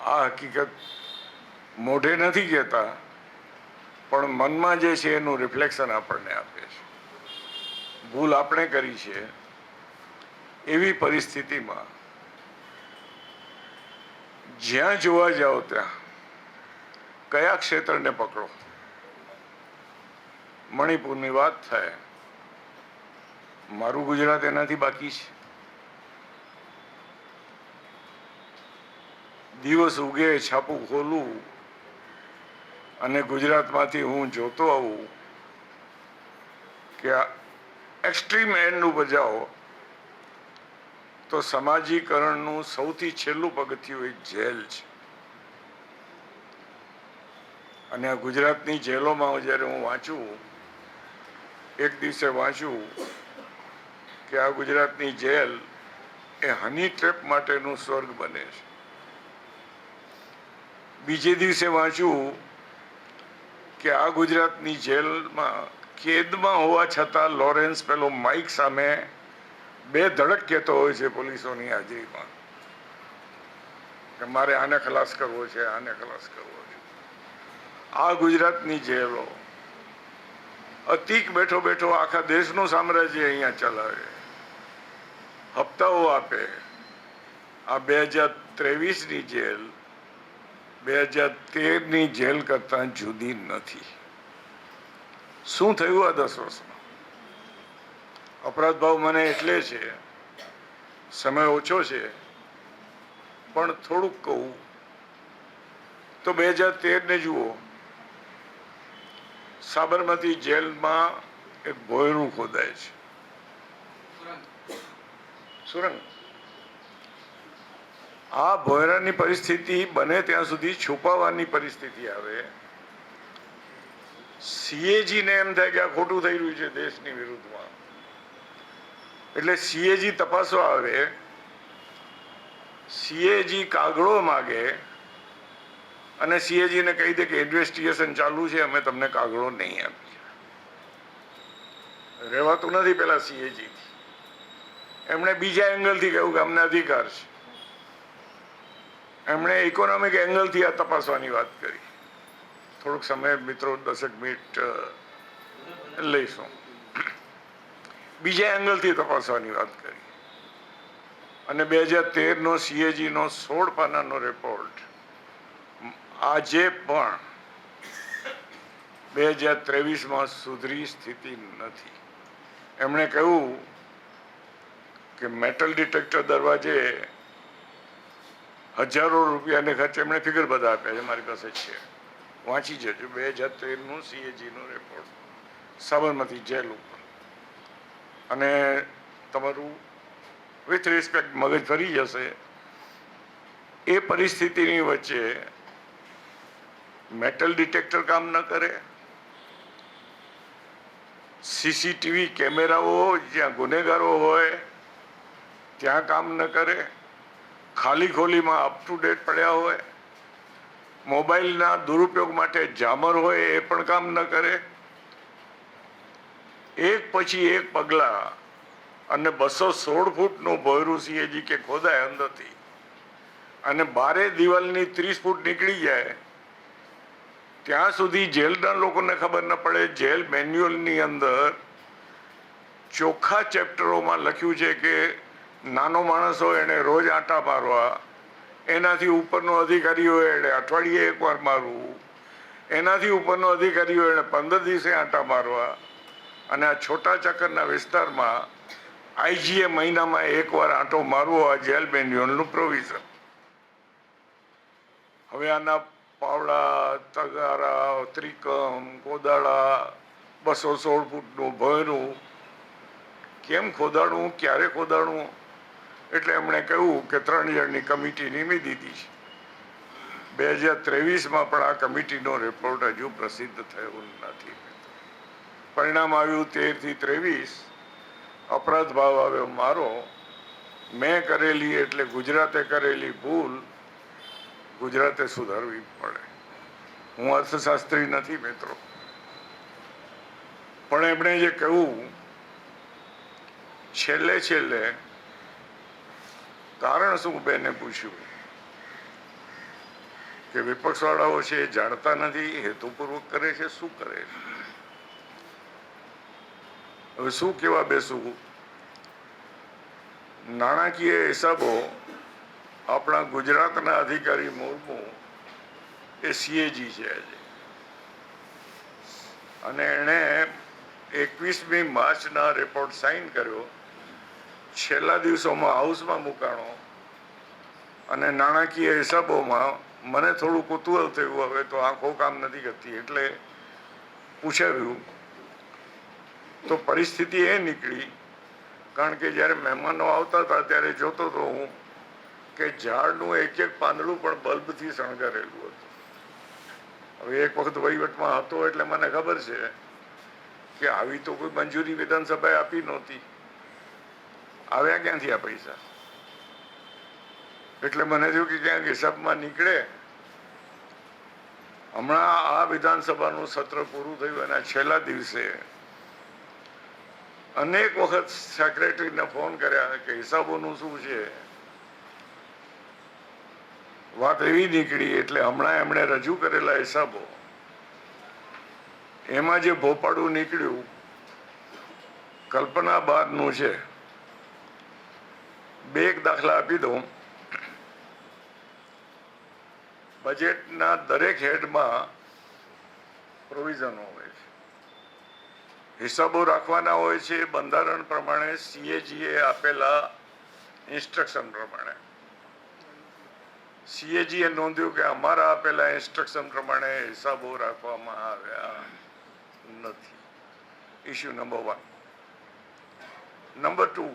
આ હકીકત મોઢે નથી કહેતા, પણ મનમાં જે છે એનું રિફ્લેક્શન આપણને આપે છે. ભૂલ આપણે કરી છે. એવી પરિસ્થિતિમાં જ્યાં જોવા જાઓ ત્યાં કયા ક્ષેત્રને પકડો? મણિપુરની વાત થાય, મારું ગુજરાત એનાથી બાકી છે. દિવસ ઉગે, છાપું ખોલું અને ગુજરાતમાંથી હું જોતો આવું કે એક્સ્ટ્રીમ એન્ડ ઉપર જાઓ તો સમાજીકરણનું સૌથી છેલ્લું પગથિયું એક જેલ છે. અને આ ગુજરાતની જેલોમાં જ્યારે હું વાંચું, એક દિવસે વાંચું કે આ ગુજરાતની જેલ એ હની ટ્રેપ માટેનું સ્વર્ગ બને છે. બીજે દિવસે વાંચ્યું કે આ ગુજરાતની જેલમાં કેદમાં હોવા છતાં લોરેન્સ પેલો માઇક સામે 2 ધડક કહેતો હોય છે પોલીસોની હાજરીમાં કે મારે આને ખલાસ કરવો છે, આને ખલાસ કરવો છે. આ ગુજરાતની જેલો અતિક બેઠો બેઠો આખા દેશનું સામ્રાજ્ય અહીંયા ચલાવે, હપ્તાઓ આપે. આ 2023ની જેલ 2013ની જેલ કરતા જુદી નથી. શું થયું આ 10 વર્ષમાં? અપરાધ ભાવ મને એટલે છે, સમય ઓછો છે, પણ થોડુંક કહું તો 2013ને જુઓ. સાબરમતી જેલમાં એક ભોંયરું ખોદાય છે, સુરંગ. આ ભોંયરાની પરિસ્થિતિ બને ત્યાં સુધી છુપાવવાની પરિસ્થિતિ આવે. સીએજીને એમ થાય કે આ ખોટું થઈ રહ્યું છે દેશની વિરુદ્ધમાં, એટલે સીએજી તપાસવા આવે. સીએજી કાગળો માગે અને સીએજીને કહી દે કે ઇન્વેસ્ટિગેશન ચાલુ છે, અમે તમને કાગળો નહીં આપી. રહેવાતું નથી પેલા સીએજી. એમણે બીજા એંગલથી કહ્યું કે અમને અધિકાર છે. એમણે ઇકોનોમિક એંગલથી આ તપાસવાની વાત કરી. થોડોક સમય મિત્રો 10 મિનિટ લઈશું. બીજા એંગલથી તપાસવાની વાત કરી અને 2013નો સીએજીનો 16 પાનાનો રિપોર્ટ આજે પણ 2023માં સુધરી સ્થિતિ નથી. એમણે કહ્યું કે મેટલ ડિટેક્ટર દરવાજે હજારો રૂપિયાને ખર્ચે, એમણે ફિગર બધા આપ્યા છે, મારી પાસે છે, વાંચી જજો. 2013નું સીએજીનો રિપોર્ટ સાબરમતી જેલ ઉપર. અને તમારું વિથ રિસ્પેક્ટ મગજ ફરી જશે. એ પરિસ્થિતિની વચ્ચે મેટલ ડિટેક્ટર કામ ન કરે, સીસીટીવી કેમેરાઓ જ્યાં ગુનેગારો હોય ત્યાં કામ ન કરે, ખાલી ખોલીમાં અપ ટુ ડેટ પડ્યા હોય, મોબાઈલના દુરુપયોગ માટે જામર હોય એ પણ કામ ન કરે. એક પછી એક પગલાં અને 216 ફૂટનું ભોયરું સીએજી કે ખોદાય અંદરથી અને બારે દિવાલની 30 ફૂટ નીકળી જાય ત્યાં સુધી જેલના લોકોને ખબર ન પડે. જેલ મેન્યુઅલની અંદર ચોખ્ખા ચેપ્ટરોમાં લખ્યું છે કે નાનો માણસ હોય એને રોજ આંટા મારવા, એનાથી ઉપરનો અધિકારી હોય એને અઠવાડિયે એકવાર મારવું, એનાથી ઉપરનો અધિકારી હોય એને 15 દિવસે આંટા મારવા, અને આ છોટા ચક્કરના વિસ્તારમાં આઈજીએ મહિનામાં એકવાર આંટો મારવો, આ જેલ મેન્યુઅલનું પ્રોવિઝન. હવે આના પાવડા, તગારા, ત્રિકમ, કોદાળા, 216 ફૂટનું ભોયરું કેમ ખોદાડવું, ક્યારે ખોદાડવું? એટલે એમણે કહ્યું કે 3 જણની કમિટી નિમી દીધી છે. 2023માં પણ આ કમિટીનો રિપોર્ટ હજુ પ્રસિદ્ધ થયો નથી. પરિણામ આવ્યું 13 થી 23. અપરાધ ભાવ આવ્યો મારો. મેં કરેલી એટલે ગુજરાતે કરેલી ભૂલ ગુજરાતે સુધારવી પડે. હું અર્થશાસ્ત્રી નથી મિત્રો, પણ એમણે જે કહ્યું છેલ્લે કારણ શું બેને પૂછ્યું કે વિપક્ષ વાળાઓ છે એ જાણતા નથી, હેતુપૂર્વક કરે છે, શું કરે છે? હવે શું કેવા બેસવું? નાણાકીય હિસાબો આપણા ગુજરાતના અધિકારી મુર્મુ એ સીએજી છે આજે, અને એણે 21મી માર્ચના રિપોર્ટ સાઇન કર્યો. છેલ્લા દિવસોમાં હાઉસમાં મુકાણો અને નાણાકીય હિસાબોમાં મને થોડું કુતૂહલ થયું. હવે તો આંખો કામ નથી કરતી એટલે પૂછાવ્યું તો પરિસ્થિતિ એ નીકળી. કારણ કે જ્યારે મહેમાનો આવતા હતા ત્યારે જોતો હતો હું કે ઝાડનું એક પાંદડું પણ બલ્બથી શણગારેલું હતું. હવે એક વખત વહીવટમાં હતો એટલે મને ખબર છે કે આવી તો કોઈ મંજૂરી વિધાનસભાએ આપી નહોતી. આવ્યા ક્યાંથી આ પૈસા? એટલે મને થયું કે ક્યાંક હિસાબમાં નીકળે. હમણાં આ વિધાનસભાનું સત્ર પૂરું થયું એના છેલ્લા દિવસે અનેક વખત સેક્રેટરીને ફોન કર્યા કે હિસાબોનું શું છે. વાત એવી નીકળી એટલે હમણાં એમણે રજૂ કરેલા હિસાબો એમાં જે ભોપાળું નીકળ્યું કલ્પના બહારનું છે. બે એક દાખલા આપી દઉં. બજેટના દરેક હેડમાં પ્રોવિઝનો હોય છે, હિસાબો રાખવાના હોય છે બંધારણ પ્રમાણે, સીએજીએ આપેલા ઇન્સ્ટ્રક્શન પ્રમાણે. સીએજીએ નોંધ્યું કે અમારા આપેલા ઇન્સ્ટ્રક્શન પ્રમાણે હિસાબો રાખવામાં આવ્યા નથી. Issue number 1. નંબર 2,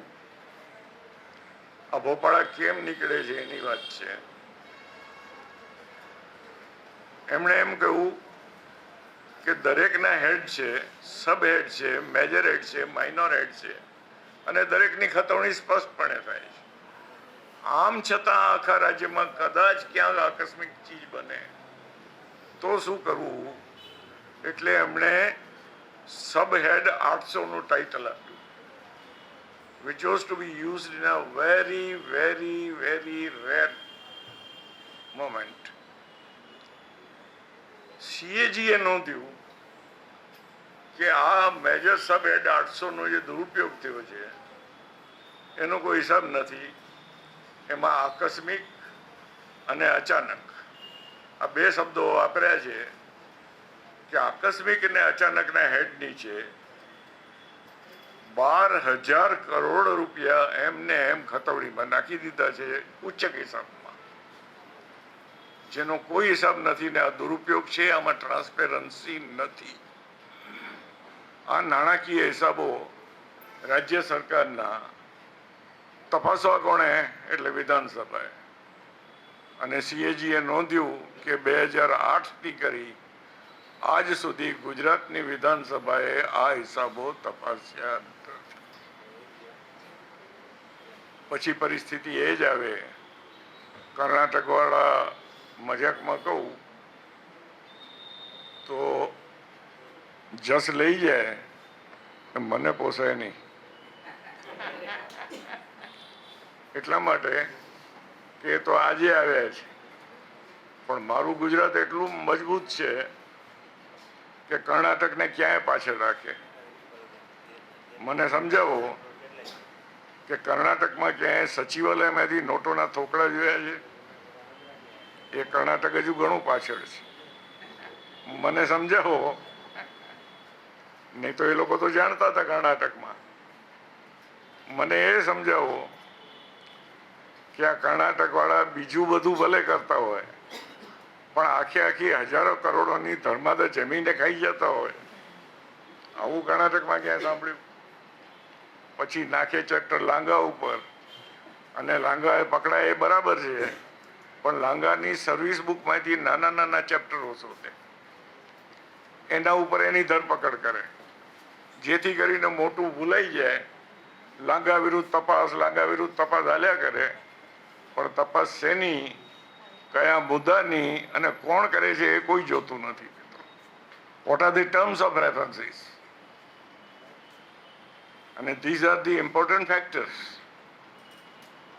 આ ભોપાળા કેમ નીકળે છે એની વાત છે. એમણે એમ કહ્યું કે દરેકના હેડ છે, સબ હેડ છે, મેજર હેડ છે, માઇનોર હેડ છે, અને દરેકની ખતવણી સ્પષ્ટપણે થાય છે. આમ છતાં આખા રાજ્યમાં કદાચ ક્યાંક આકસ્મિક ચીજ બને તો શું કરવું, એટલે એમણે સબ હેડ 800નું ટાઇટલ આપ્યું, which was to be used in a very, very, very rare moment. CAGએ નોંધ્યું કે આ મેજર સબ હેડ 800નો જે દુરુપયોગ થયો છે એનો કોઈ હિસાબ નથી. એમાં આકસ્મિક અને અચાનક આ બે શબ્દો વાપર્યા છે કે આકસ્મિક અને અચાનકના હેડ નીચે 12,000 કરોડ રૂપિયા એમને એમ ખતવડીમાં નાખી દીધા છે ઉચ્ચ હિસાબમાં, જેનો કોઈ હિસાબ નથી ને આ દુરુપયોગ છે. આમાં ટ્રાન્સપેરન્સી નથી. આ નાણાકીય હિસાબો રાજ્ય સરકારના તપાસવા કોણે, એટલે વિધાનસભાએ. અને CAGએ નોંધ્યું કે 2008થી કરી આજ સુધી ગુજરાતની વિધાનસભાએ આ હિસાબો તપાસ્યા નથી. પછી પરિસ્થિતિ એ જ આવે, કર્ણાટકવાળા મજાકમાં કહું તો જસ લઈ જાય, મને પોસાય નહીં. એટલા માટે કે તો આજે આવ્યા છે, પણ મારું ગુજરાત એટલું મજબૂત છે કે કર્ણાટકને ક્યાંય પાછળ રાખે. મને સમજાવો કે કર્ણાટકમાં ક્યાંય સચિવાલયમાંથી નોટોના થોકડા જોયા છે? એ કર્ણાટક હજુ ઘણું પાછળ છે. મને સમજાવો, નહીં તો એ લોકો તો જાણતા હતા કર્ણાટકમાં. મને એ સમજાવો કે આ કર્ણાટકવાળા બીજું બધું ભલે કરતા હોય, પણ આખી હજારો કરોડોની ધર્માદા જમીને ખાઈ જતા હોય, આવું કર્ણાટકમાં ક્યાં સાંભળ્યું? પછી નાખે ચેપ્ટર લાંગા ઉપર, અને લાંગા એ પકડાય એ બરાબર છે, પણ લાંગાની સર્વિસ બુકમાંથી નાના નાના ચેપ્ટરો શોધે, એના ઉપર એની ધરપકડ કરે, જેથી કરીને મોટું ભૂલાઈ જાય. લાંગા વિરુદ્ધ તપાસ હાલ્યા કરે, પણ તપાસ શેની, કયા મુદ્દાની અને કોણ કરે છે એ કોઈ જોતું નથી. What are the terms of references? અને these are the important factors.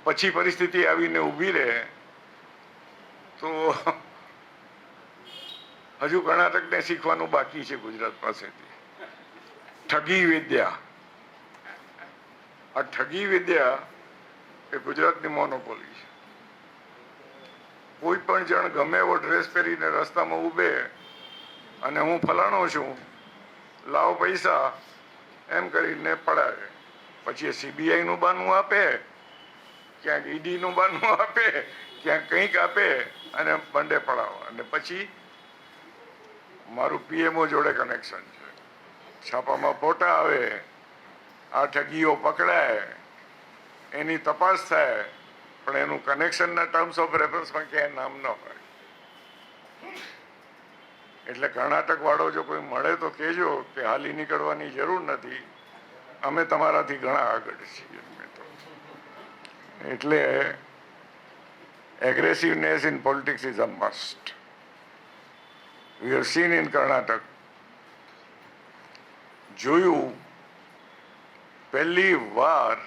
પછી પરિસ્થિતિ આવીને ઊભી રહે તો હજુ કર્ણાટકને શીખવાનું બાકી છે ગુજરાત પાસેથી. ઠગી વિદ્યા. આ ઠગી વિદ્યા એ ગુજરાતની મોનોપોલી છે. કોઈ પણ જણ ગમે એવો ડ્રેસ પહેરીને રસ્તામાં ઊભે અને હું ફલાણો છું, લાવો પૈસા, એમ કરીને પડાવે. પછી એ CBIનું બાનું આપે, ક્યાંક EDનું બાનું આપે, ક્યાંક કંઈક આપે અને બંડે પડાવો. અને પછી મારું PMO જોડે કનેક્શન છે, છાપામાં ફોટા આવે, આ ઠગીઓ પકડાય, એની તપાસ થાય, પણ એનું કનેક્શનના ટર્મ્સ ઓફ રેફરન્સમાં ક્યાંય નામ ન હોય. એટલે કર્ણાટક વાળો જો કોઈ મળે તો કહેજો કે હાલી નીકળવાની જરૂર નથી, અમે તમારાથી ઘણા આગળ છીએ. એટલે aggressiveness in politics is a must. We have seen in Karnataka, જોયું પહેલી વાર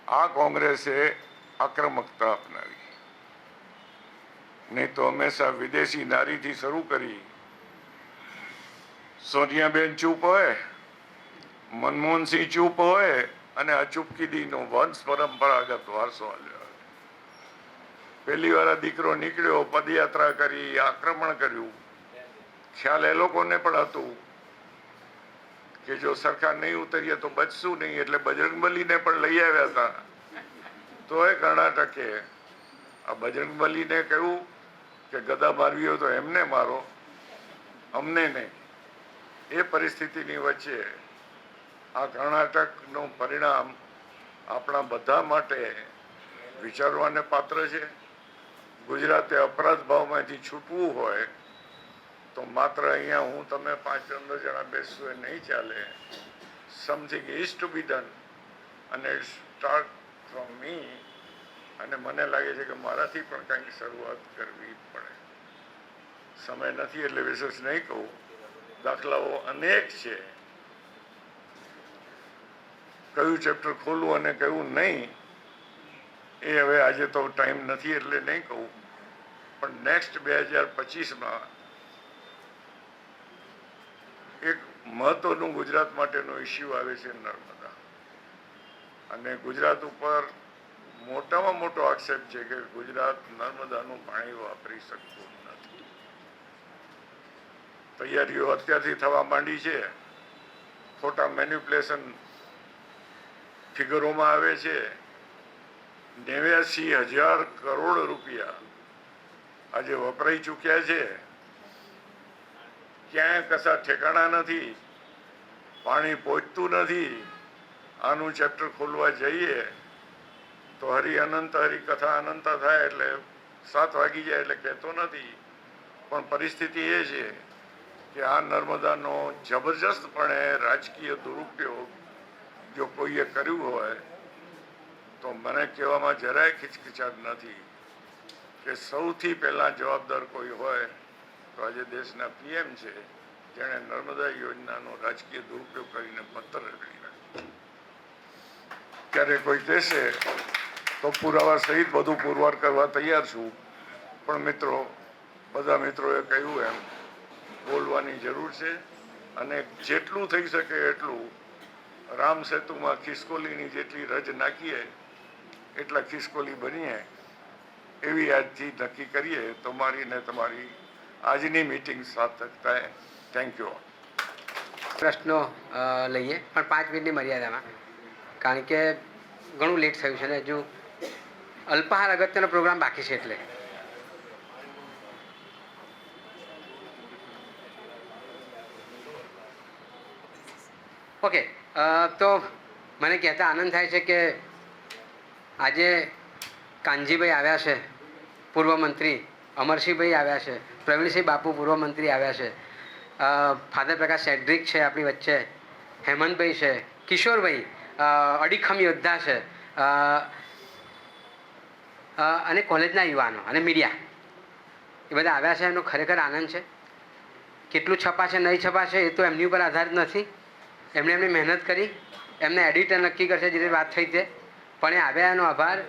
આ કોંગ્રેસે આક્રમકતા અપનાવી. નહીં તો હંમેશા વિદેશી નારીથી શરૂ કરી, સોનિયાબેન ચૂપ હોય, મનમોહનસિંહ ચૂપ હોય, અને આ ચૂપકીદીનો વંશ પરંપરાગત વારસો આવ્યો. પહેલી વાર આ દીકરો નીકળ્યો, પદયાત્રા કરી, આક્રમણ કર્યું. ખ્યાલ એ લોકોને પણ હતું કે જો સરકાર નહીં ઉતરીએ તો બચશું નહીં, એટલે બજરંગબલીને પણ લઈ આવ્યા હતા. તો એ કર્ણાટકે આ બજરંગબલીને કહ્યું કે ગદા મારવી હોય તો એમને મારો, અમને નહીં. એ પરિસ્થિતિની વચ્ચે આ કર્ણાટકનું પરિણામ આપણા બધા માટે વિચારવાને પાત્ર છે. ગુજરાતે અપરાધ ભાવમાંથી છૂટવું હોય તો માત્ર અહીંયા હું તમે 5-15 જણા બેસવું એ નહીં ચાલે. Something is to be done, અને ઇટ સ્ટાર્ટ ફ્રોમ મી. અને મને લાગે છે કે મારાથી પણ કંઈક શરૂઆત કરવી પડે. સમય નથી એટલે વિશેષ નહીં કહું. દાખલાઓ અનેક છે. કયું ચેપ્ટર ખોલવું અને કયું નહીં એ હવે આજે તો ટાઈમ નથી એટલે નહીં કહું. પણ નેક્સ્ટ 2025માં એક મહત્વનું ગુજરાત માટેનો ઇસ્યુ આવે છે નર્મદા. અને ગુજરાત ઉપર મોટામાં મોટો આક્ષેપ છે કે ગુજરાત નર્મદાનું પાણી વાપરી શકતું નથી. તૈયારીઓ અત્યારથી થવા માંડી છે. ખોટા મેન્યુપ્યુલેશન ફિગરોમાં આવે છે. 89,000 કરોડ રૂપિયા આજે વપરાઈ ચૂક્યા છે. ક્યાંય કશા ઠેકાણા નથી. પાણી પહોંચતું નથી. આનું ચેપ્ટર ખોલવા જઈએ તો હરિ અનંત હરિ કથા અનંત થાય એટલે 7 વાગી જાય એટલે કહેતો નથી. પણ પરિસ્થિતિ એ છે કે આ નર્મદાનો જબરજસ્તપણે રાજકીય દુરુપયોગ જો કોઈએ કર્યું હોય તો મને કહેવામાં જરાય ખિચખિચાટ નથી કે સૌથી પહેલાં જવાબદાર કોઈ હોય તો આજે દેશના PM છે જેણે નર્મદા યોજનાનો રાજકીય દુરુપયોગ કરીને પત્તર રગડી નાખ્યો. ત્યારે કોઈ કહેશે તો પુરાવા સહિત બધું પુરવાર કરવા તૈયાર છું. પણ મિત્રો, બધા મિત્રોએ કહ્યું એમ બોલવાની જરૂર છે. અને જેટલું થઈ શકે એટલું રામ સેતુમાં ખિસકોલીની જેટલી રજ નાખીએ એટલા ખિસકોલી બનીએ એવી આજથી નક્કી કરીએ તો મારી ને તમારી આજની મિટિંગ સાર્થક થાય. Thank you. પ્રશ્નો લઈએ પણ 5 મિનિટની મર્યાદામાં, કારણ કે ઘણું લેટ થયું છે ને હજુ અલ્પાહાર અગત્યનો પ્રોગ્રામ બાકી છે. એટલે ઓકે, તો મને કહેતા આનંદ થાય છે કે આજે કાનજીભાઈ આવ્યા છે, પૂર્વ મંત્રી અમરસિંહભાઈ આવ્યા છે, પ્રવીણસિંહ બાપુ પૂર્વ મંત્રી આવ્યા છે, ફાધર પ્રકાશ સેડ્રિક છે આપણી વચ્ચે, હેમંતભાઈ છે, કિશોરભાઈ અડીખમ યોદ્ધા છે, અને કોલેજના યુવાનો અને મીડિયા એ બધા આવ્યા છે. એનો ખરેખર આનંદ છે. કેટલું છપાશે નહીં છપાશે એ તો એમની ઉપર આધારિત નથી. એમણે એમની મહેનત કરી, એમને એડિટર નક્કી કરશે જે રીતે વાત થઈ તે, પણ એ આવ્યા એનો આભાર.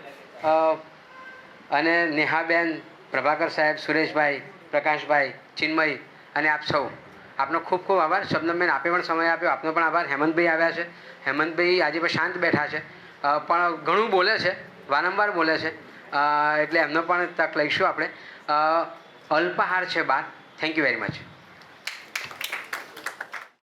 અને નેહાબેન, પ્રભાકર સાહેબ, સુરેશભાઈ, પ્રકાશભાઈ, ચિન્મય અને આપ સૌ, આપનો ખૂબ ખૂબ આભાર. શબનમબેન, આપે પણ સમય આપ્યો, આપનો પણ આભાર. હેમંતભાઈ આવ્યા છે. હેમંતભાઈ આજે પણ શાંત બેઠા છે, પણ ઘણું બોલે છે, વારંવાર બોલે છે, એટલે એમનો પણ તક લઈશું આપણે. અલ્પાહાર છે બાદ. Thank you very much.